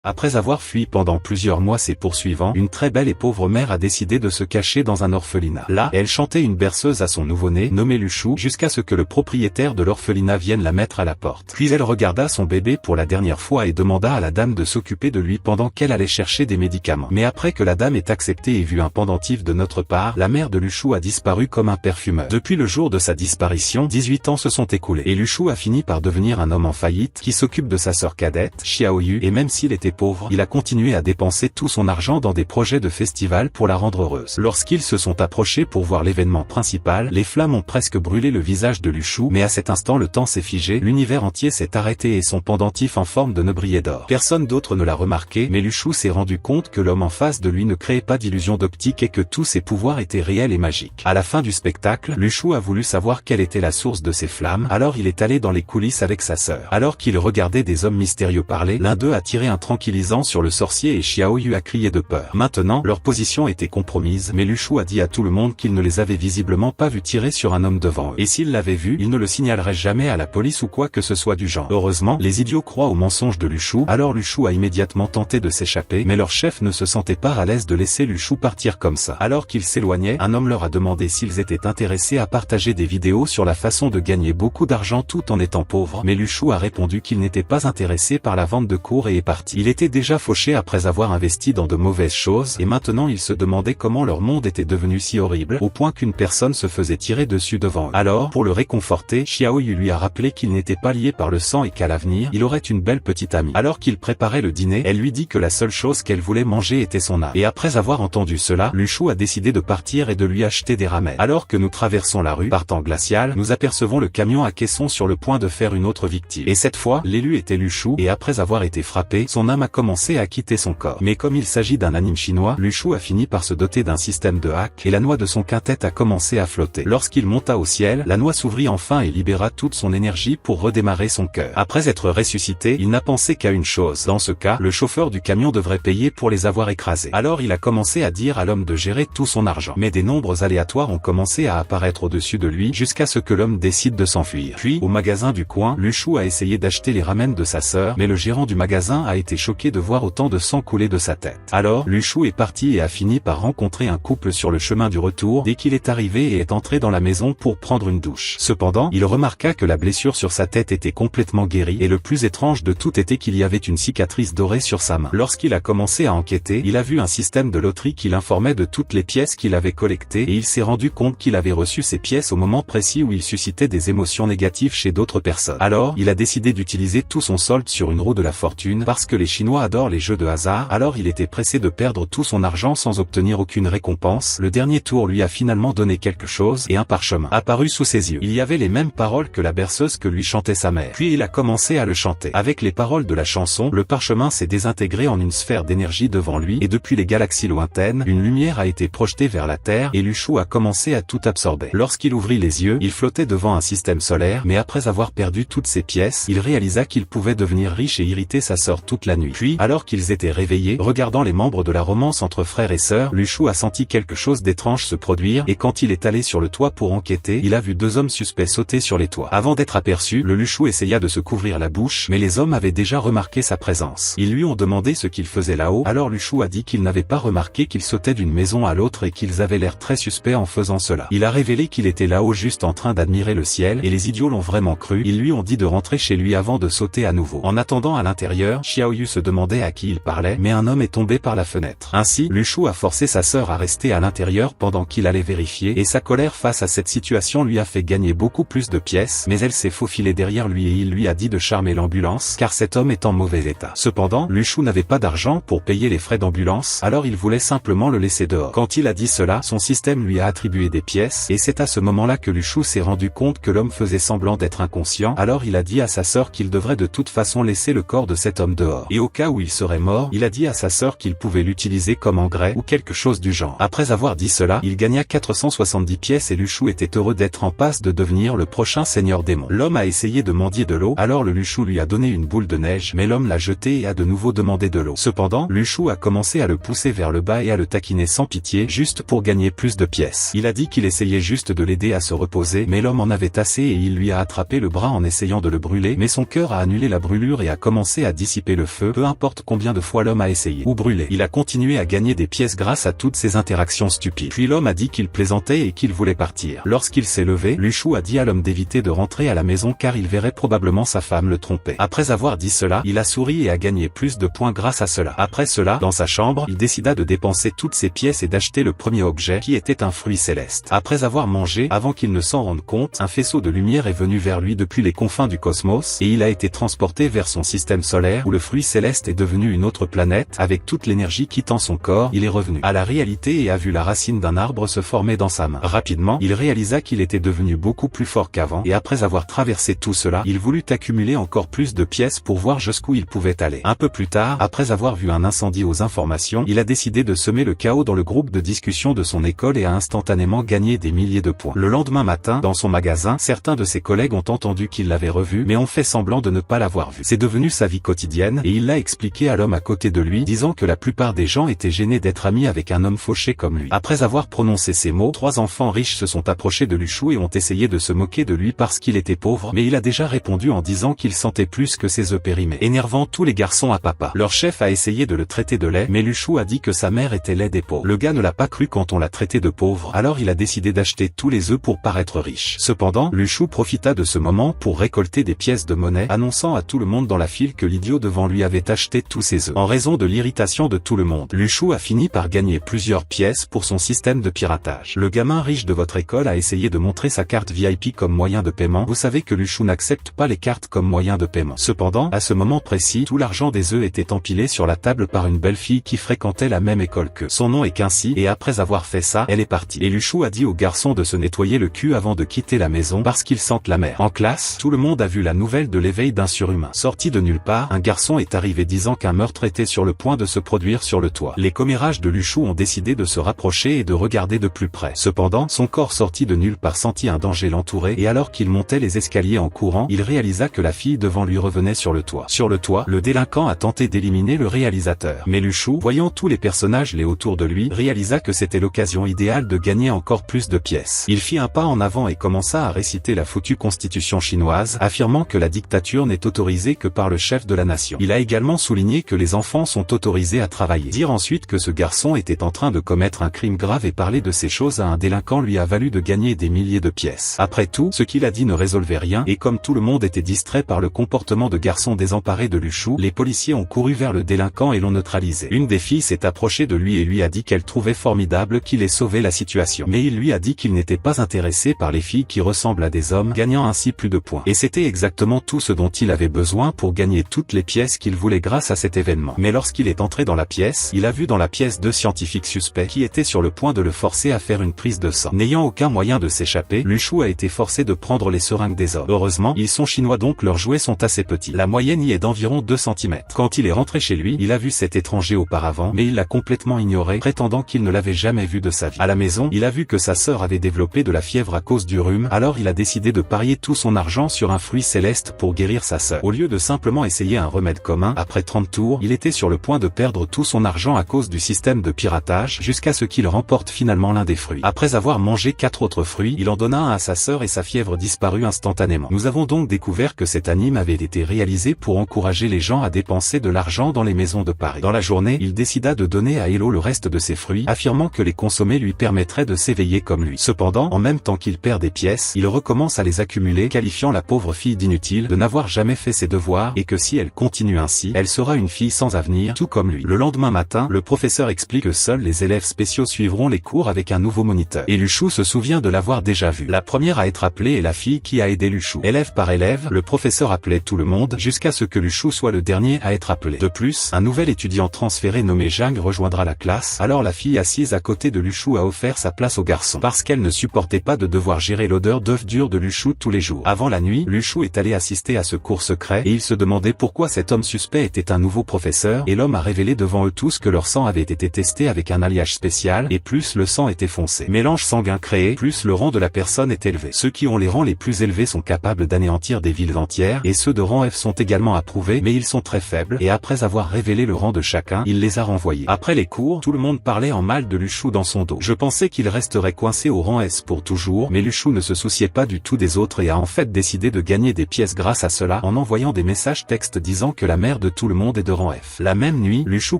Après avoir fui pendant plusieurs mois ses poursuivants, une très belle et pauvre mère a décidé de se cacher dans un orphelinat. Là, elle chantait une berceuse à son nouveau-né, nommé Luchou, jusqu'à ce que le propriétaire de l'orphelinat vienne la mettre à la porte. Puis elle regarda son bébé pour la dernière fois et demanda à la dame de s'occuper de lui pendant qu'elle allait chercher des médicaments. Mais après que la dame ait accepté et vu un pendentif de notre part, la mère de Luchou a disparu comme un parfumeur. Depuis le jour de sa disparition, 18 ans se sont écoulés, et Luchou a fini par devenir un homme en faillite, qui s'occupe de sa sœur cadette, Xiaoyu, et même s'il était pauvre, il a continué à dépenser tout son argent dans des projets de festival pour la rendre heureuse. Lorsqu'ils se sont approchés pour voir l'événement principal, les flammes ont presque brûlé le visage de Luchou, mais à cet instant le temps s'est figé, l'univers entier s'est arrêté et son pendentif en forme de nœud brillait d'or. Personne d'autre ne l'a remarqué, mais Luchou s'est rendu compte que l'homme en face de lui ne créait pas d'illusion d'optique et que tous ses pouvoirs étaient réels et magiques. À la fin du spectacle, Luchou a voulu savoir quelle était la source de ces flammes, alors il est allé dans les coulisses avec sa sœur. Alors qu'il regardait des hommes mystérieux parler, l'un d'eux a tiré un tranquillisant sur le sorcier et Xiaoyu a crié de peur. Maintenant, leur position était compromise, mais Luchou a dit à tout le monde qu'il ne les avait visiblement pas vus tirer sur un homme devant eux. Et s'il l'avait vu, il ne le signalerait jamais à la police ou quoi que ce soit du genre. Heureusement, les idiots croient aux mensonges de Luchou, alors Luchou a immédiatement tenté de s'échapper, mais leur chef ne se sentait pas à l'aise de laisser Luchou partir comme ça. Alors qu'ils s'éloignaient, un homme leur a demandé s'ils étaient intéressés à partager des vidéos sur la façon de gagner beaucoup d'argent tout en étant pauvre, mais Luchou a répondu qu'il n'était pas intéressé par la vente de cours et est parti. Il était déjà fauché après avoir investi dans de mauvaises choses, et maintenant il se demandait comment leur monde était devenu si horrible, au point qu'une personne se faisait tirer dessus devant eux. Alors, pour le réconforter, Xiaoyu lui a rappelé qu'il n'était pas lié par le sang et qu'à l'avenir, il aurait une belle petite amie. Alors qu'il préparait le dîner, elle lui dit que la seule chose qu'elle voulait manger était son âme. Et après avoir entendu cela, Luchou a décidé de partir et de lui acheter des ramen. Alors que nous traversons la rue, par temps glacial, nous apercevons le camion à caisson sur le point de faire une autre victime. Et cette fois, l'élu était Luchou, et après avoir été frappé, son âme a commencé à quitter son corps. Mais comme il s'agit d'un anime chinois, Luchou a fini par se doter d'un système de hack, et la noix de son quintet a commencé à flotter. Lorsqu'il monta au ciel, la noix s'ouvrit enfin et libéra toute son énergie pour redémarrer son cœur. Après être ressuscité, il n'a pensé qu'à une chose. Dans ce cas, le chauffeur du camion devrait payer pour les avoir écrasés. Alors il a commencé à dire à l'homme de gérer tout son argent. Mais des nombres aléatoires ont commencé à apparaître au-dessus de lui, jusqu'à ce que l'homme décide de s'enfuir. Puis, au magasin du coin, Luchou a essayé d'acheter les ramen de sa sœur, mais le gérant du magasin a été choqué de voir autant de sang couler de sa tête. Alors, Luchou est parti et a fini par rencontrer un couple sur le chemin du retour dès qu'il est arrivé et est entré dans la maison pour prendre une douche. Cependant, il remarqua que la blessure sur sa tête était complètement guérie et le plus étrange de tout était qu'il y avait une cicatrice dorée sur sa main. Lorsqu'il a commencé à enquêter, il a vu un système de loterie qui l'informait de toutes les pièces qu'il avait collectées et il s'est rendu compte qu'il avait reçu ces pièces au moment précis où il suscitait des émotions négatives chez d'autres personnes. Alors, il a décidé d'utiliser tout son solde sur une roue de la fortune parce que les Chinois adorent les jeux de hasard, alors il était pressé de perdre tout son argent sans obtenir aucune récompense. Le dernier tour lui a finalement donné quelque chose et un parchemin apparut sous ses yeux. Il y avait les mêmes paroles que la berceuse que lui chantait sa mère. Puis il a commencé à le chanter. Avec les paroles de la chanson, le parchemin s'est désintégré en une sphère d'énergie devant lui et depuis les galaxies lointaines, une lumière a été projetée vers la Terre et Luchou a commencé à tout absorber. Lorsqu'il ouvrit les yeux, il flottait devant un système solaire, mais après avoir perdu toutes ses pièces, il réalisa qu'il pouvait devenir riche et irriter sa sœur toute la nuit. Puis, alors qu'ils étaient réveillés, regardant les membres de la romance entre frères et sœurs, Luchou a senti quelque chose d'étrange se produire et quand il est allé sur le toit pour enquêter, il a vu deux hommes suspects sauter sur les toits. Avant d'être aperçu, le Luchou essaya de se couvrir la bouche, mais les hommes avaient déjà remarqué sa présence. Ils lui ont demandé ce qu'il faisait là-haut, alors Luchou a dit qu'il n'avait pas remarqué qu'il sautait d'une maison à l'autre et qu'ils avaient l'air très suspects en faisant cela. Il a révélé qu'il était là-haut juste en train d'admirer le ciel et les idiots l'ont vraiment cru. Ils lui ont dit de rentrer chez lui avant de sauter à nouveau. En attendant à l'intérieur, Xiaoyu se demandait à qui il parlait, mais un homme est tombé par la fenêtre. Ainsi, Luchou a forcé sa sœur à rester à l'intérieur pendant qu'il allait vérifier et sa colère face à cette situation lui a fait gagner beaucoup plus de pièces, mais elle s'est faufilée derrière lui et il lui a dit de charmer l'ambulance car cet homme est en mauvais état. Cependant, Luchou n'avait pas d'argent pour payer les frais d'ambulance, alors il voulait simplement le laisser dehors. Quand il a dit cela, son système lui a attribué des pièces et c'est à ce moment-là que Luchou s'est rendu compte que l'homme faisait semblant d'être inconscient, alors il a dit à sa sœur qu'il devrait de toute façon laisser le corps de cet homme dehors. Et au cas où il serait mort, il a dit à sa sœur qu'il pouvait l'utiliser comme engrais ou quelque chose du genre. Après avoir dit cela, il gagna 470 pièces et Luchou était heureux d'être en passe de devenir le prochain seigneur démon. L'homme a essayé de mendier de l'eau, alors le Luchou lui a donné une boule de neige, mais l'homme l'a jetée et a de nouveau demandé de l'eau. Cependant, Luchou a commencé à le pousser vers le bas et à le taquiner sans pitié, juste pour gagner plus de pièces. Il a dit qu'il essayait juste de l'aider à se reposer, mais l'homme en avait assez et il lui a attrapé le bras en essayant de le brûler, mais son cœur a annulé la brûlure et a commencé à dissiper le feu, jeu, peu importe combien de fois l'homme a essayé ou brûlé. Il a continué à gagner des pièces grâce à toutes ces interactions stupides. Puis l'homme a dit qu'il plaisantait et qu'il voulait partir. Lorsqu'il s'est levé, Luchou a dit à l'homme d'éviter de rentrer à la maison car il verrait probablement sa femme le tromper. Après avoir dit cela, il a souri et a gagné plus de points grâce à cela. Après cela, dans sa chambre, il décida de dépenser toutes ses pièces et d'acheter le premier objet qui était un fruit céleste. Après avoir mangé, avant qu'il ne s'en rende compte, un faisceau de lumière est venu vers lui depuis les confins du cosmos et il a été transporté vers son système solaire où le fruit céleste est devenu une autre planète. Avec toute l'énergie quittant son corps, il est revenu à la réalité et a vu la racine d'un arbre se former dans sa main. Rapidement, il réalisa qu'il était devenu beaucoup plus fort qu'avant et après avoir traversé tout cela, il voulut accumuler encore plus de pièces pour voir jusqu'où il pouvait aller. Un peu plus tard, après avoir vu un incendie aux informations, il a décidé de semer le chaos dans le groupe de discussion de son école et a instantanément gagné des milliers de points. Le lendemain matin, dans son magasin, certains de ses collègues ont entendu qu'il l'avait revu mais ont fait semblant de ne pas l'avoir vu. C'est devenu sa vie quotidienne et il l'a expliqué à l'homme à côté de lui, disant que la plupart des gens étaient gênés d'être amis avec un homme fauché comme lui. Après avoir prononcé ces mots, 3 enfants riches se sont approchés de Luchou et ont essayé de se moquer de lui parce qu'il était pauvre, mais il a déjà répondu en disant qu'il sentait plus que ses œufs périmés, énervant tous les garçons à papa. Leur chef a essayé de le traiter de laid, mais Luchou a dit que sa mère était laide et pauvre. Le gars ne l'a pas cru quand on l'a traité de pauvre, alors il a décidé d'acheter tous les œufs pour paraître riche. Cependant, Luchou profita de ce moment pour récolter des pièces de monnaie, annonçant à tout le monde dans la file que l'idiot devant lui avait acheté tous ses œufs. En raison de l'irritation de tout le monde, Luchou a fini par gagner plusieurs pièces pour son système de piratage. Le gamin riche de votre école a essayé de montrer sa carte VIP comme moyen de paiement. Vous savez que Luchou n'accepte pas les cartes comme moyen de paiement. Cependant, à ce moment précis, tout l'argent des œufs était empilé sur la table par une belle fille qui fréquentait la même école que son nom est Quincy, et après avoir fait ça, elle est partie. Et Luchou a dit au garçon de se nettoyer le cul avant de quitter la maison parce qu'il sente la mer. En classe, tout le monde a vu la nouvelle de l'éveil d'un surhumain. Sorti de nulle part, un garçon est arrivé disant qu'un meurtre était sur le point de se produire sur le toit. Les commérages de Luchou ont décidé de se rapprocher et de regarder de plus près. Cependant, son corps sorti de nulle part sentit un danger l'entourer et alors qu'il montait les escaliers en courant, il réalisa que la fille devant lui revenait sur le toit. Sur le toit, le délinquant a tenté d'éliminer le réalisateur. Mais Luchou, voyant tous les personnages les autour de lui, réalisa que c'était l'occasion idéale de gagner encore plus de pièces. Il fit un pas en avant et commença à réciter la foutue constitution chinoise, affirmant que la dictature n'est autorisée que par le chef de la nation. Il a également souligné que les enfants sont autorisés à travailler. Dire ensuite que ce garçon était en train de commettre un crime grave et parler de ces choses à un délinquant lui a valu de gagner des milliers de pièces. Après tout, ce qu'il a dit ne résolvait rien et comme tout le monde était distrait par le comportement de garçon désemparé de Luchou, les policiers ont couru vers le délinquant et l'ont neutralisé. Une des filles s'est approchée de lui et lui a dit qu'elle trouvait formidable qu'il ait sauvé la situation. Mais il lui a dit qu'il n'était pas intéressé par les filles qui ressemblent à des hommes, gagnant ainsi plus de points. Et c'était exactement tout ce dont il avait besoin pour gagner toutes les pièces qu'il voulait grâce à cet événement. Mais lorsqu'il est entré dans la pièce, il a vu dans la pièce 2 scientifiques suspects qui étaient sur le point de le forcer à faire une prise de sang. N'ayant aucun moyen de s'échapper, Luchou a été forcé de prendre les seringues des hommes. Heureusement, ils sont chinois donc leurs jouets sont assez petits. La moyenne y est d'environ 2 cm. Quand il est rentré chez lui, il a vu cet étranger auparavant, mais il l'a complètement ignoré, prétendant qu'il ne l'avait jamais vu de sa vie. À la maison, il a vu que sa sœur avait développé de la fièvre à cause du rhume, alors il a décidé de parier tout son argent sur un fruit céleste pour guérir sa sœur. Au lieu de simplement essayer un remède commun, après 30 tours, il était sur le point de perdre tout son argent à cause du système de piratage, jusqu'à ce qu'il remporte finalement l'un des fruits. Après avoir mangé 4 autres fruits, il en donna un à sa sœur et sa fièvre disparut instantanément. Nous avons donc découvert que cet anime avait été réalisé pour encourager les gens à dépenser de l'argent dans les maisons de Paris. Dans la journée, il décida de donner à Hello le reste de ses fruits, affirmant que les consommer lui permettrait de s'éveiller comme lui. Cependant, en même temps qu'il perd des pièces, il recommence à les accumuler, qualifiant la pauvre fille d'inutile, de n'avoir jamais fait ses devoirs, et que si elle continue ainsi, elle sera une fille sans avenir, tout comme lui. Le lendemain matin, le professeur explique que seuls les élèves spéciaux suivront les cours avec un nouveau moniteur. Et Luchou se souvient de l'avoir déjà vu. La première à être appelée est la fille qui a aidé Luchou. Élève par élève, le professeur appelait tout le monde, jusqu'à ce que Luchou soit le dernier à être appelé. De plus, un nouvel étudiant transféré nommé Jang rejoindra la classe, alors la fille assise à côté de Luchou a offert sa place au garçon, parce qu'elle ne supportait pas de devoir gérer l'odeur d'œufs durs de Luchou tous les jours. Avant la nuit, Luchou est allé assister à ce cours secret, et il se demandait pourquoi cet homme suspect était un nouveau professeur, et l'homme a révélé devant eux tous que leur sang avait été testé avec un alliage spécial, et plus le sang était foncé. Mélange sanguin créé, plus le rang de la personne est élevé. Ceux qui ont les rangs les plus élevés sont capables d'anéantir des villes entières, et ceux de rang F sont également approuvés, mais ils sont très faibles, et après avoir révélé le rang de chacun, il les a renvoyés. Après les cours, tout le monde parlait en mal de Luchou dans son dos. Je pensais qu'il resterait coincé au rang S pour toujours, mais Luchou ne se souciait pas du tout des autres et a en fait décidé de gagner des pièces grâce à cela en envoyant des messages textes disant que la mère de tout le monde et de rang F. La même nuit, Luchou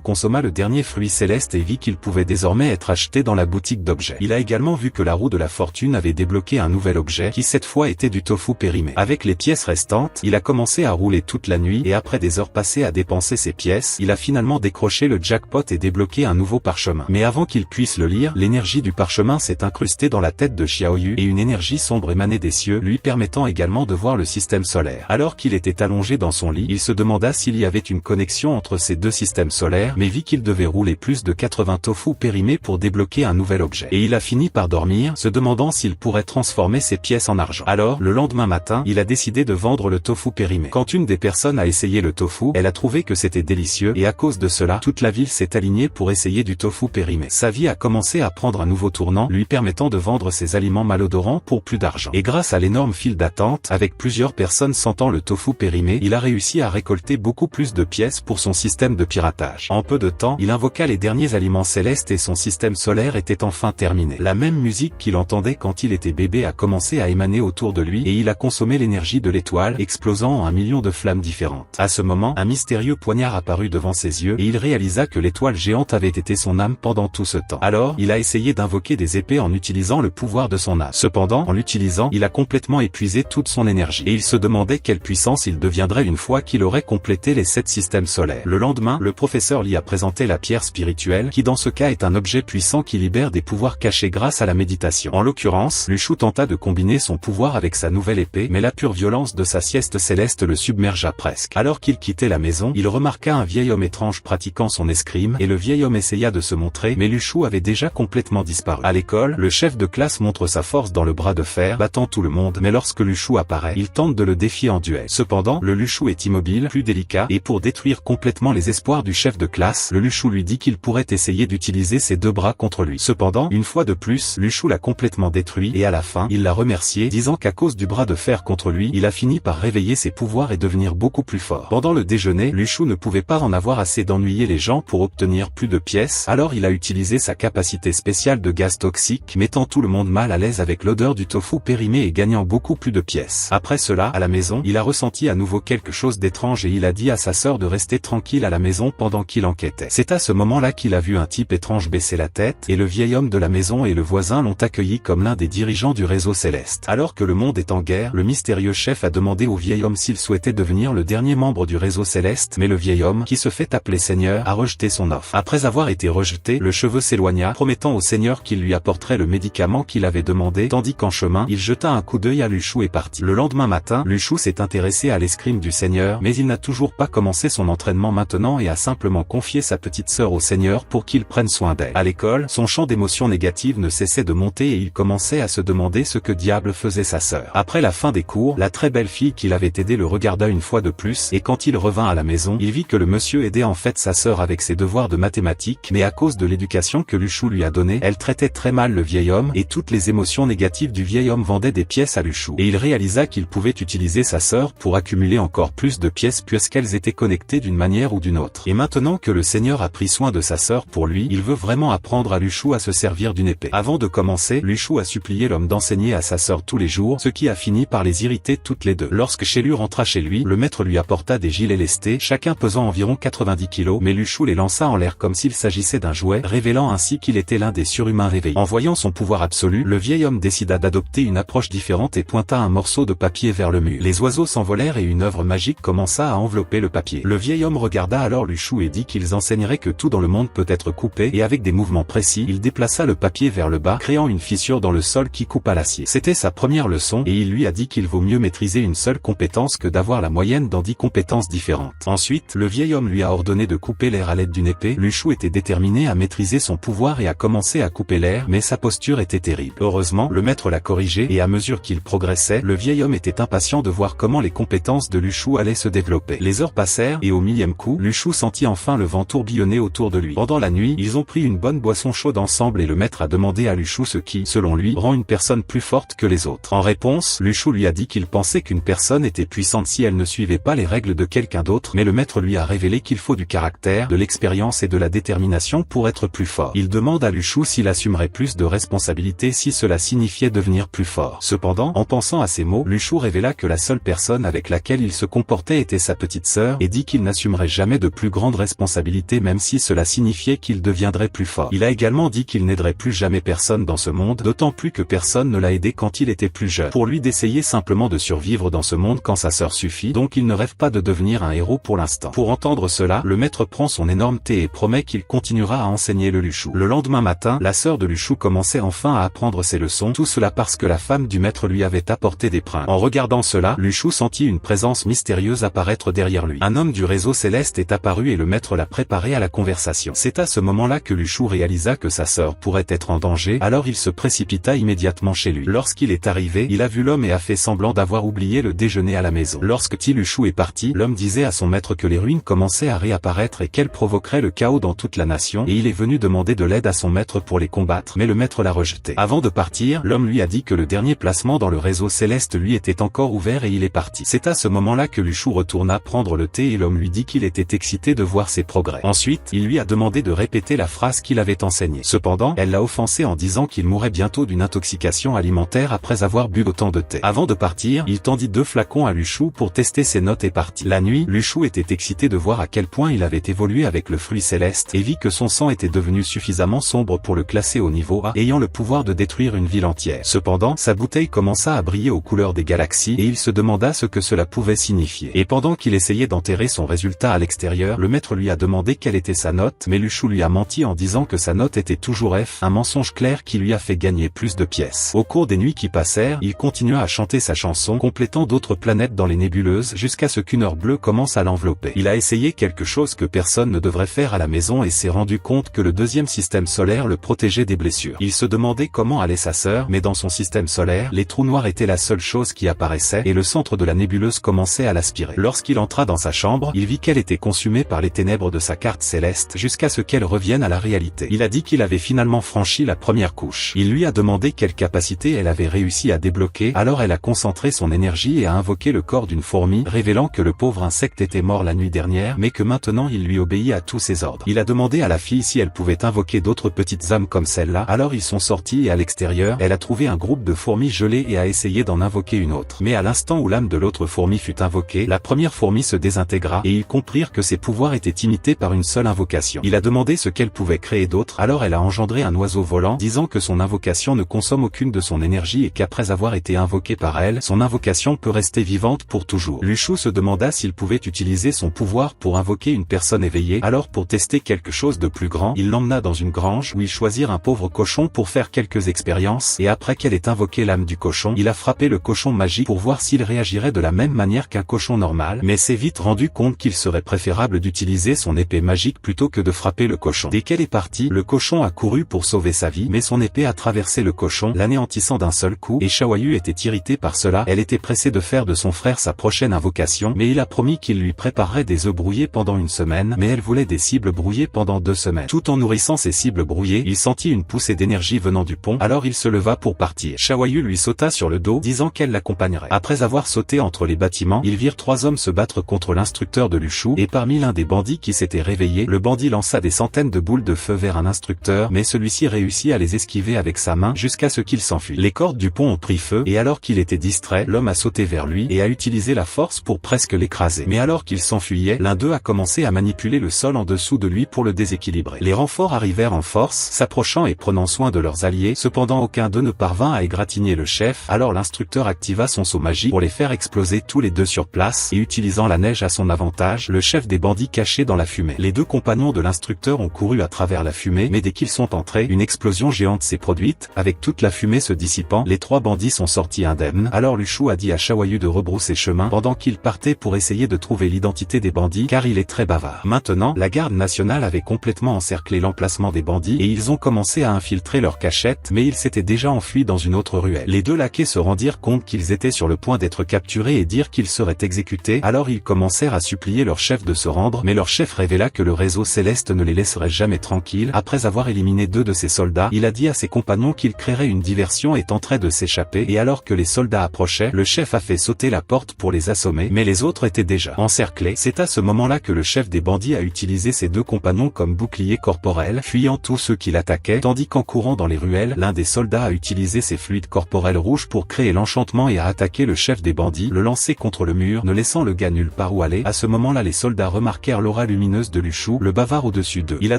consomma le dernier fruit céleste et vit qu'il pouvait désormais être acheté dans la boutique d'objets. Il a également vu que la roue de la fortune avait débloqué un nouvel objet qui cette fois était du tofu périmé. Avec les pièces restantes, il a commencé à rouler toute la nuit et après des heures passées à dépenser ses pièces, il a finalement décroché le jackpot et débloqué un nouveau parchemin. Mais avant qu'il puisse le lire, l'énergie du parchemin s'est incrustée dans la tête de Xiaoyu et une énergie sombre émanait des cieux, lui permettant également de voir le système solaire. Alors qu'il était allongé dans son lit, il se demanda s'il y avait une connexion entre ces deux systèmes solaires, mais vit qu'il devait rouler plus de 80 tofu périmés pour débloquer un nouvel objet. Et il a fini par dormir, se demandant s'il pourrait transformer ses pièces en argent. Alors, le lendemain matin, il a décidé de vendre le tofu périmé. Quand une des personnes a essayé le tofu, elle a trouvé que c'était délicieux et à cause de cela, toute la ville s'est alignée pour essayer du tofu périmé. Sa vie a commencé à prendre un nouveau tournant, lui permettant de vendre ses aliments malodorants pour plus d'argent. Et grâce à l'énorme file d'attente, avec plusieurs personnes sentant le tofu périmé, il a réussi à récolter beaucoup plus de pièces pour son système de piratage. En peu de temps, il invoqua les derniers aliments célestes et son système solaire était enfin terminé. La même musique qu'il entendait quand il était bébé a commencé à émaner autour de lui et il a consommé l'énergie de l'étoile, explosant en 1 million de flammes différentes. À ce moment, un mystérieux poignard apparut devant ses yeux et il réalisa que l'étoile géante avait été son âme pendant tout ce temps. Alors, il a essayé d'invoquer des épées en utilisant le pouvoir de son âme. Cependant, en l'utilisant, il a complètement épuisé toute son énergie et il se demandait quelle puissance il deviendrait une fois qu'il aurait complété les 7 systèmes solaires. Le lendemain, le professeur lui a présenté la pierre spirituelle qui dans ce cas est un objet puissant qui libère des pouvoirs cachés grâce à la méditation. En l'occurrence, Luchou tenta de combiner son pouvoir avec sa nouvelle épée, mais la pure violence de sa sieste céleste le submergea presque. Alors qu'il quittait la maison, il remarqua un vieil homme étrange pratiquant son escrime, et le vieil homme essaya de se montrer, mais Luchou avait déjà complètement disparu. À l'école, le chef de classe montre sa force dans le bras de fer, battant tout le monde, mais lorsque Luchou apparaît, il tente de le défier en duel. Cependant, le Luchou est immobile, plus délicat, et pour détruire complètement les espoirs du chef de classe, le Luchou lui dit qu'il pourrait essayer d'utiliser ses 2 bras contre lui. Cependant, une fois de plus, Luchou l'a complètement détruit et à la fin, il l'a remercié, disant qu'à cause du bras de fer contre lui, il a fini par réveiller ses pouvoirs et devenir beaucoup plus fort. Pendant le déjeuner, Luchou ne pouvait pas en avoir assez d'ennuyer les gens pour obtenir plus de pièces, alors il a utilisé sa capacité spéciale de gaz toxique, mettant tout le monde mal à l'aise avec l'odeur du tofu périmé et gagnant beaucoup plus de pièces. Après cela, à la maison, il a ressenti à nouveau quelque chose d'étrange et il a dit à sa sœur de rester tranquille à la maison pendant qu'il enquêtait. C'est à ce moment-là qu'il a vu un type étrange baisser la tête, et le vieil homme de la maison et le voisin l'ont accueilli comme l'un des dirigeants du réseau céleste. Alors que le monde est en guerre, le mystérieux chef a demandé au vieil homme s'il souhaitait devenir le dernier membre du réseau céleste, mais le vieil homme, qui se fait appeler Seigneur, a rejeté son offre. Après avoir été rejeté, le cheveu s'éloigna, promettant au Seigneur qu'il lui apporterait le médicament qu'il avait demandé, tandis qu'en chemin, il jeta un coup d'œil à Luchou et partit. Le lendemain matin, Luchou s'est intéressé à l'escrime du Seigneur, mais il n'a toujours pas commencé son entraînement maintenant et a simplement confié sa petite sœur au Seigneur pour qu'il prenne soin d'elle. À l'école, son champ d'émotions négatives ne cessait de monter et il commençait à se demander ce que diable faisait sa sœur. Après la fin des cours, la très belle fille qui l'avait aidé le regarda une fois de plus et quand il revint à la maison, il vit que le monsieur aidait en fait sa sœur avec ses devoirs de mathématiques, mais à cause de l'éducation que Luchou lui a donnée, elle traitait très mal le vieil homme et toutes les émotions négatives du vieil homme vendaient des pièces à Luchou. Et il réalisa qu'il pouvait utiliser sa sœur pour accumuler encore plus de pièces puisqu'elles étaient connectées d'une manière ou d'une autre. Et maintenant que le Seigneur a pris soin de sa sœur pour lui, il veut vraiment apprendre à Luchou à se servir d'une épée. Avant de commencer, Luchou a supplié l'homme d'enseigner à sa sœur tous les jours, ce qui a fini par les irriter toutes les deux. Lorsque Shelu rentra chez lui, le maître lui apporta des gilets lestés, chacun pesant environ 90 kilos, mais Luchou les lança en l'air comme s'il s'agissait d'un jouet, révélant ainsi qu'il était l'un des surhumains réveillés. En voyant son pouvoir absolu, le vieil homme décida d'adopter une approche différente et pointa un morceau de papier vers le mur. Les oiseaux s'envolèrent et une œuvre magique commença à envelopper le papier. Le vieil homme regarda alors Luchou et dit qu'ils enseigneraient que tout dans le monde peut être coupé et avec des mouvements précis, il déplaça le papier vers le bas, créant une fissure dans le sol qui coupa l'acier. C'était sa première leçon et il lui a dit qu'il vaut mieux maîtriser une seule compétence que d'avoir la moyenne dans 10 compétences différentes. Ensuite, le vieil homme lui a ordonné de couper l'air à l'aide d'une épée. Luchou était déterminé à maîtriser son pouvoir et a commencé à couper l'air, mais sa posture était terrible. Heureusement, le maître l'a corrigé et à mesure qu'il progressait, le vieil homme était impatient de voir comment les compétences de Luchou allaient se développer. Les heures passèrent et au 1000e coup, Luchou sentit enfin le vent tourbillonner autour de lui. Pendant la nuit, ils ont pris une bonne boisson chaude ensemble et le maître a demandé à Luchou ce qui, selon lui, rend une personne plus forte que les autres. En réponse, Luchou lui a dit qu'il pensait qu'une personne était puissante si elle ne suivait pas les règles de quelqu'un d'autre, mais le maître lui a révélé qu'il faut du caractère, de l'expérience et de la détermination pour être plus fort. Il demande à Luchou s'il assumerait plus de responsabilités si cela signifiait devenir plus fort. Cependant, en pensant à ces mots, Luchou révéla que la seule personne avec laquelle il se comportait était sa petite sœur sœur et dit qu'il n'assumerait jamais de plus grandes responsabilités même si cela signifiait qu'il deviendrait plus fort. Il a également dit qu'il n'aiderait plus jamais personne dans ce monde, d'autant plus que personne ne l'a aidé quand il était plus jeune. Pour lui d'essayer simplement de survivre dans ce monde quand sa sœur suffit, donc il ne rêve pas de devenir un héros pour l'instant. Pour entendre cela, le maître prend son énorme thé et promet qu'il continuera à enseigner le Lushou. Le lendemain matin, la sœur de Lushou commençait enfin à apprendre ses leçons, tout cela parce que la femme du maître lui avait apporté des princes. En regardant cela, Lushou sentit une présence mystérieuse apparaître derrière lui. Un homme du réseau céleste est apparu et le maître l'a préparé à la conversation. C'est à ce moment-là que Lushou réalisa que sa sœur pourrait être en danger, alors il se précipita immédiatement chez lui. Lorsqu'il est arrivé, il a vu l'homme et a fait semblant d'avoir oublié le déjeuner à la maison. Lorsque Lushou est parti, l'homme disait à son maître que les ruines commençaient à réapparaître et qu'elles provoqueraient le chaos dans toute la nation, et il est venu demander de l'aide à son maître pour les combattre, mais le maître l'a rejeté. Avant de partir, l'homme lui a dit que le dernier placement dans le réseau céleste lui était encore ouvert et il est parti. C'est à ce moment-là que Lushou retourna prendre le thé et l'homme lui dit qu'il était excité de voir ses progrès. Ensuite, il lui a demandé de répéter la phrase qu'il avait enseignée. Cependant, elle l'a offensé en disant qu'il mourrait bientôt d'une intoxication alimentaire après avoir bu autant de thé. Avant de partir, il tendit 2 flacons à Lushou pour tester ses notes et partit. La nuit, Lushou était excité de voir à quel point il avait évolué avec le fruit céleste et vit que son sang était devenu suffisamment sombre pour le classer au niveau A, ayant le pouvoir de détruire une ville entière. Cependant, sa bouteille commença à briller aux couleurs des galaxies et il se demanda ce que cela pouvait signifier. Et pendant qu'il essayait d'enterrer son résultat à l'extérieur, le maître lui a demandé quelle était sa note, mais Lushou lui a menti en disant que sa note était toujours F, un mensonge clair qui lui a fait gagner plus de pièces. Au cours des nuits qui passèrent, il continua à chanter sa chanson, complétant d'autres planètes dans les nébuleuses jusqu'à ce qu'une heure bleue commence à l'envelopper. Il a essayé quelque chose que personne ne devrait faire à la maison et s'est rendu compte que le deuxième système solaire le protégeait des blessures. Il se demandait comment allait sa sœur, mais dans son système solaire, les trous noirs étaient la seule chose qui apparaissait et le centre de la nébuleuse commençait à l'aspirer. Lorsqu'il entra dans sa chambre, il vit qu'elle était consumée par les ténèbres de sa carte céleste jusqu'à ce qu'elle revienne à la réalité. Il a dit qu'il avait finalement franchi la première couche. Il lui a demandé quelle capacité elle avait réussi à débloquer, alors elle a concentré son énergie et a invoqué le corps d'une fourmi, révélant que le pauvre insecte était mort la nuit dernière mais que maintenant il lui obéit à tous ses ordres. Il a demandé à la fille si elle pouvait invoquer d'autres petites âmes comme celle-là, alors ils sont sortis et à l'extérieur, elle a trouvé un groupe de fourmis gelées et a essayé d'en invoquer une autre. Mais à l'instant où l'âme de l'autre fourmi fut invoquée, la première fourmi se désintégra et ils comprirent que ses pouvoirs étaient imités par une seule invocation. Il a demandé ce qu'elle pouvait créer d'autre, alors elle a engendré un oiseau volant, disant que son invocation ne consomme aucune de son énergie et qu'après avoir été invoquée par elle, son invocation peut rester vivante pour toujours. Lushou se demanda s'il pouvait utiliser son pouvoir pour invoquer une personne éveillée, alors pour tester quelque chose de plus grand, il l'emmena dans une grange où ils choisirent un pauvre cochon pour faire quelques expériences et après qu'elle ait invoqué l'âme du cochon, il a frappé le cochon magique pour voir s'il réagirait de la même manière qu'un cochon normal, mais s'est vite rendu compte qu'il serait préférable d'utiliser son épée magique plutôt que de frapper le cochon. Dès qu'elle est partie, le cochon a couru pour sauver sa vie, mais son épée a traversé le cochon, l'anéantissant d'un seul coup, et Shawayu était irritée par cela. Elle était pressée de faire de son frère sa prochaine invocation, mais il a promis qu'il lui préparerait des œufs brouillés pendant une semaine, mais elle voulait des cibles brouillées pendant 2 semaines. Tout en nourrissant ses cibles brouillées, il sentit une poussée d'énergie venant du pont, alors il se leva pour partir. Shawayu lui sauta sur le dos, disant qu'elle l'accompagnerait. Après avoir sauté entre les bâtiments, ils virent 3 hommes se battre contre l'instructeur de Lushou, et parmi l'un des bandits qui s'était réveillé, le bandit lança des centaines de boules de feu vers un instructeur, mais celui-ci réussit à les esquiver avec sa main jusqu'à ce qu'il s'enfuit. Les cordes du pont ont pris feu, et alors qu'il était distrait, l'homme a sauté vers lui et a utilisé la force pour presque l'écraser. Mais alors qu'il s'enfuyait, l'un d'eux a commencé à manipuler le sol en dessous de lui pour le déséquilibrer. Les renforts arrivèrent en force, s'approchant et prenant soin de leurs alliés, cependant aucun d'eux ne parvint à égratigner le chef, alors l'instructeur activa son saut magique pour les faire exploser tous les deux sur place, et utilisant la neige à son avantage, le chef des bandits cachait dans la fumée. Les 2 compagnons de l'instructeur ont couru à travers la fumée, mais dès qu'ils sont entrés, une explosion géante s'est produite, avec toute la fumée se dissipant, les 3 bandits sont sortis indemnes, alors Lushou a dit à Shawayu de rebrousser chemin pendant qu'il partait pour essayer de trouver l'identité des bandits car il est très bavard. Maintenant, la garde nationale avait complètement encerclé l'emplacement des bandits et ils ont commencé à infiltrer leur cachette, mais ils s'étaient déjà enfuis dans une autre ruelle. Les 2 laquais se rendirent compte qu'ils étaient sur le point d'être capturés et dirent qu'ils seraient exécutés, alors ils commencèrent à supplier leur chef de se rendre, mais leur chef révéla que le réseau céleste ne les laisserait jamais tranquilles. Après avoir éliminé 2 de ses soldats, il a dit à ses compagnons qu'il créerait une diversion et tenterait de s'échapper, et alors que les soldats approchaient, le chef a fait sauter la porte pour les assommer, mais les autres étaient déjà encerclés. C'est à ce moment-là que le chef des bandits a utilisé ses 2 compagnons comme boucliers corporels, fuyant tous ceux qui l'attaquaient, tandis qu'en courant dans les ruelles, l'un des soldats a utilisé ses fluides corporels rouges pour créer l'enchantement et a attaqué le chef des bandits, le lancer contre le mur, ne laissant le gars nulle part où où aller. À ce moment-là les soldats remarquèrent l'aura lumineuse de Luchou, le bavard au-dessus d'eux. Il a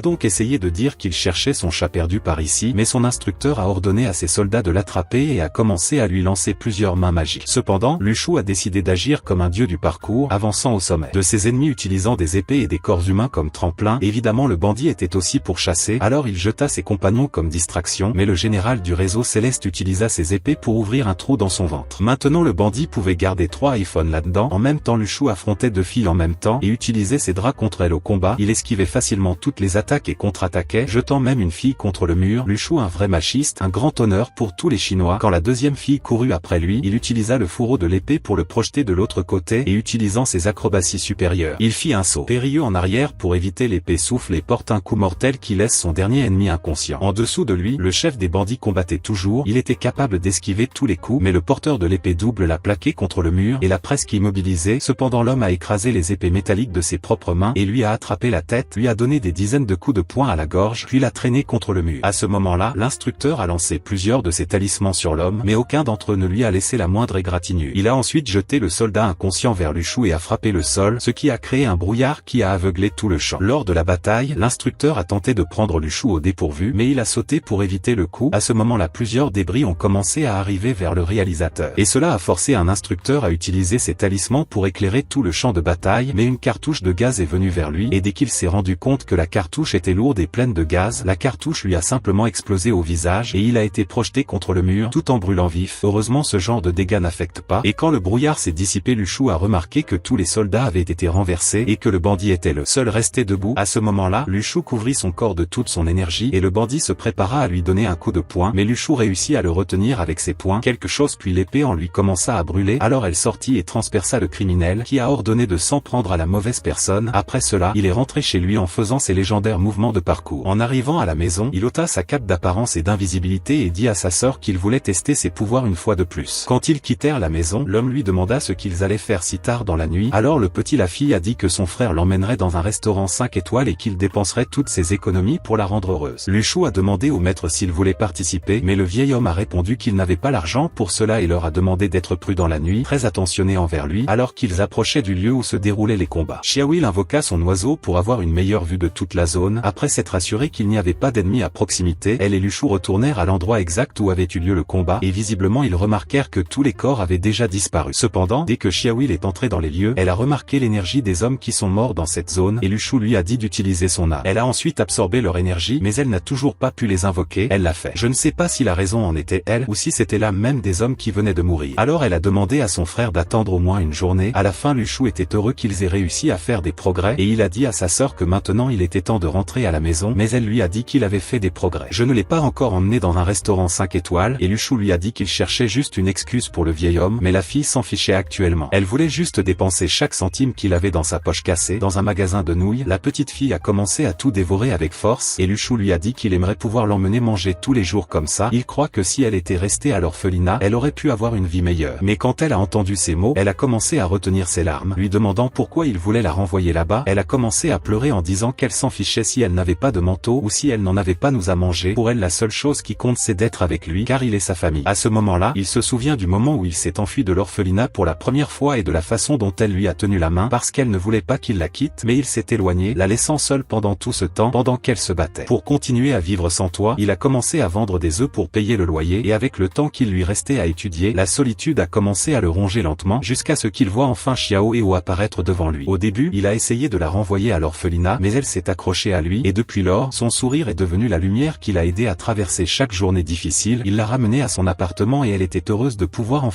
donc essayé de dire qu'il cherchait son chat perdu par ici, mais son instructeur a ordonné à ses soldats de l'attraper et a commencé à lui lancer plusieurs mains magiques. Cependant, Luchou a décidé d'agir comme un dieu du parcours, avançant au sommet de ses ennemis utilisant des épées et des corps humains comme tremplin. Évidemment le bandit était aussi pour chasser, alors il jeta ses compagnons comme distraction, mais le général du réseau céleste utilisa ses épées pour ouvrir un trou dans son ventre. Maintenant le bandit pouvait garder 3 iPhones là-dedans. En même temps Luchou affrontait 2 filles en même temps et utilisait ses draps contre elles au combat. Il esquivait facilement toutes les attaques et contre-attaquait, jetant même une fille contre le mur. Luchou, un vrai machiste, un grand honneur pour tous les Chinois. Quand la deuxième fille courut après lui, il utilisa le fourreau de l'épée pour le projeter de l'autre côté et utilisant ses acrobaties supérieures, il fit un saut périlleux en arrière pour éviter l'épée souffle et porte un coup mortel qui laisse son dernier ennemi inconscient. En dessous de lui, le chef des bandits combattait toujours. Il était capable d'esquiver tous les coups, mais le porteur de l'épée double l'a plaqué contre le mur et l'a presque immobilisé. Cependant l'homme a écrasé les épées métalliques de ses propres mains et lui a attrapé la tête, lui a donné des dizaines de coups de poing à la gorge, puis l'a traîné contre le mur. À ce moment-là, l'instructeur a lancé plusieurs de ses talismans sur l'homme, mais aucun d'entre eux ne lui a laissé la moindre égratignure. Il a ensuite jeté le soldat inconscient vers Luchou et a frappé le sol, ce qui a créé un brouillard qui a aveuglé tout le champ. Lors de la bataille, l'instructeur a tenté de prendre Luchou au dépourvu, mais il a sauté pour éviter le coup. À ce moment-là, plusieurs débris ont commencé à arriver vers le réalisateur. Et cela a forcé un instructeur à utiliser ses talismans pour éclairer tout le champ de bataille, mais une cartouche de gaz est venue vers lui, et dès qu'il s'est rendu compte que la cartouche était lourde et pleine de gaz, la cartouche lui a simplement explosé au visage et il a été projeté contre le mur, tout en brûlant vif. Heureusement ce genre de dégâts n'affecte pas, et quand le brouillard s'est dissipé, Luchou a remarqué que tous les soldats avaient été renversés et que le bandit était le seul resté debout. À ce moment-là, Luchou couvrit son corps de toute son énergie et le bandit se prépara à lui donner un coup de poing, mais Luchou réussit à le retenir avec ses poings. Quelque chose puis l'épée en lui commença à brûler, alors elle sortit et transperça le criminel qui a ordonné de s'en prendre à la mauvaise personne. Après cela, il est rentré chez lui en faisant ses légendaires mouvements de parcours. En arrivant à la maison, il ôta sa cape d'apparence et d'invisibilité et dit à sa sœur qu'il voulait tester ses pouvoirs une fois de plus. Quand ils quittèrent la maison, l'homme lui demanda ce qu'ils allaient faire si tard dans la nuit. Alors le petit la fille a dit que son frère l'emmènerait dans un restaurant 5 étoiles et qu'il dépenserait toutes ses économies pour la rendre heureuse. Luchou a demandé au maître s'il voulait participer, mais le vieil homme a répondu qu'il n'avait pas l'argent pour cela et leur a demandé d'être prudent la nuit, très attentionné envers lui, alors qu'ils approchaient du lieu où se déroulaient les combats. Xiaowil invoqua son oiseau pour avoir une meilleure vue de toute la zone. Après s'être assuré qu'il n'y avait pas d'ennemis à proximité, elle et Luchou retournèrent à l'endroit exact où avait eu lieu le combat, et visiblement ils remarquèrent que tous les corps avaient déjà disparu. Cependant, dès que Xiaowil est entré dans les lieux, elle a remarqué l'énergie des hommes qui sont morts dans cette zone, et Luchou lui a dit d'utiliser son âme. Elle a ensuite absorbé leur énergie, mais elle n'a toujours pas pu les invoquer. Elle l'a fait. Je ne sais pas si la raison en était elle, ou si c'était l'âme même des hommes qui venaient de mourir. Alors elle a demandé à son frère d'attendre au moins une journée. À la fin, Luchou était heureux qu'ils aient réussi à faire des progrès, et il a dit à sa sœur que maintenant il était temps de rentrer à la maison, mais elle lui a dit qu'il avait fait des progrès. Je ne l'ai pas encore emmené dans un restaurant 5 étoiles, et Luchou lui a dit qu'il cherchait juste une excuse pour le vieil homme, mais la fille s'en fichait actuellement. Elle voulait juste dépenser chaque centime qu'il avait dans sa poche cassée. Dans un magasin de nouilles, la petite fille a commencé à tout dévorer avec force, et Luchou lui a dit qu'il aimerait pouvoir l'emmener manger tous les jours comme ça. Il croit que si elle était restée à l'orphelinat, elle aurait pu avoir une vie meilleure. Mais quand elle a entendu ces mots, elle a commencé à retenir ses larmes, lui demandant pourquoi il voulait la renvoyer là-bas. Elle a commencé à pleurer en disant qu'elle s'en fichait si elle n'avait pas de manteau ou si elle n'en avait pas nous à manger. Pour elle, la seule chose qui compte c'est d'être avec lui, car il est sa famille. À ce moment-là, il se souvient du moment où il s'est enfui de l'orphelinat pour la première fois et de la façon dont elle lui a tenu la main parce qu'elle ne voulait pas qu'il la quitte, mais il s'est éloigné, la laissant seule pendant tout ce temps, pendant qu'elle se battait. Pour continuer à vivre sans toit, il a commencé à vendre des œufs pour payer le loyer et avec le temps qu'il lui restait à étudier, la solitude a commencé à le ronger lentement jusqu'à ce qu'il voit enfin Xiao Eo apparaître devant lui. Au début, il a essayé de la renvoyer à l'orphelinat, mais elle s'est accrochée à lui et depuis lors, son sourire est devenu la lumière qui l'a aidé à traverser chaque journée difficile. Il l'a ramenée à son appartement et elle était heureuse de pouvoir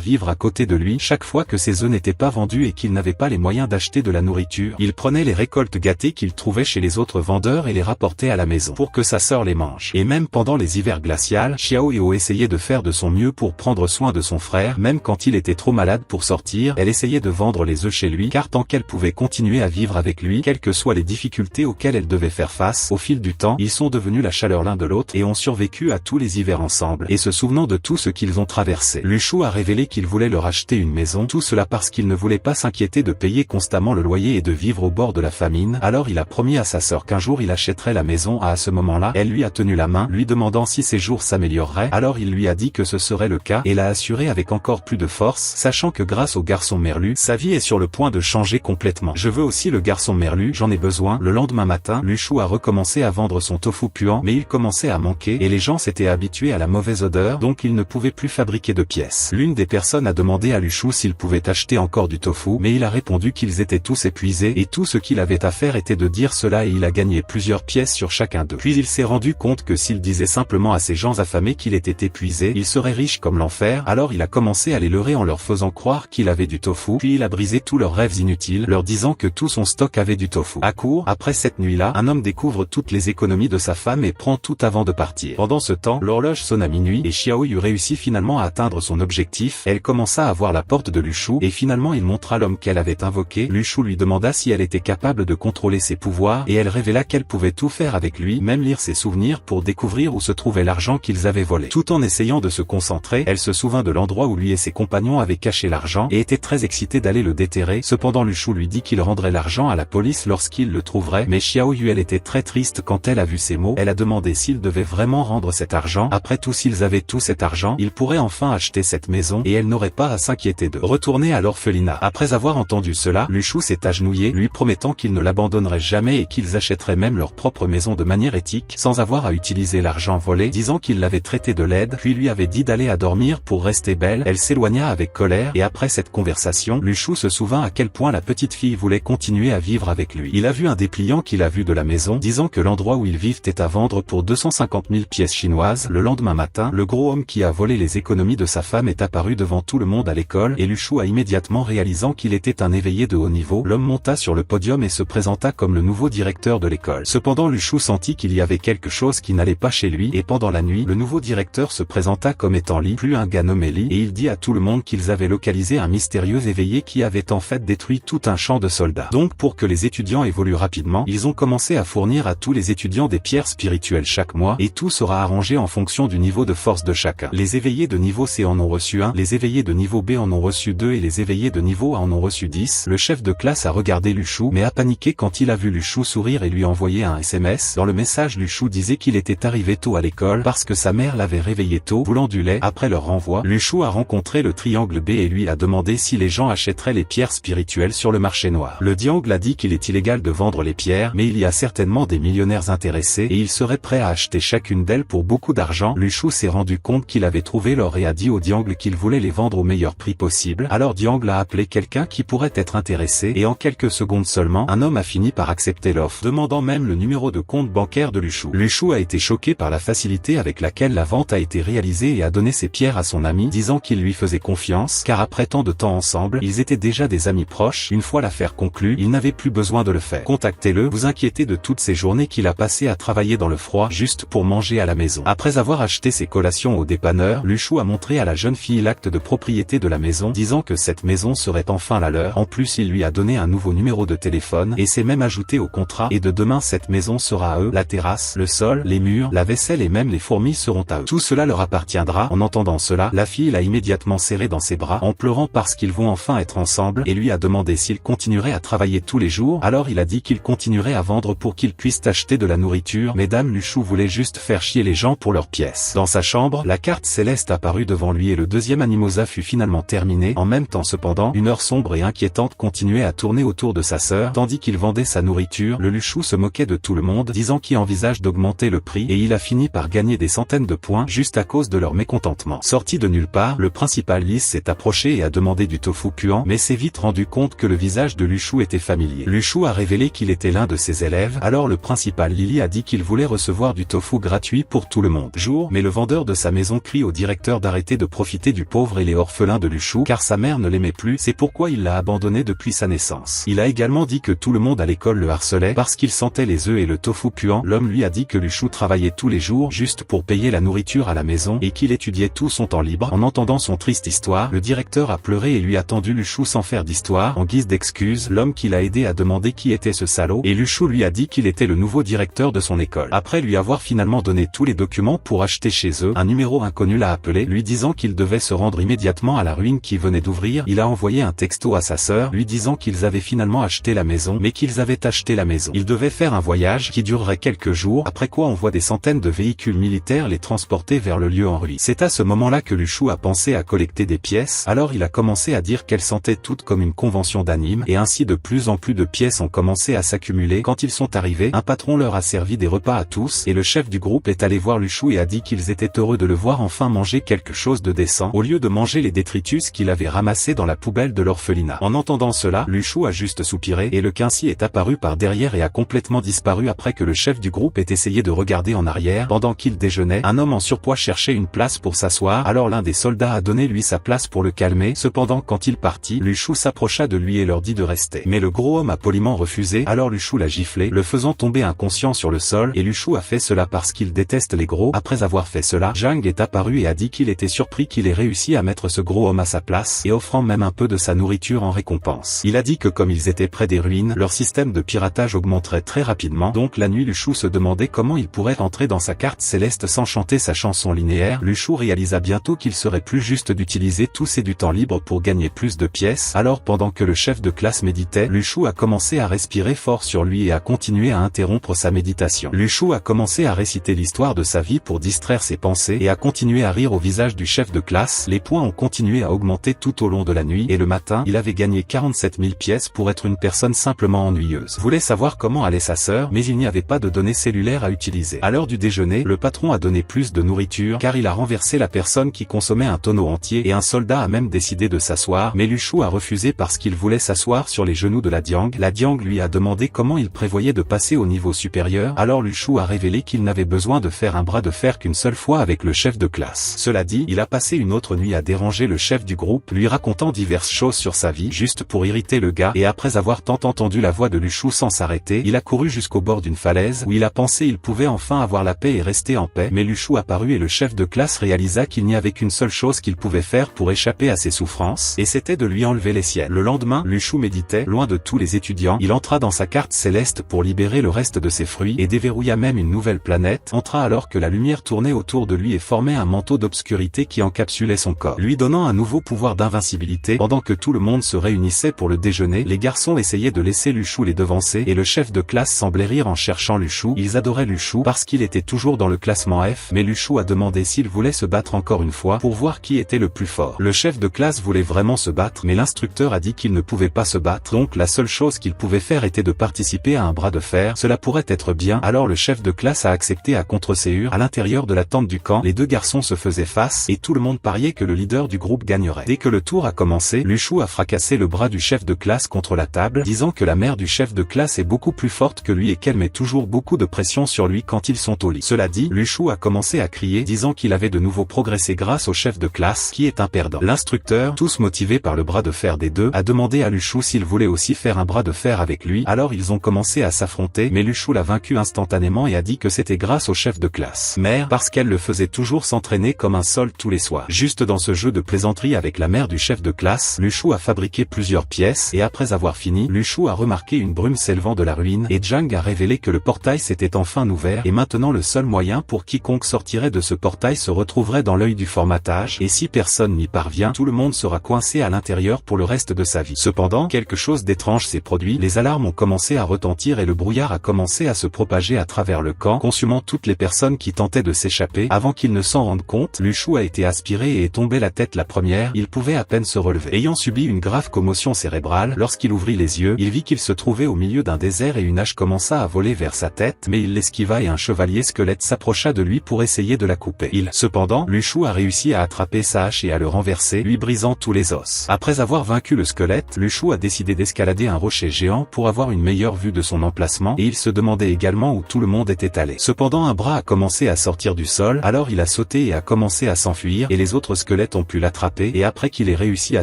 vivre à côté de lui. Chaque fois que ses œufs n'étaient pas vendus et qu'il n'avait pas les moyens d'acheter de la nourriture, il prenait les récoltes gâtées qu'il trouvait chez les autres vendeurs et les rapportait à la maison pour que sa sœur les mange. Et même pendant les hivers glaciales, Xiao Eo essayait de faire de son mieux pour prendre soin de son frère, même quand il était trop malade pour sortir, elle essayait de vendre les œufs chez lui car tant qu'elle pouvait continuer à vivre avec lui, quelles que soient les difficultés auxquelles elle devait faire face, au fil du temps, ils sont devenus la chaleur l'un de l'autre et ont survécu à tous les hivers ensemble. Et se souvenant de tout ce qu'ils ont traversé, Luchou a révélé qu'il voulait leur acheter une maison, tout cela parce qu'il ne voulait pas s'inquiéter de payer constamment le loyer et de vivre au bord de la famine. Alors il a promis à sa sœur qu'un jour il achèterait la maison. À ce moment-là, elle lui a tenu la main, lui demandant si ses jours s'amélioreraient. Alors il lui a dit que ce serait le cas et l'a assuré avec encore plus de force, sachant que grâce au garçon Merlu, sa vie est sur le point de changer complètement. Je veux aussi le garçon merlu, j'en ai besoin. Le lendemain matin, Luchou a recommencé à vendre son tofu puant, mais il commençait à manquer et les gens s'étaient habitués à la mauvaise odeur, donc il ne pouvait plus fabriquer de pièces. L'une des personnes a demandé à Luchou s'il pouvait acheter encore du tofu, mais il a répondu qu'ils étaient tous épuisés et tout ce qu'il avait à faire était de dire cela et il a gagné plusieurs pièces sur chacun d'eux. Puis il s'est rendu compte que s'il disait simplement à ces gens affamés qu'il était épuisé, il serait riche comme l'enfer, alors il a commencé à les leurrer en leur faisant croire qu'il avait du tofu, puis il a brisé tous leurs rêves inutiles, leur disant que tout son stock avait du tofu. À court, après cette nuit-là, un homme découvre toutes les économies de sa femme et prend tout avant de partir. Pendant ce temps, l'horloge sonne à minuit et Xiao Yu réussit finalement à atteindre son objectif. Elle commença à voir la porte de Luchou et finalement il montra l'homme qu'elle avait invoqué. Luchou lui demanda si elle était capable de contrôler ses pouvoirs et elle révéla qu'elle pouvait tout faire avec lui, même lire ses souvenirs pour découvrir où se trouvait l'argent qu'ils avaient volé. Tout en essayant de se concentrer, elle se souvint de l'endroit où lui et ses compagnons avaient caché l'argent et était très excitée d'aller le déterrer. Cependant Luchou lui dit qu'il rendrait l'argent à la police lorsqu'il le trouverait, mais Xiao Yu elle était très triste quand elle a vu ces mots. Elle a demandé s'il devait vraiment rendre cet argent. Après tout, s'ils avaient tout cet argent, ils pourraient enfin acheter cette maison et elle n'aurait pas à s'inquiéter de retourner à l'orphelinat. Après avoir entendu cela, Luchou s'est agenouillé, lui promettant qu'il ne l'abandonnerait jamais et qu'ils achèteraient même leur propre maison de manière éthique, sans avoir à utiliser l'argent volé, disant qu'il l'avait traité de laide, puis lui avait dit d'aller à dormir pour rester belle. Elle s'éloigna avec colère et après cette conversation, Luchou se souvint à quel point la petite fille voulait continuer à vivre avec lui. Il a vu un dépliant qu'il a vu de la maison, disant que l'endroit où ils vivent est à vendre pour 250 000 pièces chinoises. Le lendemain matin, le gros homme qui a volé les économies de sa femme est apparu devant tout le monde à l'école et Luchou a immédiatement réalisant qu'il était un éveillé de haut niveau. L'homme monta sur le podium et se présenta comme le nouveau directeur de l'école. Cependant Luchou sentit qu'il y avait quelque chose qui n'allait pas chez lui et pendant la nuit, le nouveau directeur se présenta comme étant Li, plus un gars nommé Li, et il dit à tout le monde qu'ils avaient localisé un mystérieux éveillé qui avait en fait détruit tout un champ de soldats. Donc pour que les étudiants évoluent rapidement, ils ont commencé à fournir à tous les étudiants des pierres spirituelles chaque mois et tout sera arrangé en fonction du niveau de force de chacun. Les éveillés de niveau C en ont reçu 1, les éveillés de niveau B en ont reçu 2 et les éveillés de niveau A en ont reçu 10. Le chef de classe a regardé Luchou mais a paniqué quand il a vu Luchou sourire et lui envoyer un SMS. Dans le message, Luchou disait qu'il était arrivé tôt à l'école parce que sa mère l'avait réveillé tôt, voulant du lait. Après leur renvoi, Luchou a rencontré le triangle B et lui a demandé si les gens achèteraient les pierres spirituelles sur le marché noir. Le triangle a dit qu'il est illégal de vendre les pierres, mais il y a certainement des millionnaires intéressés et ils seraient prêts à acheter chacune d'elles pour beaucoup d'argent. Luchou s'est rendu compte qu'il avait trouvé l'or et a dit au triangle qu'il voulait les vendre au meilleur prix possible. Alors triangle a appelé quelqu'un qui pourrait être intéressé et en quelques secondes seulement, un homme a fini par accepter l'offre, demandant même le numéro de compte bancaire de Luchou. Luchou a été choqué par la facilité avec laquelle la vente a été réalisée et a donné ses pierres à son ami, disant qu'il lui faisait confiance, car après tant de temps ensemble, ils étaient déjà des amis proches. Une fois l'affaire conclue, il n'avait plus besoin de le faire. Contactez-le, vous inquiétez de toutes ces journées qu'il a passées à travailler dans le froid, juste pour manger à la maison. Après avoir acheté ses collations au dépanneur, Luchou a montré à la jeune fille l'acte de propriété de la maison, disant que cette maison serait enfin la leur. En plus, il lui a donné un nouveau numéro de téléphone et s'est même ajouté au contrat, et de demain cette maison sera à eux, la terrasse, le sol, les murs, la vaisselle et même les fourmis seront à eux. Tout cela leur appartiendra. En entendant cela, la fille l'a immédiatement serré dans ses bras, en pleurant parce qu'ils vont enfin être ensemble, et lui a demandé s'il continuerait à travailler tous les jours. Alors il a dit qu'il continuerait à vendre pour qu'ils puissent acheter de la nourriture. Mesdames, Luchou voulait juste faire chier les gens pour leurs pièces. Dans sa chambre, la carte céleste apparut devant lui et le deuxième Animosa fut finalement terminé. En même temps cependant, une heure sombre et inquiétante continuait à tourner autour de sa sœur, tandis qu'il vendait sa nourriture. Le Luchou se moquait de tout le monde, disant qu'il envisage d'augmenter le prix, et il a fini par gagner des centaines de points juste à cause de leur mécontentement. Sorti de nulle part, le principal Lis s'est approché et a demandé du tofu puant, mais s'est vite rendu compte que le visage de Luchou était familier. Luchou a révélé qu'il était l'un de ses élèves, alors le principal Lily a dit qu'il voulait recevoir du tofu gratuit pour tout le monde. Mais le vendeur de sa maison crie au directeur d'arrêter de profiter du pauvre et les orphelins de Luchou, car sa mère ne l'aimait plus, c'est pourquoi il l'a abandonné depuis sa naissance. Il a également dit que tout le monde à l'école le harcelait parce qu'il sentait les œufs et le tofu puant. L'homme lui a dit que Luchou travaillait tous les jours juste pour payer la nourriture à la maison et qu'il étudiait tout son temps libre. En entendant son triste histoire, le directeur a pleuré et lui a tendu Luchou sans faire d'histoire. En guise d'excuse, l'homme qui l'a aidé a demandé qui était ce salaud et Luchou lui a dit qu'il était le nouveau directeur de son école. Après lui avoir finalement donné tous les documents pour acheter chez eux, un numéro inconnu l'a appelé, lui disant qu'il devait se rendre immédiatement à la ruine qui venait d'ouvrir. Il a envoyé un texto à sa sœur, lui disant qu'ils avaient finalement acheté la maison, mais qu'ils avaient acheté la maison. Ils devaient faire un voyage qui durerait quelques jours, après quoi on voit des centaines de véhicules militaires les transporter vers le lieu en ruine. C'est à ce moment-là que Luchou a pensé à collecter des pièces, alors il a commencé à dire qu'elle sentait toutes comme une convention d'anime, et ainsi de plus en plus de pièces ont commencé à s'accumuler. Quand ils sont arrivés, un patron leur a servi des repas à tous, et le chef du groupe est allé voir Luchou et a dit qu'ils étaient heureux de le voir enfin manger quelque chose de décent, au lieu de manger les détritus qu'il avait ramassés dans la poubelle de l'orphelinat. En entendant cela, Luchou a juste soupiré, et le quincy est apparu par derrière et a complètement disparu après que le chef du groupe ait essayé de regarder en arrière. Pendant qu'il déjeunait, un homme en surpoids cherchait une place pour s'asseoir, alors l'un des soldats a donné lui sa place pour le calmer. Cependant quand il partit, Luchou s'approcha de lui et leur dit de rester. Mais le gros homme a poliment refusé, alors Luchou l'a giflé, le faisant tomber inconscient sur le sol, et Luchou a fait cela parce qu'il déteste les gros. Après avoir fait cela, Jang est apparu et a dit qu'il était surpris qu'il ait réussi à mettre ce gros homme à sa place, et offrant même un peu de sa nourriture en récompense. Il a dit que comme ils étaient près des ruines, leur système de piratage augmenterait très rapidement, donc la nuit Luchou se demandait comment il pourrait entrer dans sa carte céleste sans chanter sa chanson linéaire. Luchou réalisa bientôt qu'il serait plus juste d'utiliser tous ses du temps libre pour gagner plus de pièces, alors pendant que le chef de classe méditait, Luchou a commencé à respirer fort sur lui et a continué à interrompre sa méditation. Luchou a commencé à réciter l'histoire de sa vie pour distraire ses pensées et a continué à rire au visage du chef de classe. Les points ont continué à augmenter tout au long de la nuit et le matin, il avait gagné 47 000 pièces pour être une personne simplement ennuyeuse. Voulait savoir comment allait sa sœur, mais il n'y avait pas de données cellulaires à utiliser. À l'heure du déjeuner, le patron a donné plus de nourriture car il a renversé la personne qui consommait un tonneau entier et un soldat a même décidé de s'asseoir, mais Luchou a refusé parce qu'il voulait s'asseoir sur les genoux de la Diang. La Diang lui a demandé comment il prévoyait de passer au niveau supérieur, alors Luchou a révélé qu'il n'avait besoin de faire un bras de fer qu'une seule fois avec le chef de classe. Cela dit, il a passé une autre nuit à déranger le chef du groupe, lui racontant diverses choses sur sa vie, juste pour irriter le gars, et après avoir tant entendu la voix de Luchou sans s'arrêter, il a couru jusqu'au bord d'une falaise, où il a pensé il pouvait enfin avoir la paix et rester en paix, mais Luchou apparut et le chef de classe réalisa qu'il n'y avait qu'une seule chose qu'il pouvait faire pour échapper à ses souffrances, et c'était de lui enlever les siennes. Le lendemain, Luchou méditait, loin de tous les étudiants, il entra dans sa carte céleste pour libérer le reste de ses fruits, et déverrouilla même une nouvelle planète, entra alors que la lumière tournait autour de lui et formait un manteau d'obscurité qui encapsulait son corps, lui donnant un nouveau pouvoir d'invincibilité. Pendant que tout le monde se réunissait pour le déjeuner, les garçons essayaient de laisser Luchou les devancer, et le chef de classe semblait rire en cherchant Luchou. Ils adoraient Luchou parce qu'il était toujours dans le classement F, mais Luchou a demandé s'il voulait se battre encore une fois pour voir qui était le plus fort. Le chef de classe voulait vraiment se battre, mais l'instructeur a dit qu'il ne pouvait pas se battre, donc la seule chose qu'il pouvait faire était de participer à un bras de fer. Cela pourrait être bien, alors le chef de classe a accepté à contre-séure. À l'intérieur de la tente du camp, les deux garçons se faisaient face, et tout le monde pariait que le leader du groupe gagnerait. Dès que le tour a commencé, Luchou a fracassé le bras du chef de classe contre la table, disant que la mère du chef de classe est beaucoup plus forte que lui et qu'elle met toujours beaucoup de pression sur lui quand ils sont au lit. Cela dit, Luchou a commencé à crier, disant qu'il avait de nouveau progressé grâce au chef de classe, qui est un perdant. L'instructeur, tous motivés par le bras de fer des deux, a demandé à Luchou s'il voulait aussi faire un bras de fer avec lui, alors ils ont commencé à s'affronter, mais Luchou l'a vaincu instantanément et a dit que c'était grâce au chef de classe mère, parce qu'elle le faisait toujours s'entraîner comme un sol tous les soirs. Juste dans ce jeu de plaisanterie avec la mère du chef de classe, Luchou a fabriqué plusieurs pièces, et après avoir fini, Luchou a remarqué une brume s'élevant de la ruine, et Jang a révélé que le portail s'était enfin ouvert, et maintenant le seul moyen pour quiconque sortirait de ce portail se retrouverait dans l'œil du formatage, et si personne n'y parvient, tout le monde sera coincé à l'intérieur pour le reste de sa vie. Cependant, quelque chose d'étrange s'est produit, les alarmes ont commencé à retentir et le brouillard a commencé à se propager à travers le camp, consumant toutes les personnes qui tentaient de s'échapper. Avant qu'ils ne s'en rendent compte, Luchou a été aspiré et est tombé la tête la première, il pouvait à peine se relever. Ayant subi une grave commotion cérébrale, lorsqu'il ouvrit les yeux, il vit qu'il se trouvait au milieu d'un désert et une hache commença à voler vers sa tête, mais il l'esquiva et un chevalier squelette s'approcha de lui pour essayer de la couper. Cependant, Luchou a réussi à attraper sa hache et à le renverser, lui brisant tous les os. Après avoir vaincu le squelette, Luchou a décidé d'escalader un rocher géant pour avoir une meilleure vue de son emplacement, et il se demandait également où tout le monde était allé. Cependant un bras a commencé à sortir du sol, alors il a sauté et a commencé à s'enfuir, et les autres squelettes ont pu l'attraper, et après qu'il ait réussi à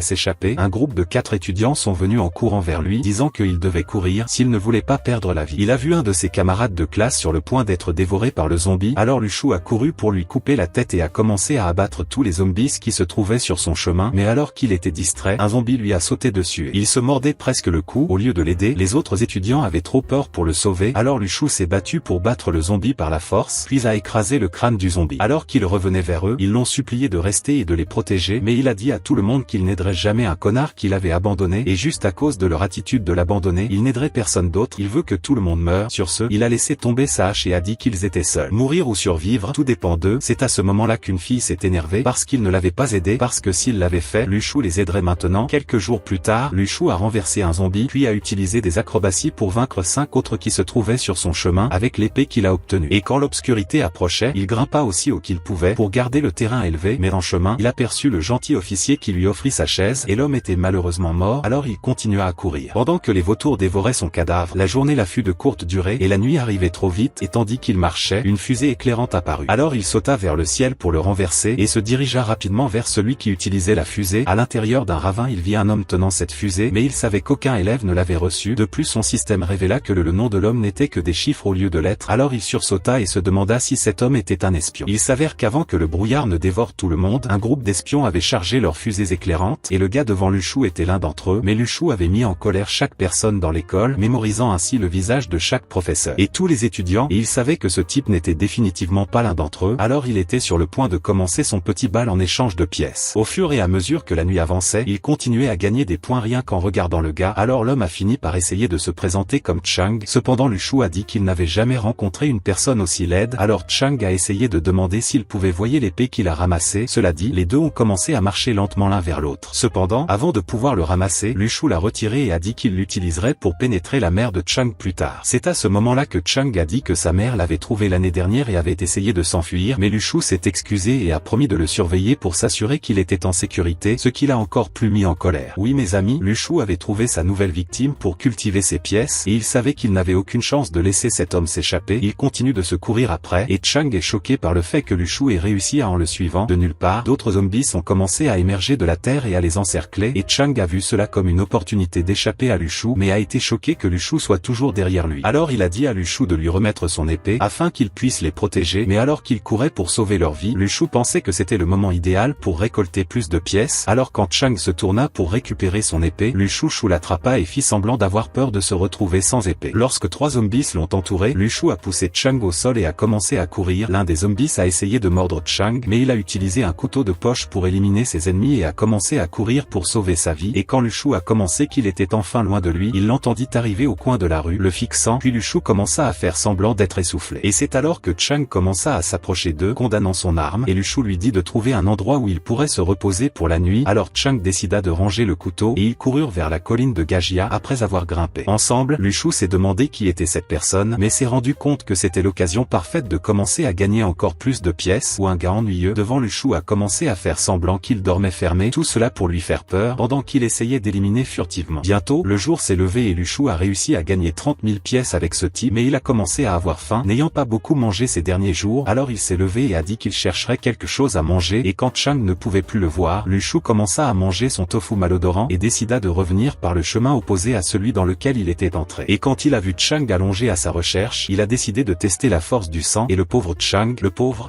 s'échapper, un groupe de 4 étudiants sont venus en courant vers lui, disant qu'il devait courir s'il ne voulait pas perdre la vie. Il a vu un de ses camarades de classe sur le point d'être dévoré par le zombie, alors Luchou a couru pour lui couper la tête et a commencé à abattre tous les zombies qui se trouvaient sur son chemin, mais alors qu'il était distrait, un zombie lui a sauté dessus. Il se mordait presque le cou, au lieu de l'aider, les autres étudiants avaient trop peur pour le sauver, alors Luchou s'est battu pour battre le zombie par la force, puis a écrasé le crâne du zombie. Alors qu'il revenait vers eux, ils l'ont supplié de rester et de les protéger, mais il a dit à tout le monde qu'il n'aiderait jamais un connard qu'il avait abandonné, et juste à cause de leur attitude de l'abandonner, il n'aiderait personne d'autre, il veut que tout le monde meure. Sur ce, il a laissé tomber sa hache et a dit qu'ils étaient seuls. Mourir ou survivre, tout dépend d'eux. C'est à ce moment-là qu'une fille s'est énervée parce qu'il ne l'avait pas aidé, parce que s'il l'avait fait, Luchou les aiderait maintenant, Quelques jours plus tard, Lu Shu a renversé un zombie puis a utilisé des acrobaties pour vaincre 5 autres qui se trouvaient sur son chemin avec l'épée qu'il a obtenue. Et quand l'obscurité approchait, il grimpa aussi haut qu'il pouvait pour garder le terrain élevé, mais en chemin, il aperçut le gentil officier qui lui offrit sa chaise et l'homme était malheureusement mort, alors il continua à courir. Pendant que les vautours dévoraient son cadavre, la journée la fut de courte durée et la nuit arrivait trop vite et tandis qu'il marchait, une fusée éclairante apparut. Alors il sauta vers le ciel pour le renverser et se dirigea rapidement vers celui qui utilisait la fusée. À l'intérieur d'un ravin il vit un homme tenant cette fusée, mais il savait qu'aucun élève ne l'avait reçue. De plus son système révéla que le nom de l'homme n'était que des chiffres au lieu de lettres. Alors il sursauta et se demanda si cet homme était un espion. Il s'avère qu'avant que le brouillard ne dévore tout le monde, un groupe d'espions avait chargé leurs fusées éclairantes et le gars devant Lu Shu était l'un d'entre eux, mais Lu Shu avait mis en colère chaque personne dans l'école, mémorisant ainsi le visage de chaque professeur et tous les étudiants, et il savait que ce type n'était définitivement pas l'un d'entre eux. Alors il était sur le point de commencer son petit bal en échange de pièces. Au fur et à mesure que la nuit avançait, il continuait à gagner des points rien qu'en regardant le gars. Alors l'homme a fini par essayer de se présenter comme Chang. Cependant Lu Shu a dit qu'il n'avait jamais rencontré une personne aussi laide. Alors Chang a essayé de demander s'il pouvait voir l'épée qu'il a ramassée. Cela dit, les deux ont commencé à marcher lentement l'un vers l'autre. Cependant, avant de pouvoir le ramasser, Lu Shu l'a retiré et a dit qu'il l'utiliserait pour pénétrer la mère de Chang plus tard. C'est à ce moment-là que Chang a dit que sa mère l'avait trouvé l'année dernière et avait essayé de s'enfuir, mais Lu Shu s'est excusé et a promis de le surveiller pour s'assurer qu'il était en sécurité, ce qui l'a encore plus mis en colère. Oui mes amis, Lu Shu avait trouvé sa nouvelle victime pour cultiver ses pièces, et il savait qu'il n'avait aucune chance de laisser cet homme s'échapper. Il continue de se courir après, et Chang est choqué par le fait que Lu Shu ait réussi à en le suivant. De nulle part, d'autres zombies ont commencé à émerger de la terre et à les encercler, et Chang a vu cela comme une opportunité d'échapper à Lu Shu, mais a été choqué que Lu Shu soit toujours derrière lui. Alors il a dit à Lu Shu de lui remettre son épée, afin qu'il puisse les protéger, mais alors qu'il courait pour sauver leur vie, Lu Shu pensait que c'était le moment idéal pour récolter plus de pièces. Alors quand Chang se tourna pour récupérer son épée, Lu Shu l'attrapa et fit semblant d'avoir peur de se retrouver sans épée. Lorsque 3 zombies l'ont entouré, Lu Shu a poussé Chang au sol et a commencé à courir. L'un des zombies a essayé de mordre Chang, mais il a utilisé un couteau de poche pour éliminer ses ennemis et a commencé à courir pour sauver sa vie. Et quand Lu Shu a commencé qu'il était enfin loin de lui, il l'entendit arriver au coin de la rue, le fixant, puis Lu Shu commença à faire semblant d'être essoufflé. Et c'est alors que Chang commença à s'approcher d'eux, condamnant son arme, et Lu Shu lui dit de trouver un endroit où il pourrait se reposer pour la nuit. Alors Chang décida de ranger le couteau, et ils coururent vers la colline de Gajia après avoir grimpé. Ensemble, Lu Shu s'est demandé qui était cette personne, mais s'est rendu compte que c'était l'occasion parfaite de commencer à gagner encore plus de pièces, ou un gars ennuyeux devant Lu Shu a commencé à faire semblant qu'il dormait fermé, tout cela pour lui faire peur, pendant qu'il essayait d'éliminer furtivement. Bientôt, le jour s'est levé et Lu Shu a réussi à gagner 30 000 pièces avec ce type, mais il a commencé à avoir faim, n'ayant pas beaucoup mangé ces derniers jours. Alors il s'est levé et a dit qu'il chercherait quelque chose à manger, et quand Chang ne pouvait plus le voir, Lu Shu commença à manger son tofu malodorant et décida de revenir par le chemin opposé à celui dans lequel il était entré. Et quand il a vu Chang allongé à sa recherche, il a décidé de tester la force du sang, et le pauvre Chang,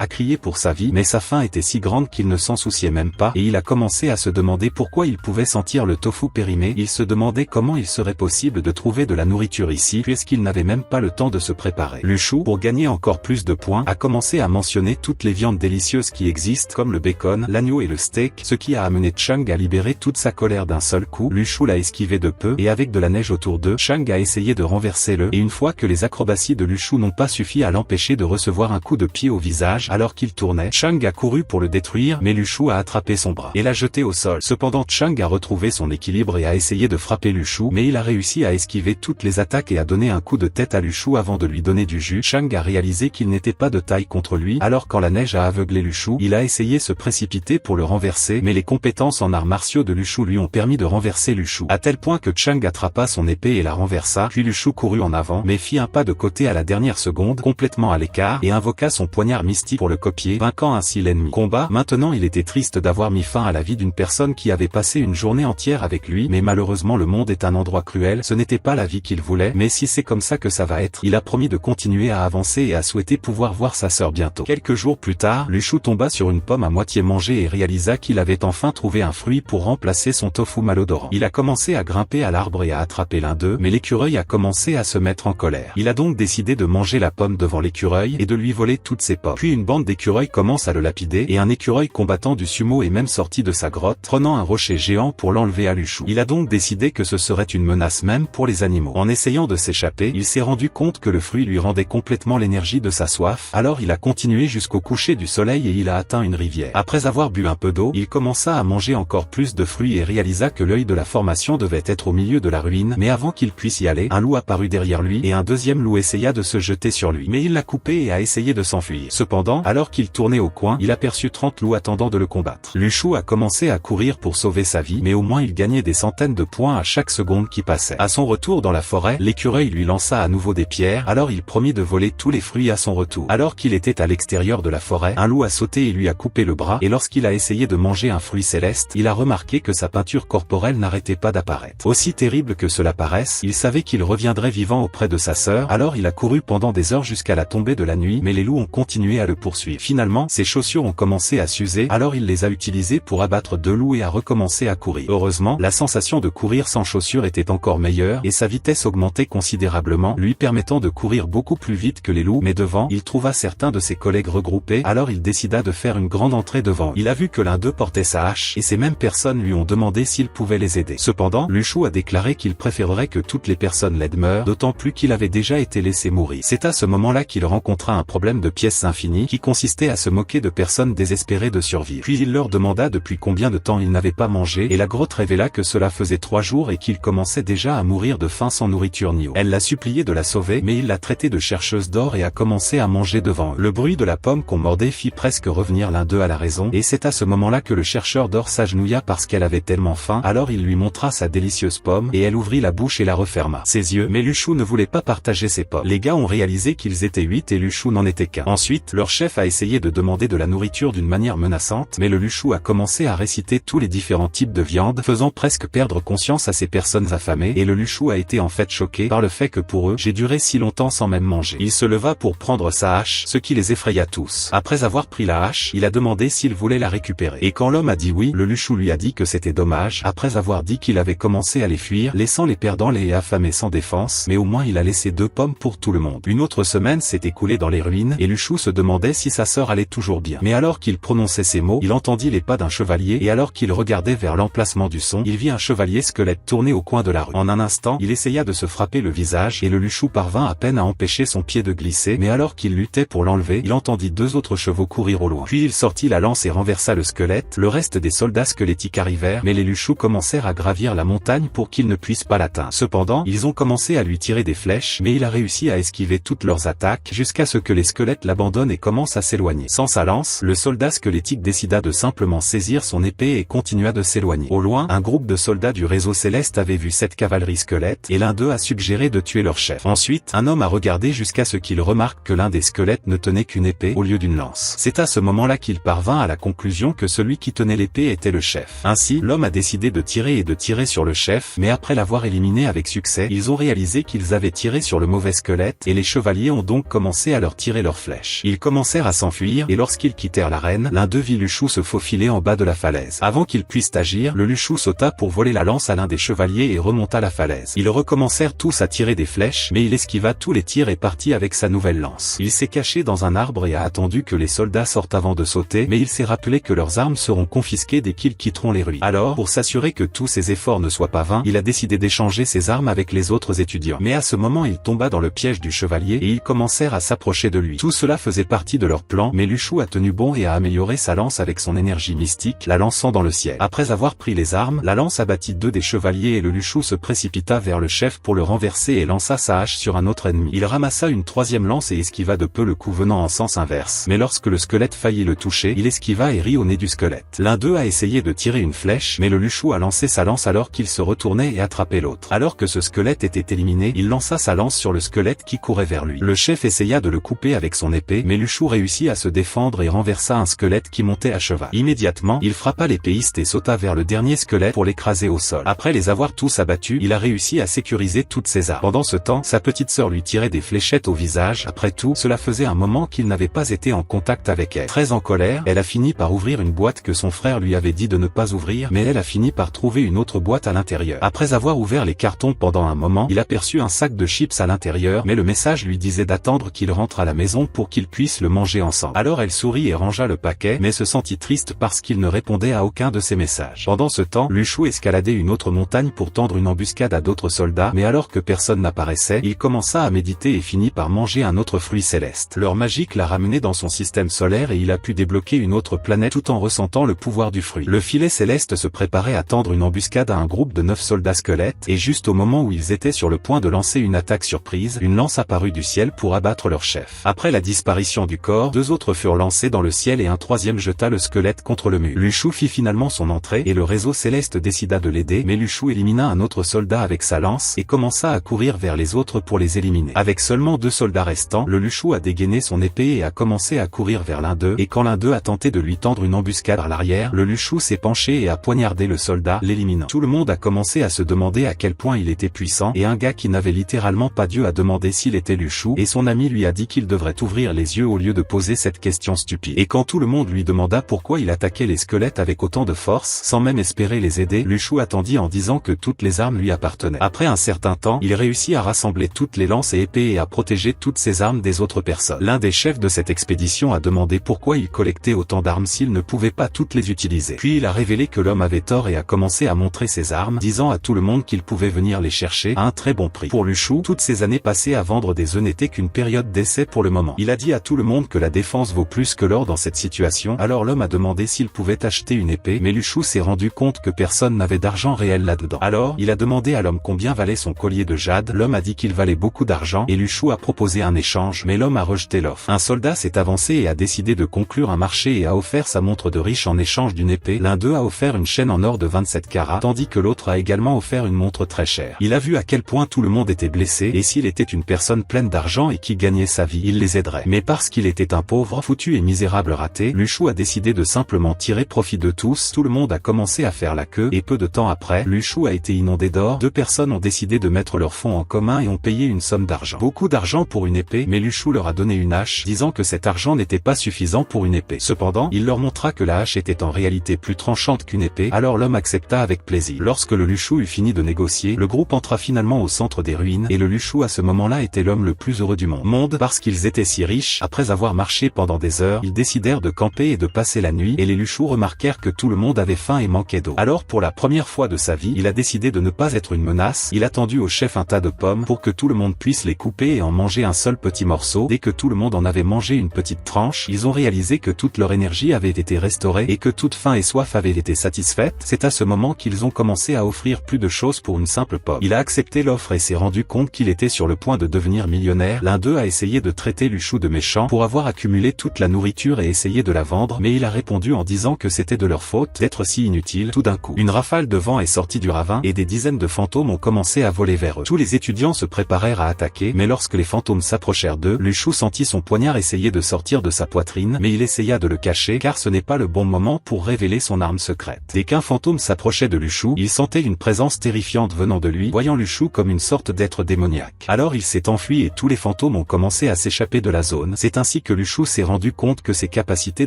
a crié pour sa vie, mais sa faim était si grande qu'il ne s'en souciait même pas, et il a commencé à se demander pourquoi il pouvait sentir le tofu périmé. Il se demandait comment il serait possible de trouver de la nourriture ici, puisqu'il n'avait même pas le temps de se préparer. Lu Shu, pour gagner encore plus de points, a commencé à mentionner toutes les viandes délicieuses qui existent, comme le bacon, l'agneau et le steak, ce qui a amené Chang à libérer toute sa colère d'un seul coup. Lu Shu l'a esquivé de peu, et avec de la neige autour d'eux, Chang a essayé de renverser et une fois que les acrobaties de Lu Shu n'ont pas suffi à l'empêcher de recevoir un coup de pied au visage alors qu'il tournait, Chang a couru pour le détruire, mais Lu Shu a attrapé son bras et l'a jeté au sol. Cependant Chang a retrouvé son équilibre et a essayé de frapper Lu Shu, mais il a réussi à esquiver toutes les attaques et a donné un coup de tête à Lu Shu avant de lui donner du jus. Chang a réalisé qu'il n'était pas de taille contre lui, alors quand la neige a aveuglé Lu Shu, il a essayé de se précipiter pour le renverser, mais les compétences en arts martiaux de Lu Shu lui ont permis de renverser Lu Shu, à tel point que Chang attrapa son épée et la renversa, puis Lu Shu courut en avant, mais fit un pas de côté à la dernière seconde, complètement à l'écart, et invoqua son poignard mystique pour le copier, vainquant ainsi l'ennemi. Combat. Maintenant il était triste d'avoir mis fin à la vie d'une personne qui avait passé une journée entière avec lui, mais malheureusement le monde est un endroit cruel, ce n'était pas la vie qu'il voulait, mais si c'est comme ça que ça va être, il a promis de continuer à avancer et à souhaiter pouvoir voir sa sœur bientôt. Quelques jours plus tard, Lu Shu tomba sur une pomme à moitié mangée et réalisa qu'il avait enfin trouvé un fruit pour remplacer son tofu malodorant. Il a commencé à grimper à l'arbre et à attraper l'un d'eux, mais l'écureuil a commencé à se mettre en colère. Il a donc décidé de manger la pomme devant l'écureuil et de lui voler toutes ses pommes. Puis une bande d'écureuils commence à le lapider et un écureuil combattant du sumo est même sorti de sa grotte, prenant un rocher géant pour l'enlever à Lu Shu. Il a donc décidé que ce serait une menace même pour les animaux. En essayant de s'échapper, il s'est rendu compte que le fruit lui rendait complètement l'énergie de sa soif, alors il a continué jusqu'au coucher du soleil et il a atteint une rivière. Après avoir bu un peu d'eau, il commença à manger encore plus de fruits et réalisa que l'œil de la formation devait être au milieu de la ruine, mais avant qu'il puisse y aller, un loup apparut derrière lui et un deuxième loup essaya de se jeter sur lui. Mais il l'a coupé et a essayé de s'enfuir. Cependant, alors qu'il tournait au coin, il aperçut 30 loups attendant de le combattre. Lu Shu a commencé à courir pour sauver sa vie, mais au moins il gagnait des centaines de points à chaque seconde qui passait. À son retour dans la forêt, l'écureuil lui lança à nouveau des pierres, alors il promit de voler tous les fruits à son retour. Alors qu'il était à l'extérieur de la forêt, un loup a sauté et lui a coupé le bras, et lorsqu'il a essayé de manger un fruit céleste, il a remarqué que sa peinture corporelle n'arrêtait pas d'apparaître. Aussi terrible que cela paraisse, il savait qu'il reviendrait vivant auprès de sa sœur, alors il a couru pendant des heures jusqu'à la tombée de la nuit, mais les loups ont continué à le poursuivre. Finalement, ses chaussures ont commencé à s'user, alors il les a utilisées pour abattre 2 loups et a recommencé à courir. Heureusement, la sensation de courir sans chaussures était encore meilleure, et sa vitesse augmentait considérablement, lui permettant de courir beaucoup plus vite que les loups, mais devant, il trouva certains de ses collègues regroupés, alors il décida de faire une grande entrée devant. Il a vu que l'un d'eux portait sa hache, et ces mêmes personnes lui ont demandé s'il pouvait les aider. Cependant, Lu Shu a déclaré qu'il préférerait que toutes les personnes laides meurent, d'autant plus qu'il avait déjà été laissé mourir. C'est à ce moment-là qu'il rencontra un problème de pièces infinies, qui consistait à se moquer de personnes désespérées de survivre. Puis il leur demanda depuis combien de temps ils n'avaient pas mangé, et la grotte révéla que cela faisait 3 jours et qu'ils commençaient déjà à mourir de faim sans nourriture ni eau. Elle l'a supplié de la sauver, mais il l'a traitée de chercheuse d'or et a commencé à manger devant eux. Le bruit de la pomme qu'on mordait fit presque revenir l'un d'eux à la raison, et c'est à ce moment-là que le chercheur d'or s'agenouilla parce qu'elle avait tellement faim, alors il lui montra sa délicieuse pomme, et elle ouvrit la bouche et la referma. Ses yeux, mais Lu Shu ne voulait pas partager ses pommes. Les gars ont réalisé qu'ils étaient 8 et Lu Shu n'en était qu'un. Ensuite, leur chef a essayé de demander de la nourriture d'une manière menaçante, mais le Lu Shu a commencé à réciter tous les différents types de viande, faisant presque perdre conscience à ces personnes affamées, et le Lu Shu a été en fait choqué par le fait que pour eux, j'ai duré si longtemps sans même manger. Il se leva pour prendre sa hache, ce qui les effraya tous. Après avoir pris la hache, il a demandé s'il voulait la récupérer. Et quand l'homme a dit oui, le Lu Shu lui a dit que c'était dommage, après avoir dit qu'il avait commencé à les fuir, laissant les perdants et affamés sans défense, mais au moins il a laissé 2 pommes pour tout le monde. Une autre semaine s'est écoulée dans les ruines, et Lu Shu se demandait si sa sœur allait toujours bien. Mais alors qu'il prononçait ces mots, il entendit les pas d'un chevalier, et alors qu'il regardait vers l'emplacement du son, il vit un chevalier squelette tourner au coin de la rue. En un instant, il essaya de se frapper le visage, et le Lu Shu parvint à peine à empêcher son pied de glisser, mais alors qu'il luttait pour l'enlever, il entendit 2 autres chevaux courir au loin. Puis il sortit la lance et renversa le squelette. Le reste des soldats squelettiques arrivèrent, mais les Lu Shu commencèrent à gravir la montagne pour qu'ils ne puissent pas l'atteindre. Cependant, ils ont commencé à lui tirer des flèches, mais il a réussi à esquiver toutes leurs attaques, jusqu'à ce que les squelettes l'abandonnent et commencent à s'éloigner. Sans sa lance, le soldat squelettique décida de simplement saisir son épée et continua de s'éloigner. Au loin, un groupe de soldats du réseau céleste avait vu cette cavalerie squelette, et l'un d'eux a suggéré de tuer leur chef. Ensuite, un homme a regardé jusqu'à ce qu'il remarque que l'un des squelettes ne tenait qu'une épée au lieu d'une lance. C'est à ce moment-là qu'il parvint à la conclusion que celui qui tenait l'épée était le chef. Ainsi, l'homme a décidé de tirer sur le chef, mais après l'avoir éliminé avec succès, ils ont réalisé qu'ils avaient tiré sur le mauvais squelette, et les chevaliers ont donc commencé à leur tirer leurs flèches. Ils commencèrent à s'enfuir, et lorsqu'ils quittèrent l'arène, l'un d'eux vit Lu Shu se faufiler en bas de la falaise. Avant qu'ils puissent agir, le Lu Shu sauta pour voler la lance à l'un des chevaliers et remonta la falaise. Ils recommencèrent tous à tirer des flèches, mais il esquiva tous les tirs et partit avec sa nouvelle lance. Il s'est caché dans un arbre et a attendu que les soldats sortent avant de sauter, mais il s'est rappelé que leurs armes seront confisquées dès qu'ils quitteront les ruines. Alors, pour s'assurer que tous ses efforts ne soient pas vains, il a décidé d'échanger ses armes avec les autres étudiants. Mais à ce moment il tomba dans le piège du chevalier et ils commencèrent à s'approcher de lui. Tout cela faisait partie de leur plan, mais Lu Shu a tenu bon et a amélioré sa lance avec son énergie mystique, la lançant dans le ciel. Après avoir pris les armes, la lance abattit 2 des chevaliers et le Lu Shu se précipita vers le chef pour le renverser et lança sa hache sur un autre ennemi. Il ramassa une 3e lance et esquiva de peu le coup venant en sens inverse. Mais lorsque le squelette faillit le toucher, il esquiva et rit au nez du squelette. L'un d'eux a essayé de tirer une flèche, mais le Lu Shu a lancé sa lance alors qu'il se retournait et attrapait l'autre. Alors que ce squelette était éliminé, il lança sa lance sur le squelette qui courait vers lui. Le chef essaya de le couper avec son épée, mais Lu Shu réussit à se défendre et renversa un squelette qui montait à cheval. Immédiatement, il frappa l'épéiste et sauta vers le dernier squelette pour l'écraser au sol. Après les avoir tous abattus, il a réussi à sécuriser toutes ses armes. Pendant ce temps, sa petite sœur lui tirait des fléchettes au visage. Après tout, cela faisait un moment qu'il n'avait pas été en contact avec elle. Très en colère, elle a fini par ouvrir une boîte que son frère lui avait dit de ne pas ouvrir, mais elle a fini par trouver une autre boîte à l'intérieur. Après avoir ouvert les cartons pendant un moment, il aperçut un sac de chips à l'intérieur, mais le message lui disait d'attendre qu'il rentre à la maison pour qu'ils puissent le manger ensemble. Alors elle sourit et rangea le paquet, mais se sentit triste parce qu'il ne répondait à aucun de ses messages. Pendant ce temps, Lu Shu escaladait une autre montagne pour tendre une embuscade à d'autres soldats, mais alors que personne n'apparaissait, il commença à méditer et finit par manger un autre fruit céleste. L'heure magique l'a ramené dans son système solaire et il a pu débloquer une autre planète tout en ressentant le pouvoir du fruit. Le filet céleste se préparait à tendre une embuscade à un groupe de 9 soldats squelettes, et juste au moment où ils étaient sur le point de lancer une attaque surprise, une lance apparut du ciel pour abattre leur chef. Après la disparition du corps, 2 autres furent lancés dans le ciel et un troisième jeta le squelette contre le mur. Lu Shu fit finalement son entrée et le réseau céleste décida de l'aider, mais Lu Shu élimina un autre soldat avec sa lance et commença à courir vers les autres pour les éliminer. Avec seulement 2 soldats restants, le Lu Shu a dégainé son épée et a commencé à courir vers l'un d'eux, et quand l'un d'eux a tenté de lui tendre une embuscade à l'arrière, le Lu Shu s'est penché et a poignardé le soldat, l'éliminant. Tout le monde a commencé à se demander à quel point il était puissant, et un gars qui n'avait littéralement pas Dieu a demandé s'il était Lu Shu, et son ami lui a dit qu'il devrait ouvrir les yeux au lieu de poser cette question stupide. Et quand tout le monde lui demanda pourquoi il attaquait les squelettes avec autant de force, sans même espérer les aider, Lu Shu attendit en disant que toutes les armes lui appartenaient. Après un certain temps, il réussit à rassembler toutes les lances et épées et à protéger toutes ses armes des autres personnes. L'un des chefs de cette expédition a demandé pourquoi il collectait autant d'armes s'il ne pouvait pas toutes les utiliser. Puis il a révélé que l'homme avait tort et a commencé à montrer ses armes, disant à tout le monde qu'il pouvait venir les chercher à un très bon prix. Pour Lu Shu, toutes ces années passées à vendre des œufs n'étaient qu'une période d'essai pour le moment. Il a dit à tout le monde que la défense vaut plus que l'or dans cette situation, alors l'homme a demandé s'il pouvait acheter une épée, mais Lu Shu s'est rendu compte que personne n'avait d'argent réel là-dedans. Alors, il a demandé à l'homme combien valait son collier de jade, l'homme a dit qu'il valait beaucoup d'argent, et Lu Shu a proposé un échange, mais l'homme a rejeté l'offre. Un soldat s'est avancé et a décidé de conclure un marché et a offert sa montre de riche en échange d'une épée. L'un d'eux a offert une chaîne en or de 27 carats, tandis que l'autre a également offert une montre très chère. Il a vu à quel point tout le monde était blessé, et s'il était une personne pleine d'argent et qui gagnait sa vie, il les aiderait. Mais parce qu'il était un pauvre, foutu et misérable raté, Lu Shu a décidé de simplement tirer profit de tous. Tout le monde a commencé à faire la queue, et peu de temps après, Lu Shu a été inondé d'or. 2 personnes ont décidé de mettre leurs fonds en commun et ont payé une somme d'argent. Beaucoup d'argent pour une épée, mais Lu Shu leur a donné une hache, disant que cet argent n'était pas suffisant pour une épée. Cependant, il leur montra que la hache était en réalité plus tranchante qu'une épée, alors l'homme accepta avec plaisir. Lorsque le Lu Shu eut fini de négocier, le groupe entra finalement au centre des ruines, et le Lu Shu à ce moment-là était l'homme le plus heureux du monde. Parce qu'ils étaient si riches, après avoir marché pendant des heures, ils décidèrent de camper et de passer la nuit, et les Lu Shu remarquèrent que tout le monde avait faim et manquait d'eau. Alors pour la première fois de sa vie, il a décidé de ne pas être une menace, il a tendu au chef un tas de pommes pour que tout le monde puisse les couper et en manger un seul petit morceau. Dès que tout le monde en avait mangé une petite tranche, ils ont réalisé que toute leur énergie avait été restaurée et que toute faim et soif avaient été satisfaites. C'est à ce moment qu'ils ont commencé à offrir plus de choses pour une simple pomme. Il a accepté l'offre et s'est rendu compte qu'il était sur le point de devenir millionnaire. L'un d'eux a essayé de traiter Lu Shu de méchant pour avoir accumulé toute la nourriture et essayé de la vendre, mais il a répondu en disant que c'était de leur faute d'être si inutile. Tout d'un coup, une rafale de vent est sortie du ravin et des dizaines de fantômes ont commencé à voler vers eux. Tous les étudiants se préparèrent à attaquer, mais lorsque les fantômes s'approchèrent d'eux, Lu Shu sentit son poignard essayer de sortir de sa poitrine, mais il essaya de le cacher car ce n'est pas le bon moment pour révéler son arme secrète. Dès qu'un fantôme s'approchait de Lu Shu, il sentait une présence terrifiante venant de lui, voyant Lu Shu comme une sorte d'être démoniaque. Alors il s'est enfui et tous les fantômes ont commencé à s'échapper de la zone. C'est ainsi que Lu Shu s'est rendu compte que ses capacités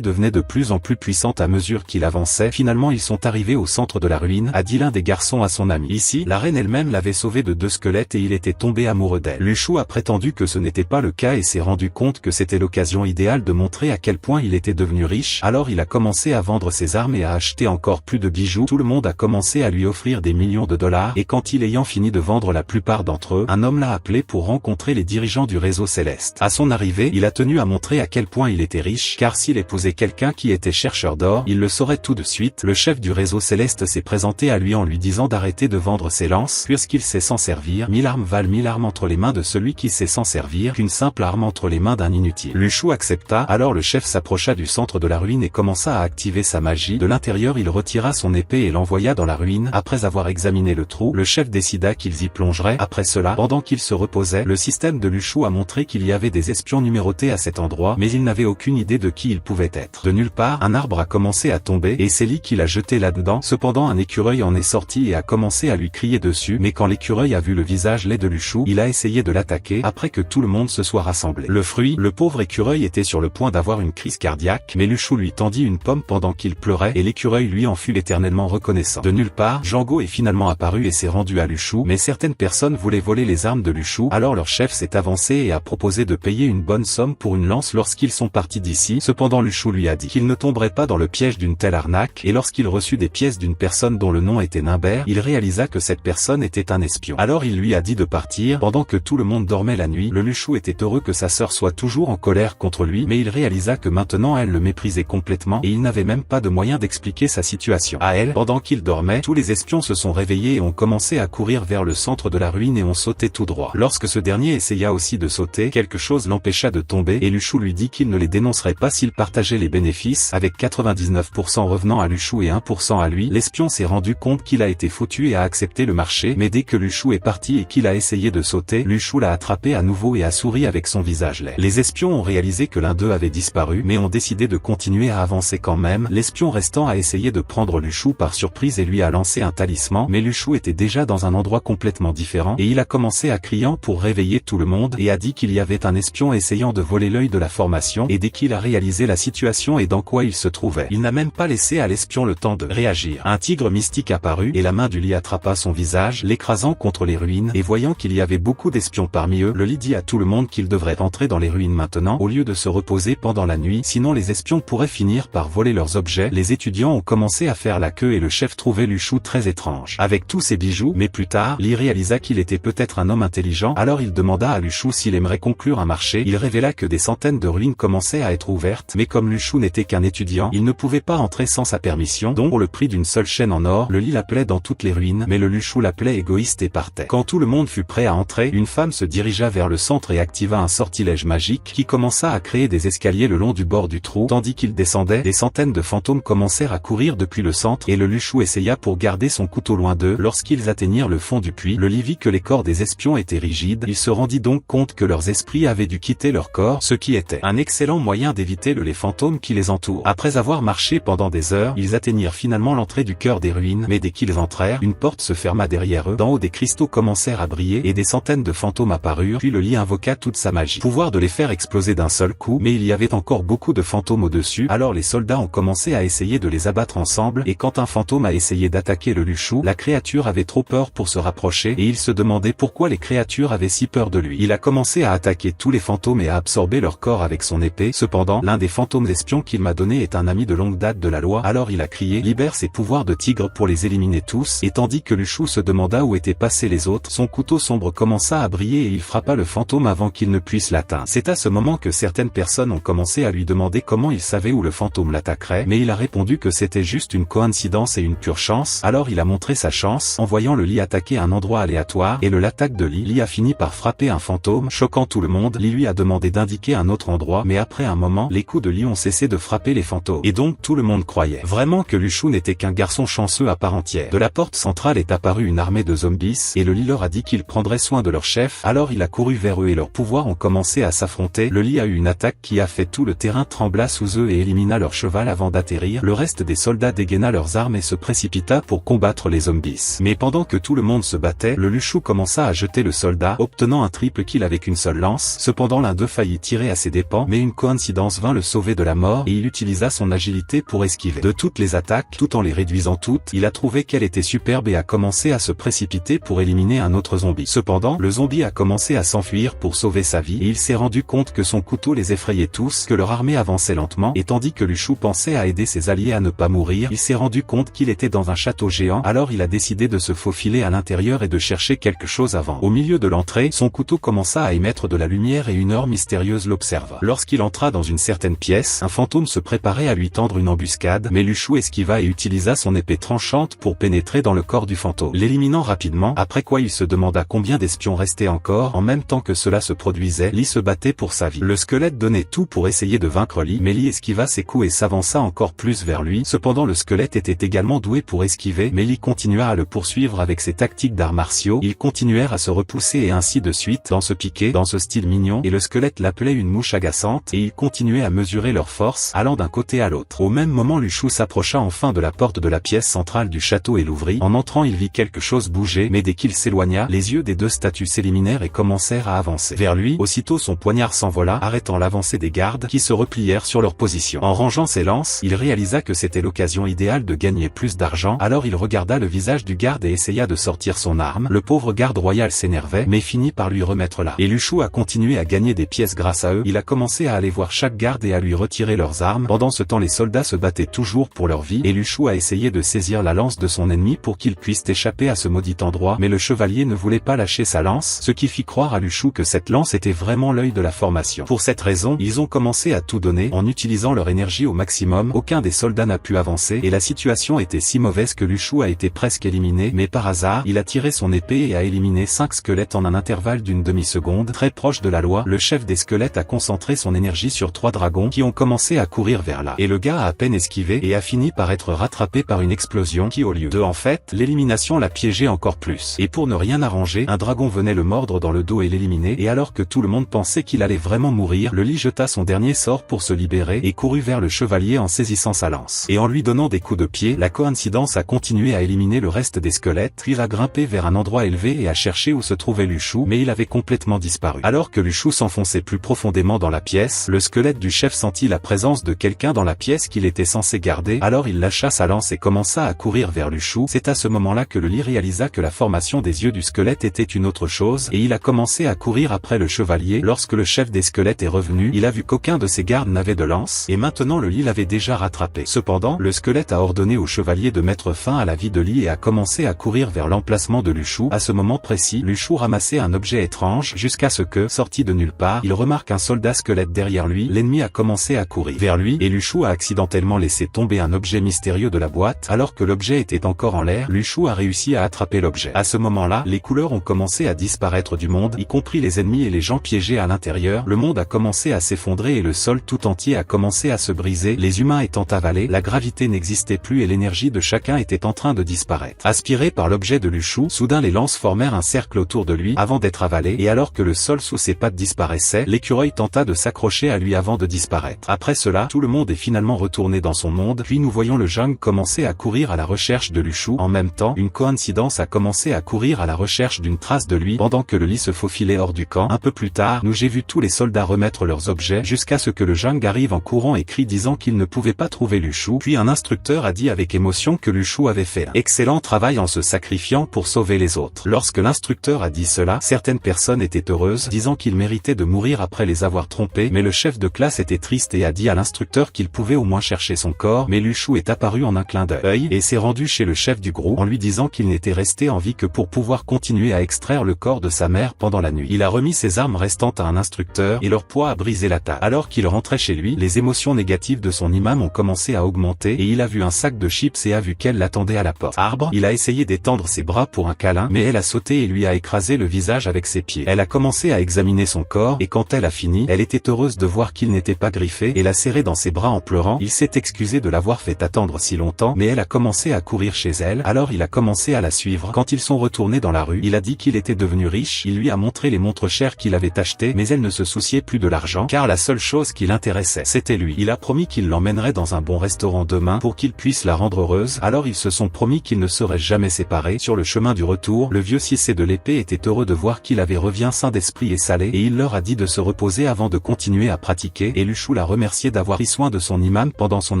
devenaient de plus en plus puissantes à mesure qu'il avançait. Finalement ils sont arrivés au centre de la ruine, a dit l'un des garçons à son ami. Ici, la reine elle-même l'avait sauvé de 2 squelettes et il était tombé amoureux d'elle. Lu Shu a prétendu que ce n'était pas le cas et s'est rendu compte que c'était l'occasion idéale de montrer à quel point il était devenu riche. Alors il a commencé à vendre ses armes et à acheter encore plus de bijoux. Tout le monde a commencé à lui offrir des millions de dollars et quand il ayant fini de vendre la plupart d'entre eux, un homme l'a appelé pour rencontrer les dirigeants du réseau céleste. À son arrivée, il a tenu à montrer à quel point il était riche, car s'il épousait quelqu'un qui était chercheur d'or, il le saurait tout de suite. Le chef du réseau céleste s'est présenté à lui en lui disant d'arrêter de vendre ses lances, puisqu'il sait s'en servir. 1000 armes valent 1000 armes entre les mains de celui qui sait s'en servir qu'une simple arme entre les mains d'un inutile. Lu Shu accepta, alors le chef s'approcha du centre de la ruine et commença à activer sa magie. De l'intérieur il retira son épée et l'envoya dans la ruine. Après avoir examiné le trou, le chef décida qu'ils y plongeraient. Après cela, pendant qu'il se reposait, le système de Lu Shu a montré qu'il y avait des espions numérotés à cet endroit, mais il n'avait aucune idée de qui ils pouvaient être. De nulle part, un arbre a commencé à tomber et c'est lui qui l'a jeté là-dedans. Cependant un écureuil en est sorti et a commencé à lui crier dessus, mais quand l'écureuil a vu le visage laid de Lu Shu, il a essayé de l'attaquer après que tout le monde se soit rassemblé. Le fruit, le pauvre écureuil était sur le point d'avoir une crise cardiaque, mais Lu Shu lui tendit une pomme pendant qu'il pleurait et l'écureuil lui en fut éternellement reconnaissant. De nulle part, Django est finalement apparu et s'est rendu à Lu Shu, mais certaines personnes voulaient voler les armes de Lu Shu, alors leur chef s'est avancé et a proposé de payer une bonne somme pour une lance lorsqu'ils sont partis d'ici. Cependant Lu Shu lui a dit qu'il ne tomberait pas dans le piège d'une telle arnaque, et lorsqu'il reçut des pièces d'une personne dont le nom était Nimbert, il réalisa que cette personne était un espion. Alors il lui a dit de partir. Pendant que tout le monde dormait la nuit, le Lu Shu était heureux que sa sœur soit toujours en colère contre lui, mais il réalisa que maintenant elle le méprisait complètement et il n'avait même pas de moyen d'expliquer sa situation situation. À elle, pendant qu'il dormait, tous les espions se sont réveillés et ont commencé à courir vers le centre de la ruine et ont sauté tout droit. Lorsque ce dernier essaya aussi de sauter, quelque chose l'empêcha de tomber et Luchou lui dit qu'il ne les dénoncerait pas s'il partageait les bénéfices, avec 99% revenant à Luchou et 1% à lui. L'espion s'est rendu compte qu'il a été foutu et a accepté le marché, mais dès que Luchou est parti et qu'il a essayé de sauter, Luchou l'a attrapé à nouveau et a souri avec son visage laid. Les espions ont réalisé que l'un d'eux avait disparu, mais ont décidé de continuer à avancer quand même. L'espion restant a essayé de prendre Luchou par surprise et lui a lancé un talisman, mais Luchou était déjà dans un endroit complètement différent et il a commencé à crier pour réveiller tout le monde et a dit qu'il y avait un espion essayant de voler l'œil de la formation et dès qu'il a réalisé la situation et dans quoi il se trouvait, il n'a même pas laissé à l'espion le temps de réagir. Un tigre mystique apparut et la main du lit attrapa son visage, l'écrasant contre les ruines et voyant qu'il y avait beaucoup d'espions parmi eux, le lit dit à tout le monde qu'il devrait entrer dans les ruines maintenant au lieu de se reposer pendant la nuit, sinon les espions pourraient finir par voler leurs objets. Les étudiants ont commencé à faire la queue et le chef trouvait Luchou très étrange avec tous ses bijoux, mais plus tard, Lee réalisa qu'il était peut-être un homme intelligent, alors il demanda à Luchou s'il aimerait conclure un marché. Il révéla que des centaines de ruines commençaient à être ouvertes, mais comme Luchou n'était qu'un étudiant, il ne pouvait pas entrer sans sa permission, donc pour le prix d'une seule chaîne en or, le Lee l'appelait dans toutes les ruines, mais le Luchou l'appelait égoïste et partait. Quand tout le monde fut prêt à entrer, une femme se dirigea vers le centre et activa un sortilège magique qui commença à créer des escaliers le long du bord du trou, tandis qu'il descendait, des centaines de fantômes commencèrent à courir depuis le centre et le Luchou essaya pour garder son couteau loin d'eux. Lorsqu'ils atteignirent le fond du puits, le Lee vit que les corps des espions étaient rigides, il se rendit donc compte que leurs esprits avaient dû quitter leur corps, ce qui était un excellent moyen d'éviter les fantômes qui les entourent. Après avoir marché pendant des heures, ils atteignirent finalement l'entrée du cœur des ruines, mais dès qu'ils entrèrent, une porte se ferma derrière eux, d'en haut des cristaux commencèrent à briller et des centaines de fantômes apparurent, puis le Lee invoqua toute sa magie, pouvoir de les faire exploser d'un seul coup, mais il y avait encore beaucoup de fantômes au-dessus, alors les soldats ont commencé à essayer de les abattre ensemble, et quand un fantôme a essayé d'attaquer le Luchou, la créature avait trop peur pour se rapprocher, et il se demandait pourquoi les créatures avaient si peur de lui. Il a commencé à attaquer tous les fantômes et à absorber leur corps avec son épée. Cependant, l'un des fantômes espions qu'il m'a donné est un ami de longue date de la loi, alors il a crié, libère ses pouvoirs de tigre pour les éliminer tous, et tandis que Luchou se demanda où étaient passés les autres, son couteau sombre commença à briller et il frappa le fantôme avant qu'il ne puisse l'atteindre. C'est à ce moment que certaines personnes ont commencé à lui demander comment il savait où le fantôme l'attaquerait, mais il a répondu que c'était juste une coïncidence et une pure chance, alors il a montré sa chance, en voyant le Lee attaquer un endroit aléatoire, et l'attaque de Lee. Lee a fini par frapper un fantôme, choquant tout le monde. Lee lui a demandé d'indiquer un autre endroit, mais après un moment, les coups de Lee ont cessé de frapper les fantômes, et donc tout le monde croyait vraiment que Luchou n'était qu'un garçon chanceux à part entière. De la porte centrale est apparue une armée de zombies, et le Lee leur a dit qu'il prendrait soin de leur chef, alors il a couru vers eux et leurs pouvoirs ont commencé à s'affronter. Le Lee a eu une attaque qui a fait tout le terrain trembla sous eux et élimina leur cheval avant d'atterrir. Le reste des soldats dégaina leurs armes et se précipita pour combattre les zombies. Mais pendant que tout le monde se battait, le Luchou commença à jeter le soldat, obtenant un triple kill avec une seule lance. Cependant l'un d'eux faillit tirer à ses dépens, mais une coïncidence vint le sauver de la mort et il utilisa son agilité pour esquiver de toutes les attaques, tout en les réduisant toutes. Il a trouvé qu'elle était superbe et a commencé à se précipiter pour éliminer un autre zombie. Cependant, le zombie a commencé à s'enfuir pour sauver sa vie et il s'est rendu compte que son couteau les effrayait tous, que leur armée avançait lentement, et tandis que Luchou pensait à aider ses alliés à ne pas mourir, il s'est rendu compte qu'il était dans un château géant, alors il a décidé de se faufiler à l'intérieur et de chercher quelque chose avant. Au milieu de l'entrée, son couteau commença à émettre de la lumière et une heure mystérieuse l'observa. Lorsqu'il entra dans une certaine pièce, un fantôme se préparait à lui tendre une embuscade, mais Luchou esquiva et utilisa son épée tranchante pour pénétrer dans le corps du fantôme, l'éliminant rapidement, après quoi il se demanda combien d'espions restaient encore. En même temps que cela se produisait, Lee se battait pour sa vie. Le squelette donnait tout pour essayer de vaincre Lee, mais Lee esquiva ses coups et s'avança encore plus vers lui. Cependant le squelette était également doué pour esquiver, mais Lee continua à le poursuivre avec ses tactiques d'arts martiaux. Ils continuèrent à se repousser et ainsi de suite, dans ce piqué, dans ce style mignon, et le squelette l'appelait une mouche agaçante, et ils continuaient à mesurer leur force, allant d'un côté à l'autre. Au même moment Luchou s'approcha enfin de la porte de la pièce centrale du château et l'ouvrit. En entrant il vit quelque chose bouger, mais dès qu'il s'éloigna, les yeux des deux statues s'éliminèrent et commencèrent à avancer vers lui. Aussitôt son poignard s'envola, arrêtant l'avancée des gardes, qui se replièrent sur leur position. En rangeant ses lances, il réalisa que c'était l'occasion idéale de gagner plus d'argent, alors il regarda le visage du garde et essaya de sortir son arme. Le pauvre garde royal s'énervait, mais finit par lui remettre là. Et Luchou a continué à gagner des pièces grâce à eux. Il a commencé à aller voir chaque garde et à lui retirer leurs armes. Pendant ce temps les soldats se battaient toujours pour leur vie, et Luchou a essayé de saisir la lance de son ennemi pour qu'il puisse échapper à ce maudit endroit, mais le chevalier ne voulait pas lâcher sa lance, ce qui fit croire à Luchou que cette lance était vraiment l'œil de la formation. Pour cette raison, ils ont commencé à tout donner, en utilisant leur énergie au maximum. Aucun des soldats n'a pu avancer, et la situation était si mauvaise que Lu Shu a été presque éliminé, mais par hasard, il a tiré son épée et a éliminé 5 squelettes en un intervalle d'une demi-seconde. Très proche de la loi, le chef des squelettes a concentré son énergie sur 3 dragons qui ont commencé à courir vers là. Et le gars a à peine esquivé et a fini par être rattrapé par une explosion qui, au lieu de en fait, l'élimination l'a piégé encore plus. Et pour ne rien arranger, un dragon venait le mordre dans le dos et l'éliminer, et alors que tout le monde pensait qu'il allait vraiment mourir, le lit jeta son dernier sort pour se libérer et courut vers le chevalier en saisissant sa lance. Et en lui donnant des coups de pied, la coïncidence a continué à éliminer le reste des squelettes, puis a grimpé vers un endroit élevé et a cherché où se trouvait Lu Shu, mais il avait complètement disparu. Alors que Lu Shu s'enfonçait plus profondément dans la pièce, le squelette du chef sentit la présence de quelqu'un dans la pièce qu'il était censé garder, alors il lâcha sa lance et commença à courir vers Lu Shu. C'est à ce moment-là que le lit réalisa que la formation des yeux du squelette était une autre chose, et il a commencé à courir après le chevalier. Lorsque le chef des squelettes est revenu, il a vu qu'aucun de ses gardes n'avait de lance, et maintenant le lit l'avait déjà rattrapé. Cependant, le squelette a ordonné au chevalier de mettre fin à la vie de Lee et a commencé à courir vers l'emplacement de Lu Shu. À ce moment précis, Lu Shu ramassait un objet étrange jusqu'à ce que, sorti de nulle part, il remarque un soldat squelette derrière lui. L'ennemi a commencé à courir vers lui, et Lu Shu a accidentellement laissé tomber un objet mystérieux de la boîte. Alors que l'objet était encore en l'air, Lu Shu a réussi à attraper l'objet. À ce moment-là, les couleurs ont commencé à disparaître du monde, y compris les ennemis et les gens piégés à l'intérieur. Le monde a commencé à s'effondrer et le sol tout entier a commencé à se briser. Les humains étant avalés, la gravité n'existait plus et l'énergie de chacun était en train de disparaître. Aspiré par l'objet de Lu Shu, soudain les lances formèrent un cercle autour de lui avant d'être avalées, et alors que le sol sous ses pattes disparaissait, l'écureuil tenta de s'accrocher à lui avant de disparaître. Après cela, tout le monde est finalement retourné dans son monde, puis nous voyons le jungle commencer à courir à la recherche de Lu Shu. En même temps, une coïncidence a commencé à courir à la recherche d'une trace de lui pendant que le lit se faufilait hors du camp. Un peu plus tard, j'ai vu tous les soldats remettre leurs objets jusqu'à ce que le jungle arrive en courant et crie disant qu'il ne pouvait pas trouver Lu Shu. Puis un instructeur a dit avec émotion que Lu Shu avait fait un excellent travail en se sacrifiant pour sauver les autres. Lorsque l'instructeur a dit cela, certaines personnes étaient heureuses, disant qu'il méritait de mourir après les avoir trompés, mais le chef de classe était triste et a dit à l'instructeur qu'il pouvait au moins chercher son corps, mais Lu Shu est apparu en un clin d'œil et s'est rendu chez le chef du groupe en lui disant qu'il n'était resté en vie que pour pouvoir continuer à extraire le corps de sa mère pendant la nuit. Il a remis ses armes restantes à un instructeur et leur poids a brisé la table. Alors qu'il rentrait chez lui, les émotions négatives de son imam ont commencé à augmenter et il a vu un sac de chips et a vu qu'elle l'attendait à la porte. Arbre, il a essayé d'étendre ses bras pour un câlin, mais elle a sauté et lui a écrasé le visage avec ses pieds. Elle a commencé à examiner son corps et quand elle a fini, elle était heureuse de voir qu'il n'était pas griffé et l'a serré dans ses bras en pleurant. Il s'est excusé de l'avoir fait attendre si longtemps, mais elle a commencé à courir chez elle, alors il a commencé à la suivre. Quand ils sont retournés dans la rue, il a dit qu'il était devenu riche, il lui a montré les montres chères qu'il avait achetées, mais elle ne se souciait plus de l'argent, car la seule chose qui l'intéressait, c'était lui. Il a promis qu'il l'emmènerait dans un bon restaurant demain pour qu'il puisse la rendre heureuse, alors ils se sont promis qu'ils ne seraient jamais séparés. Sur le chemin du retour, le vieux Cissé de l'épée était heureux de voir qu'il avait revient sain d'esprit et salé, et il leur a dit de se reposer avant de continuer à pratiquer, et Lu Shu l'a remercié d'avoir pris soin de son imam pendant son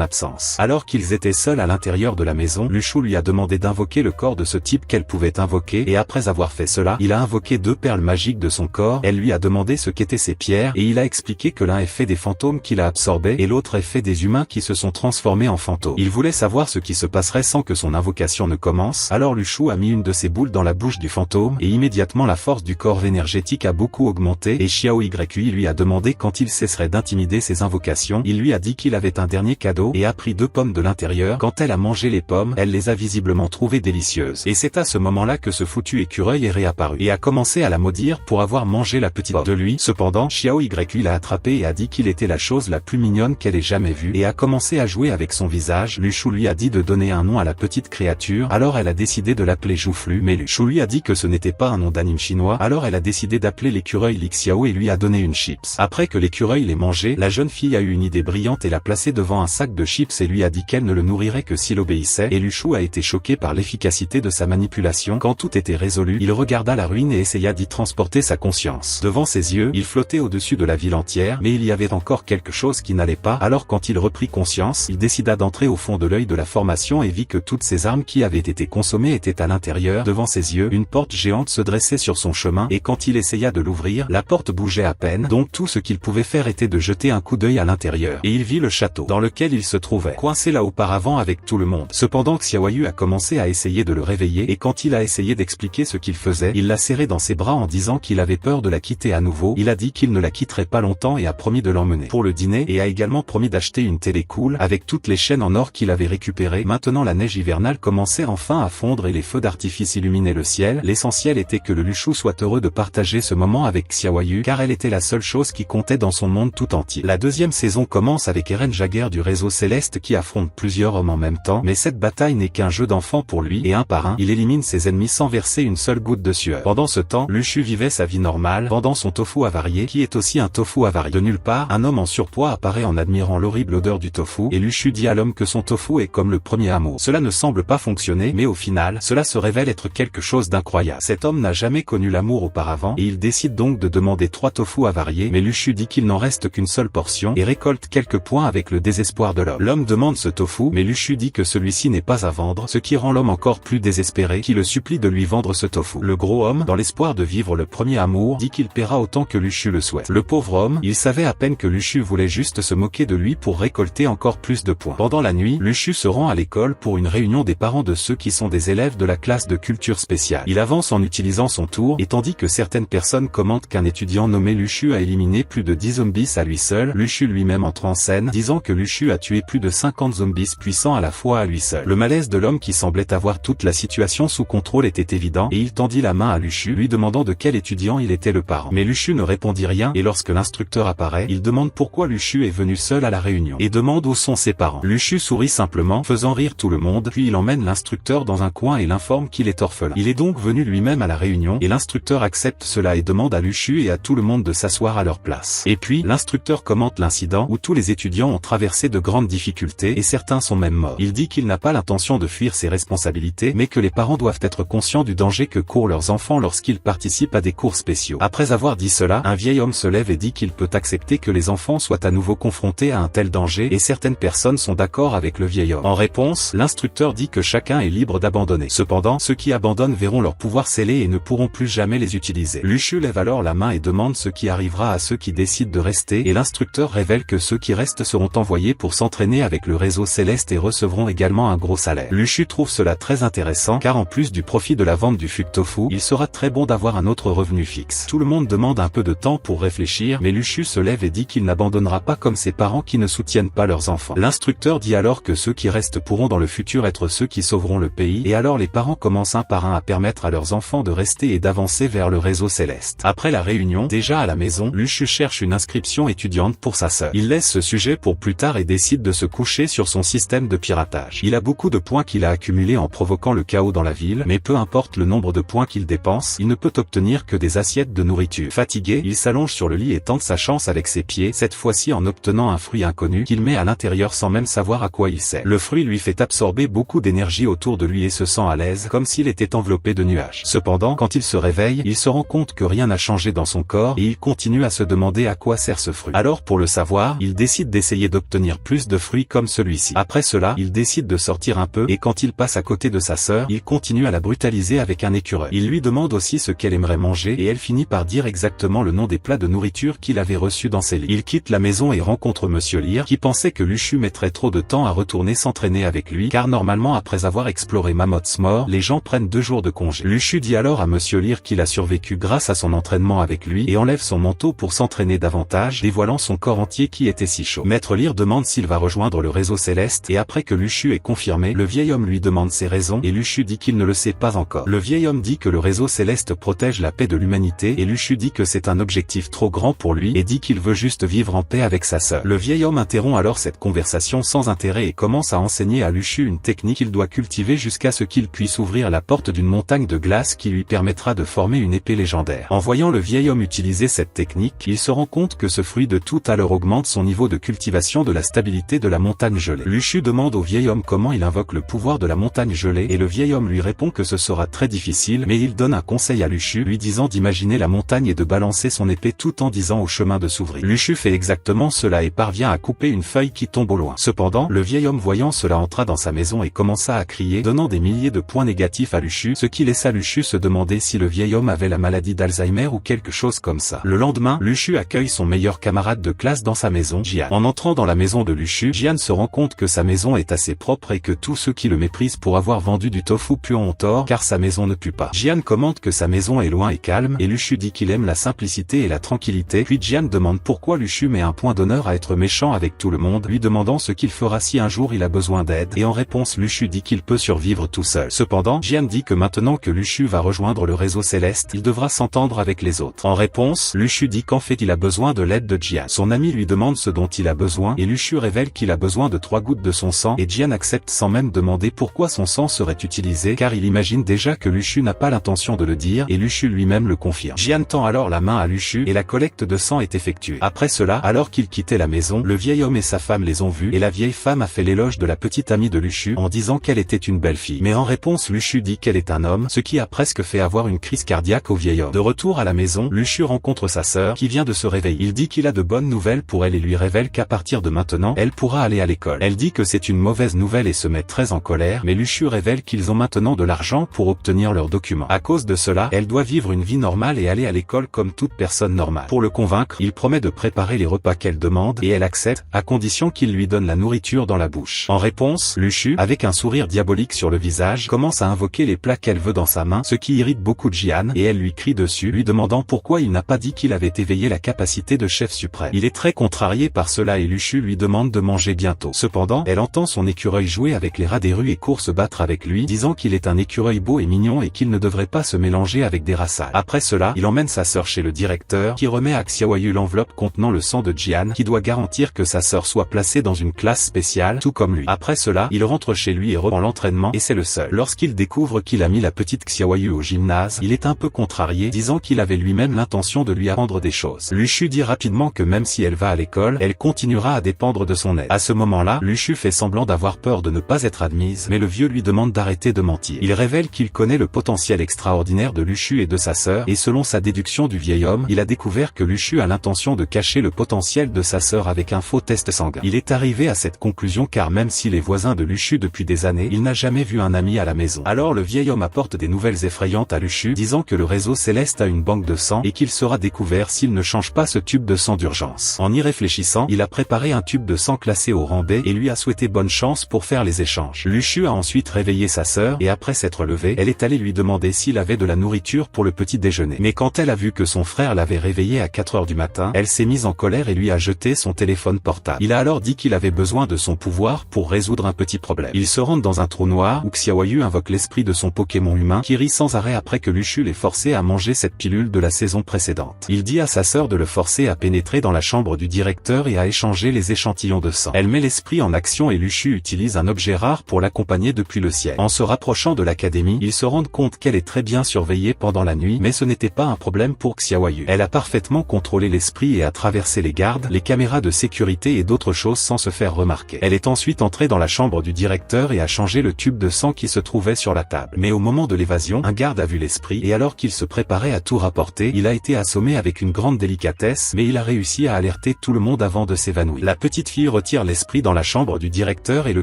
absence. Alors qu'ils étaient seuls à l'intérieur de la maison, Lu Shu lui a demandé d'invoquer le corps de ce type qu'elle pouvait invoquer, et après avoir fait cela, il a invoqué 2 perles magiques de son corps. Elle lui a demandé ce qu'étaient ces pierres, et il a expliqué que l'un est fait des fantômes qu'il a absorbés, et l'autre est fait des humains qui se sont transformés en fantômes. Il voulait savoir ce qui se passerait sans que son invocation ne commence, alors Lu Shu a mis une de ses boules dans la bouche du fantôme, et immédiatement la force du corps énergétique a beaucoup augmenté, et Xiao Yui lui a demandé quand il cesserait d'intimider ses invocations. Il lui a dit qu'il avait un dernier cadeau, et a pris 2 pommes de l'intérieur. Quand elle a mangé les pommes, elle les a visiblement trouvées délicieuses. Et c'est à ce moment-là que ce foutu écureuil est réapparu, et a commencé à la maudire pour avoir mangé la petite pomme de lui. Cependant, Xiao Yui l'a attrapé et a dit qu'il était la chose la plus mignonne qu'elle ait jamais vue, et a commencé à jouer avec son visage. Lu Shu lui a dit de donner un nom à la petite créature, alors elle a décidé de l'appeler Joufflu, mais Lu Shu lui a dit que ce n'était pas un nom d'anime chinois, alors elle a décidé d'appeler l'écureuil Lixiao et lui a donné une chips. Après que l'écureuil l'ait mangé, la jeune fille a eu une idée brillante et l'a placé devant un sac de chips et lui a dit qu'elle ne le nourrirait que s'il obéissait, et Lu Shu a été choqué par l'efficacité de sa manipulation. Quand tout était résolu, il regarda la ruine et essaya d'y transporter sa conscience. Devant ses yeux, il flottait au-dessus de la ville entière, mais il y avait encore quelque chose qui n'allait pas, alors quand il reprit conscience, il décida d'entrer au fond de l'œil de la formation et vit que toutes ses armes qui avaient été consommées étaient à l'intérieur. Devant ses yeux, une porte géante se dressait sur son chemin, et quand il essaya de l'ouvrir, la porte bougeait à peine, donc tout ce qu'il pouvait faire était de jeter un coup d'œil à l'intérieur, et il vit le château dans lequel il se trouvait, coincé là auparavant avec tout le monde. Cependant Xiao Yu a commencé à essayer de le réveiller, et quand il a essayé d'expliquer ce qu'il faisait, il l'a serré dans ses bras en disant qu'il avait peur de la quitter à nouveau. Il a dit qu'il ne la quitterait pas longtemps et a promis de l'emmener pour le dîner, et a également promis d'acheter une télé cool avec toutes les chaînes en or qu'il avait récupéré. Maintenant la neige hivernale commençait enfin à fondre et les feux d'artifice illuminaient le ciel. L'essentiel était que le Luchou soit heureux de partager ce moment avec Xiaoyu, car elle était la seule chose qui comptait dans son monde tout entier. La deuxième saison commence avec Eren Jaeger du réseau Céleste qui affronte plusieurs hommes en même temps, mais cette bataille n'est qu'un jeu d'enfant pour lui, et un par un, il élimine ses ennemis sans verser une seule goutte de sueur. Pendant ce temps, Luchu vivait sa vie normale, vendant son tofu avarié, qui est aussi un tofu avarié. De nulle part, un homme en surpoids apparaît en admirant l'horrible odeur du tofu, et Luchu dit à l'homme que son tofu est comme le premier amour. Cela ne semble pas fonctionner, mais au final, cela se révèle être quelque chose d'incroyable. Cet homme n'a jamais connu l'amour auparavant, et il décide donc de demander 3 tofu avariés, mais Luchu dit qu'il n'en reste qu'une seule portion, et récolte quelques points avec le désespoir de l'homme. L'homme demande ce tofu, mais Luchu dit que celui-ci n'est pas à vendre, ce qui rend l'homme encore plus désespéré, qui le supplie de lui vendre ce tofu. Le gros homme, dans l'espoir de vivre le premier amour, dit qu'il paiera autant que Luchu le souhaite. Le pauvre homme, il savait à peine que Luchu voulait juste se moquer de lui pour récolter encore plus de points. Pendant la nuit, Luchu se rend à l'école pour une réunion des parents de ceux qui sont des élèves de la classe de culture spéciale. Il avance en utilisant son tour, et tandis que certaines personnes commentent qu'un étudiant nommé Luchu a éliminé plus de 10 zombies à lui seul, Luchu lui-même entre en scène, disant que Luchu a tué plus de 50 zombies puissants à la fois à lui seul. Le malaise de l'homme qui semblait avoir toute la situation sous contrôle était évident, et il tendit la main à Luchu, lui demandant de quel étudiant il était le parent. Mais Luchu ne répondit rien, et lorsque l'instructeur apparaît, il demande pourquoi Luchu est venu seul à la réunion, et demande où sont ses parents. Luchu sourit simplement, faisant rire tout le monde, puis il emmène l'instructeur dans un coin et l'informe qu'il est orphelin. Il est donc venu lui-même à la réunion, et l'instructeur accepte cela et demande à Luchu et à tout le monde de s'asseoir à leur place. Et puis, l'instructeur commente l'incident où tous les étudiants ont traversé de grandes difficultés et certains sont même morts. Il dit qu'il n'a pas l'intention de fuir ses responsabilités, mais que les parents doivent être conscients du danger que courent leurs enfants lorsqu'ils participent à des cours spéciaux. Après avoir dit cela, un vieil homme se lève et dit qu'il peut accepter que les enfants soient à nouveau confrontés à un tel danger, et certaines personnes sont d'accord avec le vieil homme. En réponse, l'instructeur dit que chacun est libre d'abandonner. Cependant, ceux qui abandonnent verront leur pouvoir scellé et ne pourront plus jamais les utiliser. Luchu lève alors la main et demande ce qui arrivera à ceux qui décident de rester, et l'instructeur révèle que ceux qui restent seront envoyés pour s'entraîner avec le réseau Céleste et recevront également un gros salaire. Luchu trouve cela très intéressant, car en plus du profit de la vente du fuc tofu, il sera très bon d'avoir un autre revenu fixe. Tout le monde demande un peu de temps pour réfléchir, mais Luchu se lève et dit qu'il n'abandonnera pas comme ses parents qui ne soutiennent pas leurs enfants. L'instructeur dit alors que ceux qui restent pourront dans le futur être ceux qui sauveront le pays, et alors les parents commencent un par un à permettre à leurs enfants de rester et d'avancer vers le réseau Céleste. Après la réunion, déjà à la maison, Luchu cherche une inscription étudiante pour sa sœur. Il laisse ce sujet pour plus tard et décide de se coucher sur son système de piratage. Il a beaucoup de points qu'il a accumulés en provoquant le chaos dans la ville, mais peu importe le nombre de points qu'il dépense, il ne peut obtenir que des assiettes de nourriture. Fatigué, il s'allonge sur le lit et tente sa chance avec ses pieds, cette fois-ci en obtenant un fruit inconnu qu'il met à l'intérieur sans même savoir à quoi il sert. Le fruit lui fait absorber beaucoup d'énergie autour de lui et se sent à l'aise, comme s'il était enveloppé de nuages. Cependant, quand il se réveille, il se rend compte que rien n'a changé dans son corps, et il continue à se demander à quoi sert ce fruit. Alors pour le savoir, il décide d'essayer d'obtenir plus de fruits comme celui-ci. Après cela, il décide de sortir un peu, et quand il passe à côté de sa sœur, il continue à la brutaliser avec un écureuil. Il lui demande aussi ce qu'elle aimerait manger, et elle finit par dire exactement le nom des plats de nourriture qu'il avait reçus dans ses lits. Il quitte la maison et rencontre Monsieur Lear, qui pensait que Luchu mettrait trop de temps à retourner s'entraîner avec lui, car normalement après avoir exploré Mammoth's mort, les gens prennent 2 jours de congé. Luchu dit alors à Monsieur Lear qu'il a survécu grâce à son entraînement avec lui, et enlève son manteau pour s'entraîner davantage, dévoilant son corps entier qui était si chaud. Maître Lear demande s'il va rejoindre le réseau Céleste, et après que Luchu est confirmé, le vieil homme lui demande ses raisons, et Luchu dit qu'il ne le sait pas encore. Le vieil homme dit que le réseau Céleste protège la paix de l'humanité, et Luchu dit que c'est un objectif trop grand pour lui, et dit qu'il veut juste vivre en paix avec sa sœur. Le vieil homme interrompt alors cette conversation sans intérêt et commence à enseigner à Luchu une technique qu'il doit cultiver jusqu'à ce qu'il puisse ouvrir la porte d'une montagne de glace qui lui permettra de former une épée légendaire. En voyant le vieil homme utiliser cette technique, il se rend compte que ce fruit de tout à l'heure augmente son niveau de cultivation de la stabilité de la montagne gelée. Luchu demande au vieil homme comment il invoque le pouvoir de la montagne gelée, et le vieil homme lui répond que ce sera très difficile, mais il donne un conseil à Luchu, lui disant d'imaginer la montagne et de balancer son épée tout en disant au chemin de s'ouvrir. Luchu fait exactement cela et parvient à couper une feuille qui tombe au loin. Cependant, le vieil homme voyant cela entra dans sa maison et commença à crier, donnant des milliers de points négatifs à Luchu, ce qui laissa Luchu se demander si le vieil homme avait la maladie d'Alzheimer ou quelque chose comme ça. Le lendemain, Luchu accueille son meilleur camarade de classe dans sa maison, Jian. En entrant dans la maison de Luchu, Jian se rend compte que sa maison est assez propre et que tous ceux qui le méprisent pour avoir vendu du tofu puant ont tort, car sa maison ne pue pas. Jian commente que sa maison est loin et calme, et Luchu dit qu'il aime la simplicité et la tranquillité, puis Jian demande pourquoi Luchu met un point d'honneur à être méchant avec tout le monde, lui demandant ce qu'il fera si un un jour il a besoin d'aide, et en réponse Luchu dit qu'il peut survivre tout seul. Cependant, Jian dit que maintenant que Luchu va rejoindre le réseau céleste, il devra s'entendre avec les autres. En réponse, Luchu dit qu'en fait il a besoin de l'aide de Jian. Son ami lui demande ce dont il a besoin, et Luchu révèle qu'il a besoin de 3 gouttes de son sang, et Jian accepte sans même demander pourquoi son sang serait utilisé, car il imagine déjà que Luchu n'a pas l'intention de le dire, et Luchu lui-même le confirme. Jian tend alors la main à Luchu, et la collecte de sang est effectuée. Après cela, alors qu'il quittait la maison, le vieil homme et sa femme les ont vus, et la vieille femme a fait l'éloge de la petite amie de Luchu, en disant qu'elle était une belle fille. Mais en réponse Luchu dit qu'elle est un homme, ce qui a presque fait avoir une crise cardiaque au vieil homme. De retour à la maison, Luchu rencontre sa sœur, qui vient de se réveiller. Il dit qu'il a de bonnes nouvelles pour elle et lui révèle qu'à partir de maintenant, elle pourra aller à l'école. Elle dit que c'est une mauvaise nouvelle et se met très en colère, mais Luchu révèle qu'ils ont maintenant de l'argent pour obtenir leurs documents. À cause de cela, elle doit vivre une vie normale et aller à l'école comme toute personne normale. Pour le convaincre, il promet de préparer les repas qu'elle demande, et elle accepte, à condition qu'il lui donne la nourriture dans la bouche. En réponse, Luchu, avec un sourire diabolique sur le visage, commence à invoquer les plats qu'elle veut dans sa main, ce qui irrite beaucoup Jian, et elle lui crie dessus, lui demandant pourquoi il n'a pas dit qu'il avait éveillé la capacité de chef suprême. Il est très contrarié par cela et Luchu lui demande de manger bientôt. Cependant, elle entend son écureuil jouer avec les rats des rues et court se battre avec lui, disant qu'il est un écureuil beau et mignon et qu'il ne devrait pas se mélanger avec des rats sales. Après cela, il emmène sa sœur chez le directeur, qui remet à Xiaoyu l'enveloppe contenant le sang de Jian, qui doit garantir que sa sœur soit placée dans une classe spéciale, tout comme lui. Après cela, il rentre chez lui et reprend l'entraînement, et c'est le seul. Lorsqu'il découvre qu'il a mis la petite Xiaoyu au gymnase, il est un peu contrarié, disant qu'il avait lui-même l'intention de lui apprendre des choses. Luchu dit rapidement que même si elle va à l'école, elle continuera à dépendre de son aide. À ce moment-là, Luchu fait semblant d'avoir peur de ne pas être admise, mais le vieux lui demande d'arrêter de mentir. Il révèle qu'il connaît le potentiel extraordinaire de Luchu et de sa sœur, et selon sa déduction du vieil homme, il a découvert que Luchu a l'intention de cacher le potentiel de sa sœur avec un faux test sanguin. Il est arrivé à cette conclusion car même s'il est voisin de Luchu depuis des années, il n'a jamais vu un ami à la maison. Alors le vieil homme apporte des nouvelles effrayantes à Luchu, disant que le réseau céleste a une banque de sang, et qu'il sera découvert s'il ne change pas ce tube de sang d'urgence. En y réfléchissant, il a préparé un tube de sang classé au rang B, et lui a souhaité bonne chance pour faire les échanges. Luchu a ensuite réveillé sa sœur, et après s'être levée, elle est allée lui demander s'il avait de la nourriture pour le petit déjeuner. Mais quand elle a vu que son frère l'avait réveillée à 4 heures du matin, elle s'est mise en colère et lui a jeté son téléphone portable. Il a alors dit qu'il avait besoin de son pouvoir pour résoudre un petit problème. Ils se rendent dans un trou noir où Xiaoyu invoque l'esprit de son Pokémon humain qui rit sans arrêt après que Luchu l'ait forcé à manger cette pilule de la saison précédente. Il dit à sa sœur de le forcer à pénétrer dans la chambre du directeur et à échanger les échantillons de sang. Elle met l'esprit en action et Luchu utilise un objet rare pour l'accompagner depuis le ciel. En se rapprochant de l'académie, ils se rendent compte qu'elle est très bien surveillée pendant la nuit, mais ce n'était pas un problème pour Xiaoyu. Elle a parfaitement contrôlé l'esprit et a traversé les gardes, les caméras de sécurité et d'autres choses sans se faire remarquer. Elle est ensuite entrée dans la chambre du directeur et a changé le tube de sang qui se trouvait sur la table. Mais au moment de l'évasion, un garde a vu l'esprit et alors qu'il se préparait à tout rapporter, il a été assommé avec une grande délicatesse, mais il a réussi à alerter tout le monde avant de s'évanouir. La petite fille retire l'esprit dans la chambre du directeur et le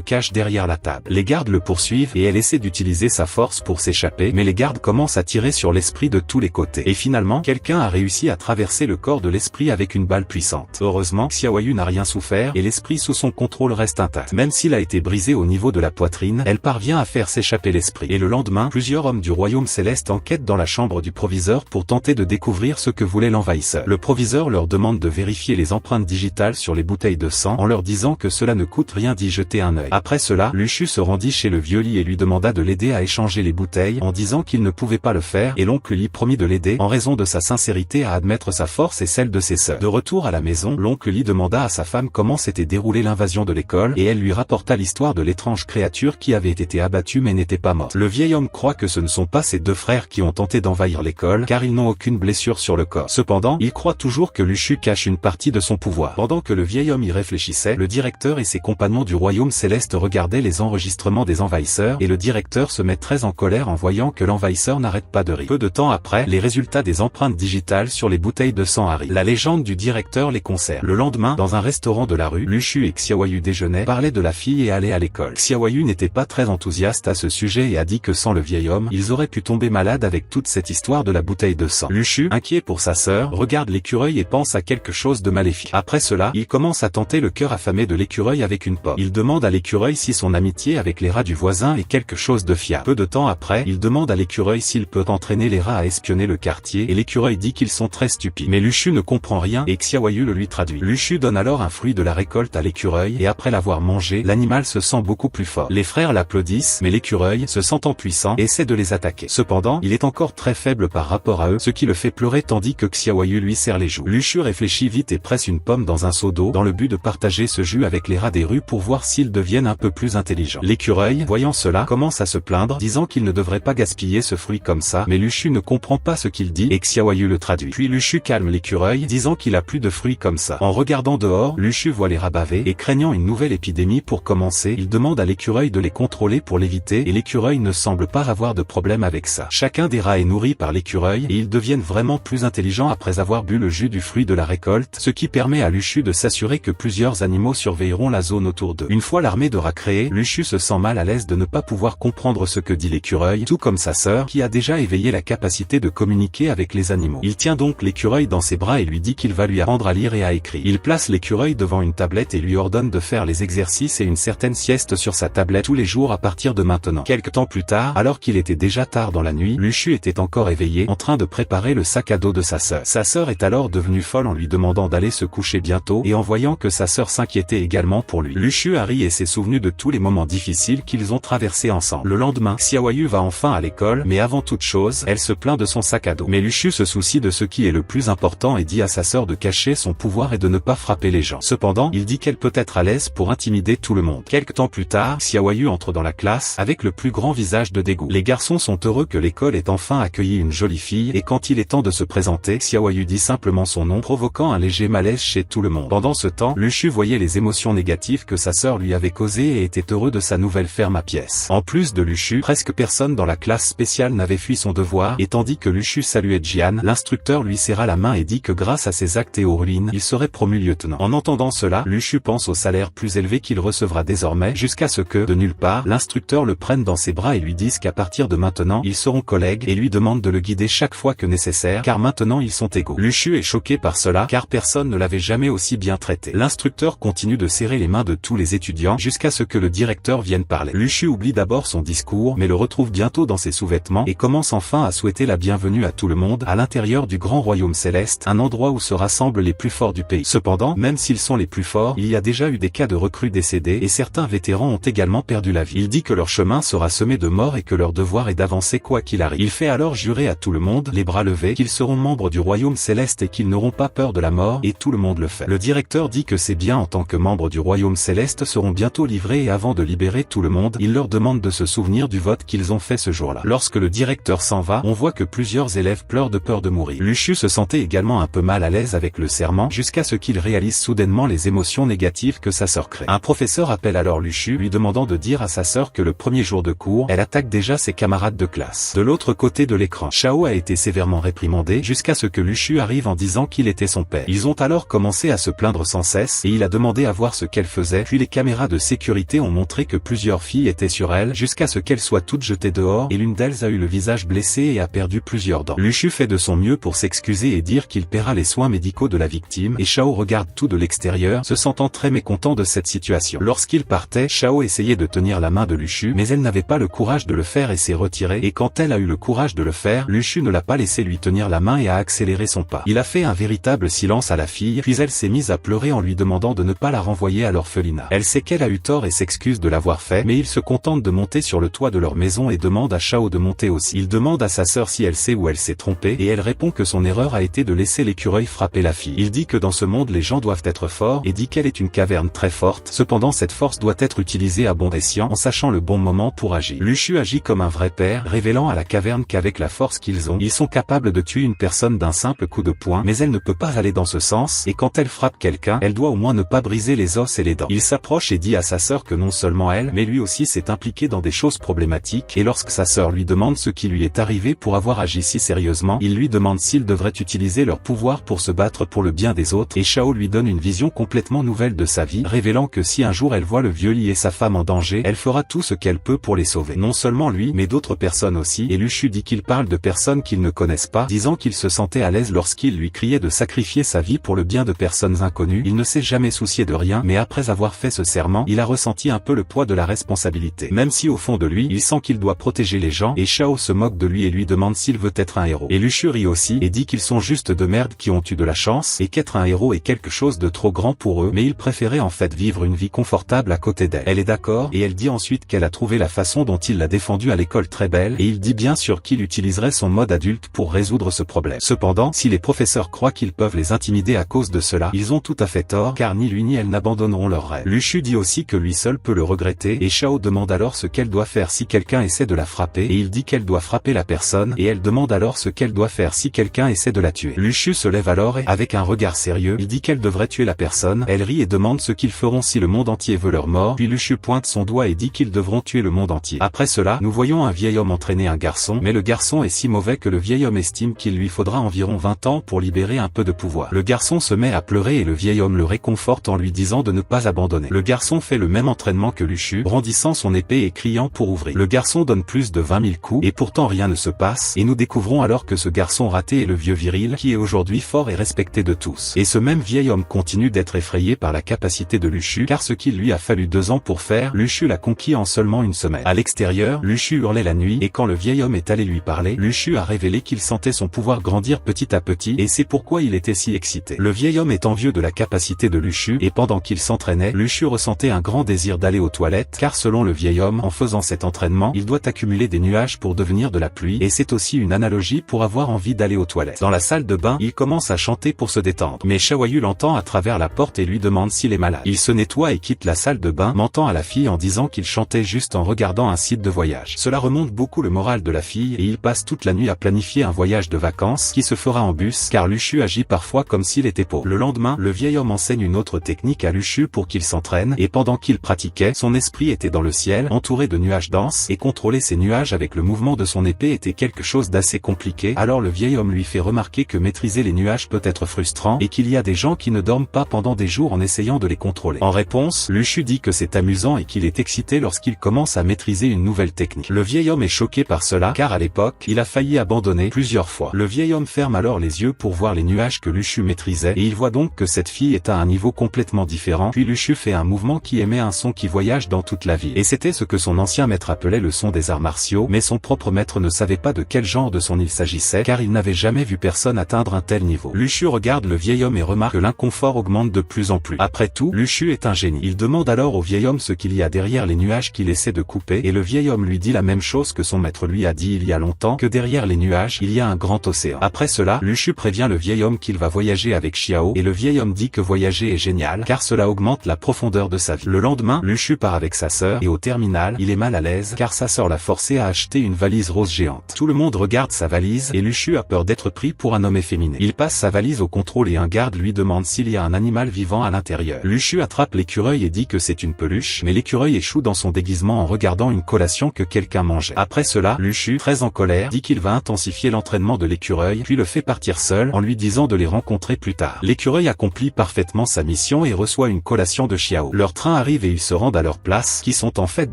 cache derrière la table. Les gardes le poursuivent et elle essaie d'utiliser sa force pour s'échapper, mais les gardes commencent à tirer sur l'esprit de tous les côtés. Et finalement, quelqu'un a réussi à traverser le corps de l'esprit avec une balle puissante. Heureusement, Xiaoyu n'a rien souffert et l'esprit sous son contrôle reste intact. Même s'il a été brisé au niveau de la poitrine, elle parvient à faire s'échapper l'esprit. Et le lendemain, plusieurs hommes du royaume céleste enquêtent dans la chambre du proviseur pour tenter de découvrir ce que voulait l'envahisseur. Le proviseur leur demande de vérifier les empreintes digitales sur les bouteilles de sang en leur disant que cela ne coûte rien d'y jeter un œil. Après cela, Luchu se rendit chez le vieux Li et lui demanda de l'aider à échanger les bouteilles en disant qu'il ne pouvait pas le faire et l'oncle Li promit de l'aider en raison de sa sincérité à admettre sa force et celle de ses sœurs. De retour à la maison, l'oncle Li demanda à sa femme comment s'était déroulée l'invasion de l'école et elle lui rapporta l'histoire de l'étrange créature qui avait été abattue mais n'était pas morte. Le vieil homme croit que ce ne sont pas ses deux frères qui ont tenté d'envahir l'école car ils n'ont aucune blessure sur le corps. Cependant, il croit toujours que Luchu cache une partie de son pouvoir. Pendant que le vieil homme y réfléchissait, le directeur et ses compagnons du royaume céleste regardaient les enregistrements des envahisseurs et le directeur se met très en colère en voyant que l'envahisseur n'arrête pas de rire. Peu de temps après, les résultats des empreintes digitales sur les bouteilles de sang arrivent. La légende du directeur les concerne. Le lendemain, dans un restaurant de la rue, Luchu et Xiaoyu déjeunaient, parlaient de la fille et allaient à l'école. Xiaoyu n'était pas très enthousiaste à ce sujet et a dit que sans le vieil homme, ils auraient pu tomber malades avec toute cette histoire de la bouteille de sang. Luchu, inquiet pour sa sœur, regarde l'écureuil et pense à quelque chose de maléfique. Après cela, il commence à tenter le cœur affamé de l'écureuil avec une pomme. Il demande à l'écureuil si son amitié avec les rats du voisin est quelque chose de fiable. Peu de temps après, il demande à l'écureuil s'il peut entraîner les rats à espionner le quartier et l'écureuil dit qu'ils sont très stupides. Mais Luchu ne comprend rien et Xiaoyu le lui traduit. Luchu donne alors un fruit de la récolte à l'écureuil et après l'avoir avoir mangé, l'animal se sent beaucoup plus fort. Les frères l'applaudissent, mais l'écureuil, se sentant puissant, essaie de les attaquer. Cependant, il est encore très faible par rapport à eux, ce qui le fait pleurer tandis que Xiaoyu lui serre les joues. Luxu réfléchit vite et presse une pomme dans un seau d'eau, dans le but de partager ce jus avec les rats des rues pour voir s'ils deviennent un peu plus intelligents. L'écureuil, voyant cela, commence à se plaindre, disant qu'il ne devrait pas gaspiller ce fruit comme ça, mais Luxu ne comprend pas ce qu'il dit et Xiaoyu le traduit. Puis Luxu calme l'écureuil, disant qu'il a plus de fruits comme ça. En regardant dehors, Luxu voit les rats baver et craignant une nouvelle épidémie pour commencer, il demande à l'écureuil de les contrôler pour l'éviter et l'écureuil ne semble pas avoir de problème avec ça. Chacun des rats est nourri par l'écureuil et ils deviennent vraiment plus intelligents après avoir bu le jus du fruit de la récolte, ce qui permet à Luxu de s'assurer que plusieurs animaux surveilleront la zone autour d'eux. Une fois l'armée de rats créée, Luxu se sent mal à l'aise de ne pas pouvoir comprendre ce que dit l'écureuil, tout comme sa sœur qui a déjà éveillé la capacité de communiquer avec les animaux. Il tient donc l'écureuil dans ses bras et lui dit qu'il va lui apprendre à lire et à écrire. Il place l'écureuil devant une tablette et lui ordonne de faire les exercices et une certaine sieste sur sa tablette tous les jours à partir de maintenant. Quelque temps plus tard, alors qu'il était déjà tard dans la nuit, Luxu était encore éveillé, en train de préparer le sac à dos de sa sœur. Sa sœur est alors devenue folle en lui demandant d'aller se coucher bientôt et en voyant que sa sœur s'inquiétait également pour lui. Luxu a ri et s'est souvenu de tous les moments difficiles qu'ils ont traversés ensemble. Le lendemain, Xiaoyu va enfin à l'école, mais avant toute chose, elle se plaint de son sac à dos. Mais Luxu se soucie de ce qui est le plus important et dit à sa sœur de cacher son pouvoir et de ne pas frapper les gens. Cependant, il dit qu'elle peut être à l'aise pour intimider tout le monde. Quelque temps plus tard, Xiaoyu entre dans la classe avec le plus grand visage de dégoût. Les garçons sont heureux que l'école ait enfin accueilli une jolie fille et quand il est temps de se présenter, Xiaoyu dit simplement son nom, provoquant un léger malaise chez tout le monde. Pendant ce temps, Luxu voyait les émotions négatives que sa sœur lui avait causées et était heureux de sa nouvelle ferme à pièces. En plus de Luxu, presque personne dans la classe spéciale n'avait fui son devoir et tandis que Luxu saluait Jian, l'instructeur lui serra la main et dit que grâce à ses actes et aux ruines, il serait promu lieutenant. En entendant cela, Luxu pense au salaire plus élevé qu'il recevra désormais jusqu'à ce que, de nulle part, l'instructeur le prenne dans ses bras et lui dise qu'à partir de maintenant, ils seront collègues et lui demande de le guider chaque fois que nécessaire car maintenant ils sont égaux. Luxu est choqué par cela car personne ne l'avait jamais aussi bien traité. L'instructeur continue de serrer les mains de tous les étudiants jusqu'à ce que le directeur vienne parler. Luxu oublie d'abord son discours mais le retrouve bientôt dans ses sous-vêtements et commence enfin à souhaiter la bienvenue à tout le monde à l'intérieur du grand royaume céleste, un endroit où se rassemblent les plus forts du pays. Cependant, même s'ils sont les plus forts, il y a déjà eu des cas de recrues décédés et certains vétérans ont également perdu la vie. Il dit que leur chemin sera semé de morts et que leur devoir est d'avancer quoi qu'il arrive. Il fait alors jurer à tout le monde, les bras levés, qu'ils seront membres du royaume céleste et qu'ils n'auront pas peur de la mort et tout le monde le fait. Le directeur dit que c'est bien en tant que membres du royaume céleste seront bientôt livrés et avant de libérer tout le monde, il leur demande de se souvenir du vote qu'ils ont fait ce jour-là. Lorsque le directeur s'en va, on voit que plusieurs élèves pleurent de peur de mourir. Luxu se sentait également un peu mal à l'aise avec le serment jusqu'à ce qu'il réalise soudainement les émotions négatives que sa sœur crée. Un professeur appelle alors Luxu lui demandant de dire à sa sœur que le premier jour de cours, elle attaque déjà ses camarades de classe. De l'autre côté de l'écran, Shao a été sévèrement réprimandé jusqu'à ce que Luxu arrive en disant qu'il était son père. Ils ont alors commencé à se plaindre sans cesse et il a demandé à voir ce qu'elle faisait, puis les caméras de sécurité ont montré que plusieurs filles étaient sur elle jusqu'à ce qu'elles soient toutes jetées dehors et l'une d'elles a eu le visage blessé et a perdu plusieurs dents. Luxu fait de son mieux pour s'excuser et dire qu'il paiera les soins médicaux de la victime et Shao regarde tout de l'extérieur, se sentant très mécontent de cette situation. Lorsqu'il partait, Shao essayait de tenir la main de Luxu mais elle n'avait pas le courage de le faire et s'est retirée et quand elle a eu le courage de le faire, Luxu ne l'a pas laissé lui tenir la main et a accéléré son pas. Il a fait un véritable silence à la fille, puis elle s'est mise à pleurer en lui demandant de ne pas la renvoyer à l'orphelinat. Elle sait qu'elle a eu tort et s'excuse de l'avoir fait, mais il se contente de monter sur le toit de leur maison et demande à Shao de monter aussi. Il demande à sa sœur si elle sait où elle s'est trompée et elle répond que son erreur a été de laisser l'écureuil frapper la fille. Il dit que dans ce monde les gens doivent être forts et dit qu'elle est une caverne très forte, cependant cette force doit être utilisée à bon escient en sachant le bon moment pour agir. Luxu agit comme un vrai père, révélant à la caverne qu'avec la force qu'ils ont, ils sont capables de tuer une personne d'un simple coup de poing, mais elle ne peut pas aller dans ce sens et quand elle frappe quelqu'un, elle doit au moins ne pas briser les os et les dents. Il s'approche et dit à sa sœur que non seulement elle, mais lui aussi s'est impliqué dans des choses problématiques et lorsque sa sœur lui demande ce qui lui est arrivé pour avoir agi si sérieusement, il lui demande s'ils devraient utiliser leur pouvoir pour se battre pour le bien des autres et Shao lui donne une vision complètement nouvelle de sa vie, révélant que si un jour elle voit le vieux lit et sa femme en danger, elle fera tout ce qu'elle peut pour les sauver. Non seulement lui, mais d'autres personnes aussi, et Luxu dit qu'il parle de personnes qu'ils ne connaissent pas, disant qu'il se sentait à l'aise lorsqu'il lui criait de sacrifier sa vie pour le bien de personnes inconnues. Il ne s'est jamais soucié de rien, mais après avoir fait ce serment, il a ressenti un peu le poids de la responsabilité. Même si au fond de lui, il sent qu'il doit protéger les gens, et Shao se moque de lui et lui demande s'il veut être un héros. Et Luxu rit aussi, et dit qu'ils sont juste de merde qui ont eu de la chance, et qu'être un héros est quelque chose de trop grand pour eux, mais ils préféraient en fait vivre vivre une vie confortable à côté d'elle. Elle est d'accord et elle dit ensuite qu'elle a trouvé la façon dont il l'a défendu à l'école très belle et il dit bien sûr qu'il utiliserait son mode adulte pour résoudre ce problème. Cependant, si les professeurs croient qu'ils peuvent les intimider à cause de cela, ils ont tout à fait tort car ni lui ni elle n'abandonneront leur rêve. Luxu dit aussi que lui seul peut le regretter et Xiao demande alors ce qu'elle doit faire si quelqu'un essaie de la frapper et il dit qu'elle doit frapper la personne et elle demande alors ce qu'elle doit faire si quelqu'un essaie de la tuer. Luxu se lève alors et avec un regard sérieux, il dit qu'elle devrait tuer la personne. Elle rit et demande ce qu'ils feront si le monde entier veut leur mort, puis Luxu pointe son doigt et dit qu'ils devront tuer le monde entier. Après cela, nous voyons un vieil homme entraîner un garçon, mais le garçon est si mauvais que le vieil homme estime qu'il lui faudra environ 20 ans pour libérer un peu de pouvoir. Le garçon se met à pleurer et le vieil homme le réconforte en lui disant de ne pas abandonner. Le garçon fait le même entraînement que Luxu, brandissant son épée et criant pour ouvrir. Le garçon donne plus de 20 000 coups et pourtant rien ne se passe et nous découvrons alors que ce garçon raté est le vieux viril qui est aujourd'hui fort et respecté de tous. Et ce même vieil homme continue d'être effrayé par la capacité de Luxu car ce qu'il lui a fallu 2 ans pour faire, Luxu l'a conquis en seulement une semaine. À l'extérieur, Luxu hurlait la nuit et quand le vieil homme est allé lui parler, Luxu a révélé qu'il sentait son pouvoir grandir petit à petit et c'est pourquoi il était si excité. Le vieil homme est envieux de la capacité de Luxu et pendant qu'il s'entraînait, Luxu ressentait un grand désir d'aller aux toilettes car selon le vieil homme, en faisant cet entraînement, il doit accumuler des nuages pour devenir de la pluie et c'est aussi une analogie pour avoir envie d'aller aux toilettes. Dans la salle de bain, il commence à chanter pour se détendre. Mais Xiaoyu l'entend à travers la porte et lui demande s'il est malade. Il se nettoie et quitte la salle de bain, mentant à la fille en disant qu'il chantait juste en regardant un site de voyage. Cela remonte beaucoup le moral de la fille et il passe toute la nuit à planifier un voyage de vacances qui se fera en bus car Luxu agit parfois comme s'il était pauvre. Le lendemain, le vieil homme enseigne une autre technique à Luxu pour qu'il s'entraîne et pendant qu'il pratiquait, son esprit était dans le ciel, entouré de nuages denses et contrôler ces nuages avec le mouvement de son épée était quelque chose d'assez compliqué. Alors le vieil homme lui fait remarquer que maîtriser les nuages peut être frustrant et qu'il y a des gens qui ne dorment pas pendant des jours en essayant de les contrôler. En réponse, Luxu dit que c'est amusant et qu'il est excité lorsqu'il commence à maîtriser une nouvelle technique. Le vieil homme est choqué par cela car à l'époque, il a failli abandonner plusieurs fois. Le vieil homme ferme alors les yeux pour voir les nuages que Luxu maîtrisait et il voit donc que cette fille est à un niveau complètement différent. Puis Luxu fait un mouvement qui émet un son qui voyage dans toute la ville. Et c'était ce que son ancien maître appelait le son des arts martiaux, mais son propre maître ne savait pas de quel genre de son il s'agissait car il n'avait jamais vu personne atteindre un tel niveau. Luxu regarde le vieil homme et remarque que l'inconfort augmente de plus en plus. Après tout, Luxu est un génie. Il demande alors au vieil homme ce qu'il y a derrière les nuages qu'il essaie de couper et le vieil homme lui dit la même chose que son maître lui a dit il y a longtemps, que derrière les nuages, il y a un grand océan. Après cela, Luxu prévient le vieil homme qu'il va voyager avec Xiao et le vieil homme dit que voyager est génial car cela augmente la profondeur de sa vie. Le lendemain, Luxu part avec sa sœur et au terminal, il est mal à l'aise car sa sœur l'a forcé à acheter une valise rose géante. Tout le monde regarde sa valise et Luxu a peur d'être pris pour un homme efféminé. Il passe sa valise au contrôle et un garde lui demande s'il y a un animal vivant à l'intérieur. Luxu attrape l'écureuil et dit que c'est une peluche, mais l'écureuil échoue dans son déguisement en regardant une collation que quelqu'un mangeait. Après cela, Luxu, très en colère, dit qu'il va intensifier l'entraînement de l'écureuil, puis le fait partir seul en lui disant de les rencontrer plus tard. L'écureuil accomplit parfaitement sa mission et reçoit une collation de Xiao. Leur train arrive et ils se rendent à leur place, qui sont en fait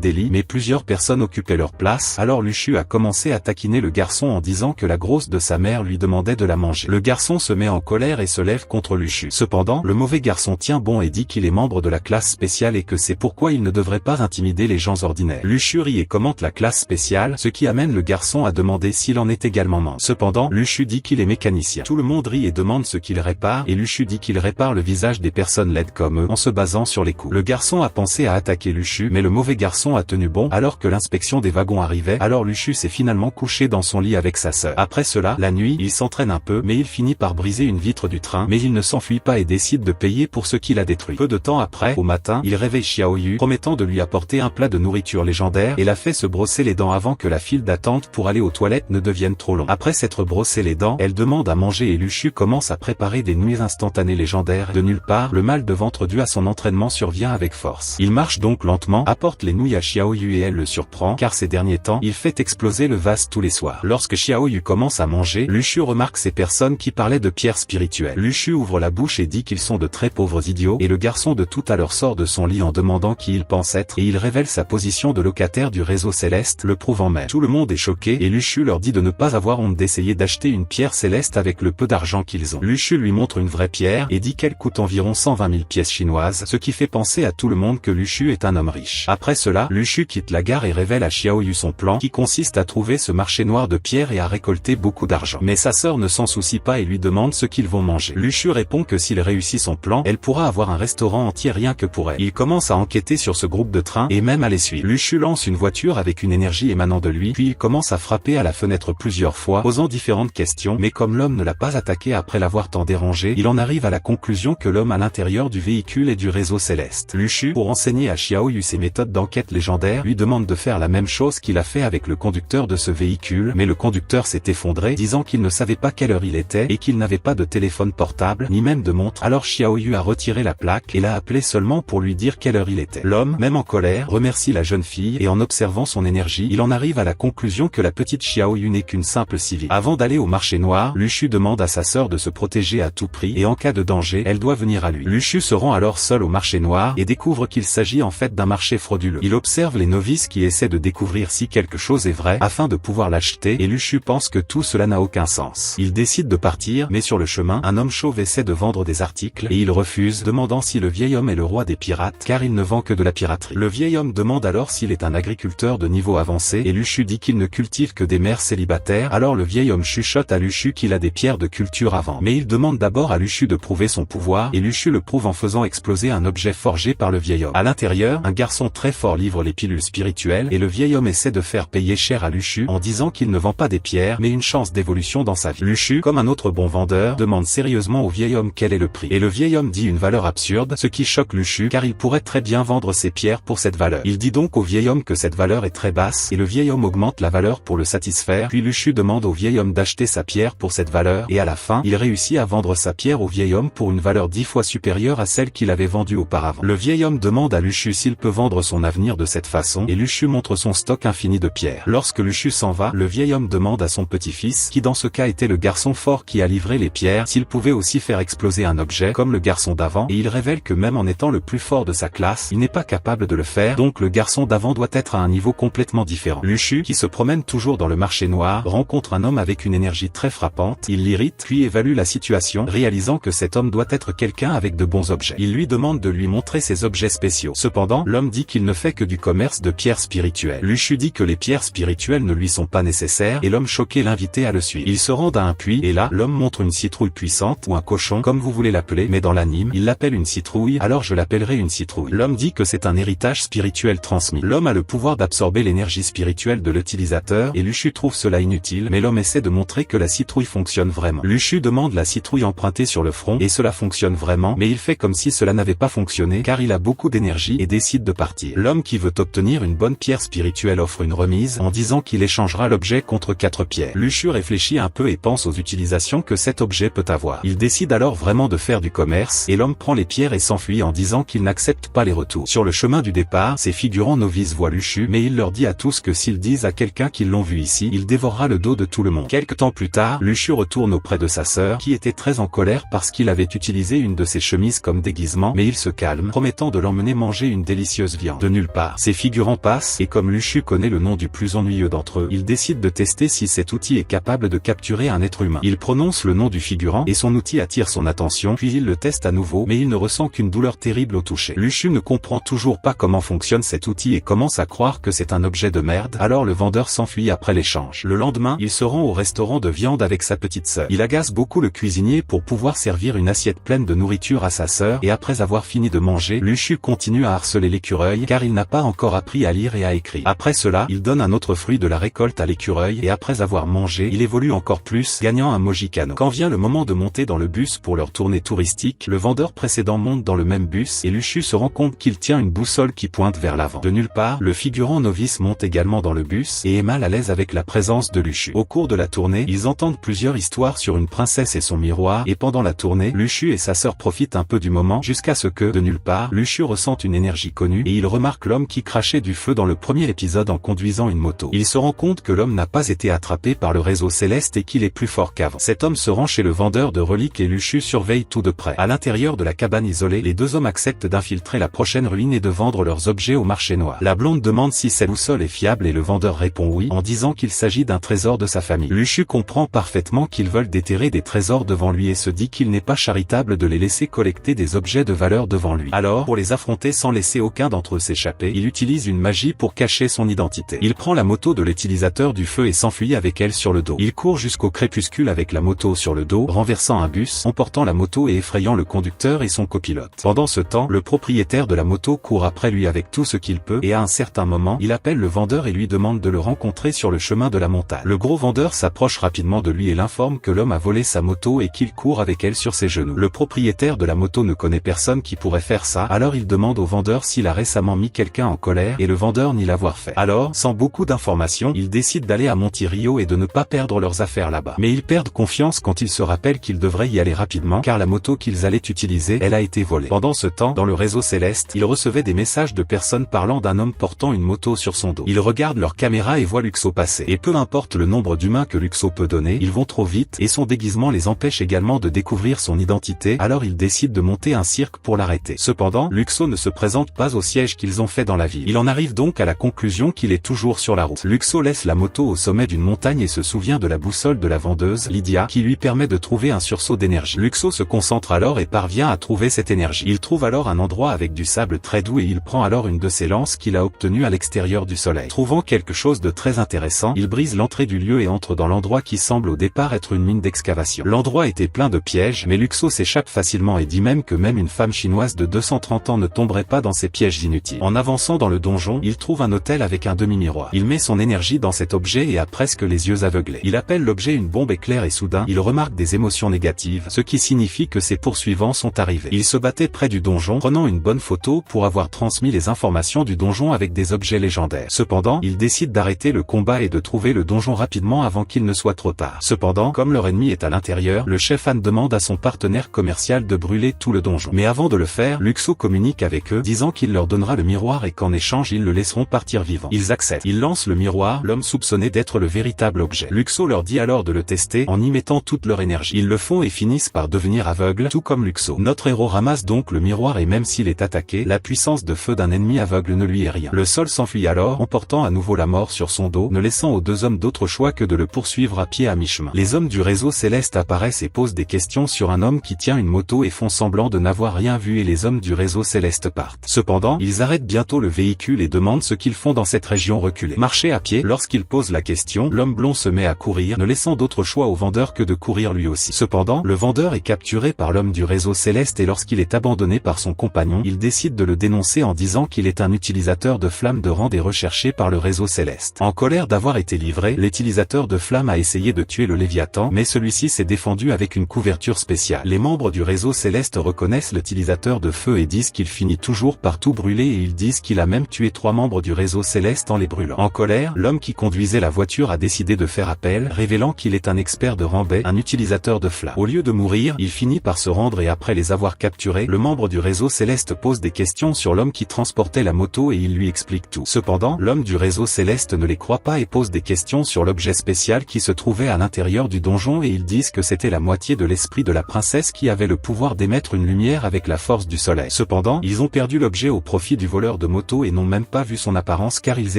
des lits, mais plusieurs personnes occupaient leur place. Alors Luxu a commencé à taquiner le garçon en disant que la grosse de sa mère lui demandait de la manger. Le garçon se met en colère et se lève contre Luxu. Cependant, le mauvais garçon tient bon et dit qu'il est membre de la classe spéciale et que c'est pourquoi il ne devrait pas intimider les gens ordinaires. Luxu rit et commente la classe spéciale, ce qui amène le garçon à demander s'il en est également membre. Cependant, Luxu dit qu'il est mécanicien. Tout le monde rit et demande ce qu'il répare et Luxu dit qu'il répare le visage des personnes laides comme eux en se basant sur les coups. Le garçon a pensé à attaquer Luxu, mais le mauvais garçon a tenu bon alors que l'inspection des wagons arrivait. Alors Luxu s'est finalement couché dans son lit avec sa sœur. Après cela, la nuit, il s'entraîne un peu, mais il finit par briser une vitre du train, mais il ne s'enfuit pas et décide de payer pour ce qu'il a détruit. Peu de temps après, au matin, il réveille Xiaoyu, promettant de lui apporter un plat de nourriture légendaire et la fait se brosser les dents avant que la file d'attente pour aller aux toilettes ne devienne trop longue. Après s'être brossé les dents, elle demande à manger et Luxu commence à préparer des nouilles instantanées légendaires. De nulle part, le mal de ventre dû à son entraînement survient avec force. Il marche donc lentement, apporte les nouilles à Xiaoyu et elle le surprend car ces derniers temps, il fait exploser le vase tous les soirs. Lorsque Xiaoyu commence à manger, Luxu remarque ces personnes qui parlaient de pierres spirituelles. Luxu ouvre la bouche et dit qu'ils sont de très pauvres idiots et le garçon de tout à l'heure sort de son lit en demandant qui il pense être et il révèle sa position de locataire du réseau céleste, le prouvant même. Tout le monde est choqué et Luxu leur dit de ne pas avoir honte d'essayer d'acheter une pierre céleste avec le peu d'argent qu'ils ont. Luxu lui montre une vraie pierre et dit qu'elle coûte environ 120 000 pièces chinoises, ce qui fait penser à tout le monde que Luxu est un homme riche. Après cela, Luxu quitte la gare et révèle à Xiaoyu son plan qui consiste à trouver ce marché noir de pierres et à récolter beaucoup d'argent. Mais sa sœur ne s'en soucie pas et lui demande ce qu'ils vont manger. Luxu répond que s'il réussit son plan, elle pourra avoir un restaurant entier rien que pour elle. Il commence à enquêter sur ce groupe de train et même à les suivre. Luchu lance une voiture avec une énergie émanant de lui, puis il commence à frapper à la fenêtre plusieurs fois, posant différentes questions, mais comme l'homme ne l'a pas attaqué après l'avoir tant dérangé, il en arrive à la conclusion que l'homme à l'intérieur du véhicule est du réseau céleste. Luchu, pour enseigner à Xiaoyu ses méthodes d'enquête légendaires, lui demande de faire la même chose qu'il a fait avec le conducteur de ce véhicule, mais le conducteur s'est effondré, disant qu'il ne savait pas quelle heure il était et qu'il n'avait pas de téléphone portable, ni même de montre. Alors Xiaoyu a retiré la plaque et l'a appelé seulement pour lui dire quelle heure il était. L'homme, même en colère, remercie la jeune fille et en observant son énergie, il en arrive à la conclusion que la petite Xiaoyu n'est qu'une simple civile. Avant d'aller au marché noir, Luchu demande à sa sœur de se protéger à tout prix et en cas de danger, elle doit venir à lui. Luchu se rend alors seul au marché noir et découvre qu'il s'agit en fait d'un marché frauduleux. Il observe les novices qui essaient de découvrir si quelque chose est vrai afin de pouvoir l'acheter et Luchu pense que tout cela n'a aucun sens. Il décide de partir, mais sur le chemin, un homme chauve essaie de vendre des articles et il refuse, demandant si le vieil homme est le roi des pirates car il ne vend que de la piraterie. Le vieil homme demande alors s'il est un agriculteur de niveau avancé et Luchu dit qu'il ne cultive que des mères célibataires. Alors le vieil homme chuchote à Luchu qu'il a des pierres de culture à vendre. Mais il demande d'abord à Luchu de prouver son pouvoir et Luchu le prouve en faisant exploser un objet forgé par le vieil homme. À l'intérieur, un garçon très fort livre les pilules spirituelles et le vieil homme essaie de faire payer cher à Luchu en disant qu'il ne vend pas des pierres mais une chance d'évolution dans sa vie. Luchu, comme un autre bon vendeur, demande sérieusement au vieil homme quel est le prix. Et le vieil homme dit une valeur absurde, ce qui choque Luchu car il pourrait très bien vendre ses pierres pour cette valeur. Il dit donc au vieil homme que cette valeur est très basse et le vieil homme augmente la valeur pour le satisfaire, puis Luchu demande au vieil homme d'acheter sa pierre pour cette valeur et à la fin, il réussit à vendre sa pierre au vieil homme pour une valeur 10 fois supérieure à celle qu'il avait vendue auparavant. Le vieil homme demande à Luchu s'il peut vendre son avenir de cette façon et Luchu montre son stock infini de pierres. Lorsque Luchu s'en va, le vieil homme demande à son petit-fils, qui dans ce cas était le garçon fort qui a livré les pierres, s'il pouvait aussi faire exploser un objet comme le garçon d'avant et il révèle que même en étant le plus fort de sa classe, il n'est pas capable de le faire, donc le garçon d'avant doit être à un niveau complètement différent. Luchu, qui se promène toujours dans le marché noir, rencontre un homme avec une énergie très frappante, il l'irrite, puis évalue la situation, réalisant que cet homme doit être quelqu'un avec de bons objets. Il lui demande de lui montrer ses objets spéciaux. Cependant, l'homme dit qu'il ne fait que du commerce de pierres spirituelles. Luchu dit que les pierres spirituelles ne lui sont pas nécessaires et l'homme choqué l'invite à le suivre. Ils se rendent à un puits et là, l'homme montre une citrouille puissante ou un cochon, comme vous voulez l'appeler, mais dans l'anime, il l'appelle une citrouille, alors je l'appellerai une citrouille. L'homme dit que c'est un héritage spirituel transmis. L'homme a le pouvoir d'absorber l'énergie spirituelle de l'utilisateur et Luchu trouve cela inutile, mais l'homme essaie de montrer que la citrouille fonctionne vraiment. Luchu demande la citrouille empruntée sur le front et cela fonctionne vraiment, mais il fait comme si cela n'avait pas fonctionné car il a beaucoup d'énergie et décide de partir. L'homme qui veut obtenir une bonne pierre spirituelle offre une remise en disant qu'il échangera l'objet contre 4 pierres. Luchu réfléchit un peu et pense aux utilisations que cet objet peut avoir. Il décide alors vraiment de faire du commerce et l'homme prend les pierres et s'enfuit en disant qu'il n'accepte pas les retours. Sur le chemin du départ, ses figurants novices voient Luchu, mais il leur dit à tous que s'ils disent à quelqu'un qu'ils l'ont vu ici, il dévorera le dos de tout le monde. Quelque temps plus tard, Luchu retourne auprès de sa sœur, qui était très en colère parce qu'il avait utilisé une de ses chemises comme déguisement, mais il se calme, promettant de l'emmener manger une délicieuse viande. De nulle part, ses figurants passent, et comme Luchu connaît le nom du plus ennuyeux d'entre eux, il décide de tester si cet outil est capable de capturer un être humain. Il prononce le nom du figurant, et son outil attire son attention, puis il le teste à nouveau, mais il ne ressent qu'une douleur terrible au toucher. Luchu ne comprend toujours pas comment fonctionne cet outil et commence à croire que c'est un objet de merde, alors le vendeur s'enfuit après l'échange. Le lendemain, il se rend au restaurant de viande avec sa petite sœur. Il agace beaucoup le cuisinier pour pouvoir servir une assiette pleine de nourriture à sa sœur, et après avoir fini de manger, Luchu continue à harceler l'écureuil car il n'a pas encore appris à lire et à écrire. Après cela, il donne un autre fruit de la récolte à l'écureuil et après avoir mangé, il évolue encore plus, gagnant un Mojicano. Quand vient le moment de monter dans le bus pour leur tournée touristique, le vendeur précédent monte dans le même bus et Luchu se rend compte qu'il tient une boussole qui pointe vers l'avant. De nulle part, le figurant novice monte également dans le bus et est mal à l'aise avec la présence de Luchu. Au cours de la tournée, ils entendent plusieurs histoires sur une princesse et son miroir et pendant la tournée, Luchu et sa sœur profitent un peu du moment jusqu'à ce que, de nulle part, Luchu ressente une énergie connue et il remarque l'homme qui crachait du feu dans le premier épisode en conduisant une moto. Il se rend compte que l'homme n'a pas été attrapé par le réseau céleste et qu'il est plus fort qu'avant. Cet homme se rend chez le vendeur de reliques et Luchu surveille tout de près. À l'intérieur de la cabane isolée, les deux hommes acceptent d'infiltrer la prochaine ruine et de vendre leurs objets au marché noir. La blonde demande si cette boussole est fiable et le vendeur répond oui, en disant qu'il s'agit d'un trésor de sa famille. Luchu comprend parfaitement qu'ils veulent déterrer des trésors devant lui et se dit qu'il n'est pas charitable de les laisser collecter des objets de valeur devant lui. Alors, pour les affronter sans laisser aucun d'entre eux s'échapper, il utilise une magie pour cacher son identité. Il prend la moto de l'utilisateur du feu et s'enfuit avec elle sur le dos. Il court jusqu'au crépuscule avec la moto sur le dos, renversant un bus, emportant la moto et effrayant le conducteur et son copilote. Pendant Pendant ce temps, le propriétaire de la moto court après lui avec tout ce qu'il peut et à un certain moment, il appelle le vendeur et lui demande de le rencontrer sur le chemin de la montagne. Le gros vendeur s'approche rapidement de lui et l'informe que l'homme a volé sa moto et qu'il court avec elle sur ses genoux. Le propriétaire de la moto ne connaît personne qui pourrait faire ça, alors il demande au vendeur s'il a récemment mis quelqu'un en colère et le vendeur nie l'avoir fait. Alors, sans beaucoup d'informations, ils décident d'aller à Montirio et de ne pas perdre leurs affaires là-bas. Mais ils perdent confiance quand ils se rappellent qu'ils devraient y aller rapidement car la moto qu'ils allaient utiliser, elle a été volée. Pendant ce temps, dans le réseau céleste, ils recevaient des messages de personnes parlant d'un homme portant une moto sur son dos. Ils regardent leur caméra et voient Luxo passer. Et peu importe le nombre d'humains que Luxo peut donner, ils vont trop vite et son déguisement les empêche également de découvrir son identité, alors ils décident de monter un cirque pour l'arrêter. Cependant, Luxo ne se présente pas au siège qu'ils ont fait dans la ville. Il en arrive donc à la conclusion qu'il est toujours sur la route. Luxo laisse la moto au sommet d'une montagne et se souvient de la boussole de la vendeuse, Lydia, qui lui permet de trouver un sursaut d'énergie. Luxo se concentre alors et parvient à trouver cette énergie. Il trouve alors un endroit avec du sable très doux et il prend alors une de ses lances qu'il a obtenue à l'extérieur du soleil. Trouvant quelque chose de très intéressant, il brise l'entrée du lieu et entre dans l'endroit qui semble au départ être une mine d'excavation. L'endroit était plein de pièges, mais Luxo s'échappe facilement et dit même que même une femme chinoise de 230 ans ne tomberait pas dans ces pièges inutiles. En avançant dans le donjon, il trouve un hôtel avec un demi-miroir. Il met son énergie dans cet objet et a presque les yeux aveuglés. Il appelle l'objet une bombe éclair et soudain, il remarque des émotions négatives, ce qui signifie que ses poursuivants sont arrivés. Il se battait près du donjon, prenant une bonne photo pour avoir transmis les informations du donjon avec des objets légendaires. Cependant, il décide d'arrêter le combat et de trouver le donjon rapidement avant qu'il ne soit trop tard. Cependant, comme leur ennemi est à l'intérieur, le chef Han demande à son partenaire commercial de brûler tout le donjon. Mais avant de le faire, Luxo communique avec eux, disant qu'il leur donnera le miroir et qu'en échange ils le laisseront partir vivant. Ils acceptent. Ils lancent le miroir, l'homme soupçonné d'être le véritable objet. Luxo leur dit alors de le tester en y mettant toute leur énergie. Ils le font et finissent par devenir aveugles, tout comme Luxo. Notre héros ramasse donc le miroir et même s'il est attaqué, la puissance de feu d'un ennemi aveugle ne lui est rien. Le sol s'enfuit alors, emportant à nouveau la mort sur son dos, ne laissant aux deux hommes d'autre choix que de le poursuivre à pied à mi-chemin. Les hommes du réseau céleste apparaissent et posent des questions sur un homme qui tient une moto et font semblant de n'avoir rien vu et les hommes du réseau céleste partent. Cependant, ils arrêtent bientôt le véhicule et demandent ce qu'ils font dans cette région reculée. Marcher à pied, lorsqu'ils posent la question, l'homme blond se met à courir, ne laissant d'autre choix au vendeur que de courir lui aussi. Cependant, le vendeur est capturé par l'homme du réseau céleste et lorsqu'il est abandonné par son compagnon, il décide de le dénoncer en disant qu'il est un utilisateur de flammes de rang et recherché par le réseau céleste. En colère d'avoir été livré, l'utilisateur de flammes a essayé de tuer le Léviathan, mais celui-ci s'est défendu avec une couverture spéciale. Les membres du réseau céleste reconnaissent l'utilisateur de feu et disent qu'il finit toujours par tout brûler et ils disent qu'il a même tué 3 membres du réseau céleste en les brûlant. En colère, l'homme qui conduisait la voiture a décidé de faire appel, révélant qu'il est un expert de Rambay, un utilisateur de flammes. Au lieu de mourir, il finit par se rendre et après les avoir capturés, le membre du réseau céleste pose des questions sur l'homme qui transportait la moto et il lui explique tout. Cependant, l'homme du réseau céleste ne les croit pas et pose des questions sur l'objet spécial qui se trouvait à l'intérieur du donjon et ils disent que c'était la moitié de l'esprit de la princesse qui avait le pouvoir d'émettre une lumière avec la force du soleil. Cependant, ils ont perdu l'objet au profit du voleur de moto et n'ont même pas vu son apparence car ils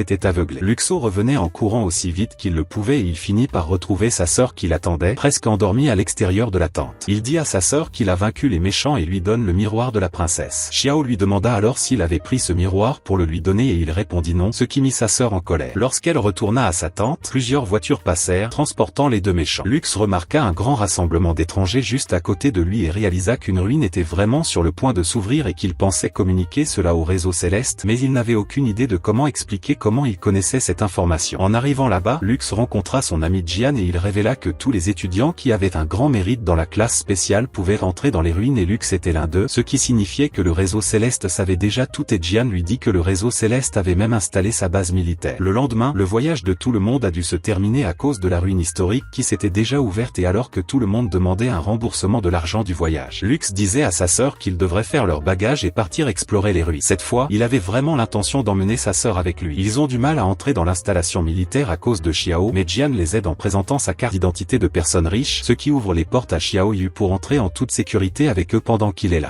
étaient aveuglés. Luxo revenait en courant aussi vite qu'il le pouvait et il finit par retrouver sa sœur qui l'attendait, presque endormie à l'extérieur de la tente. Il dit à sa sœur qu'il a vaincu les méchants et lui donne le miroir de la princesse. Xiao lui demanda alors s'il avait pris ce miroir pour le lui donner et il répondit non, ce qui mit sa sœur en colère. Lorsqu'elle retourna à sa tente, plusieurs voitures passèrent, transportant les deux méchants. Lux remarqua un grand rassemblement d'étrangers juste à côté de lui et réalisa qu'une ruine était vraiment sur le point de s'ouvrir et qu'il pensait communiquer cela au réseau céleste, mais il n'avait aucune idée de comment expliquer comment il connaissait cette information. En arrivant là-bas, Lux rencontra son ami Jian et il révéla que tous les étudiants qui avaient un grand mérite dans la classe spéciale pouvaient rentrer dans les ruines et Lux était l'un d'eux, ce qui signifiait que le réseau céleste savait déjà tout et Jian lui dit que le réseau céleste avait même installé sa base militaire. Le lendemain, le voyage de tout le monde a dû se terminer à cause de la ruine historique qui s'était déjà ouverte et alors que tout le monde demandait un remboursement de l'argent du voyage. Lux disait à sa sœur qu'ils devraient faire leur bagage et partir explorer les ruines. Cette fois, il avait vraiment l'intention d'emmener sa sœur avec lui. Ils ont du mal à entrer dans l'installation militaire à cause de Xiao, mais Jian les aide en présentant sa carte d'identité de personne riche, ce qui ouvre les portes à Xiao Yu pour entrer en toute sécurité avec eux pendant qu'il est là.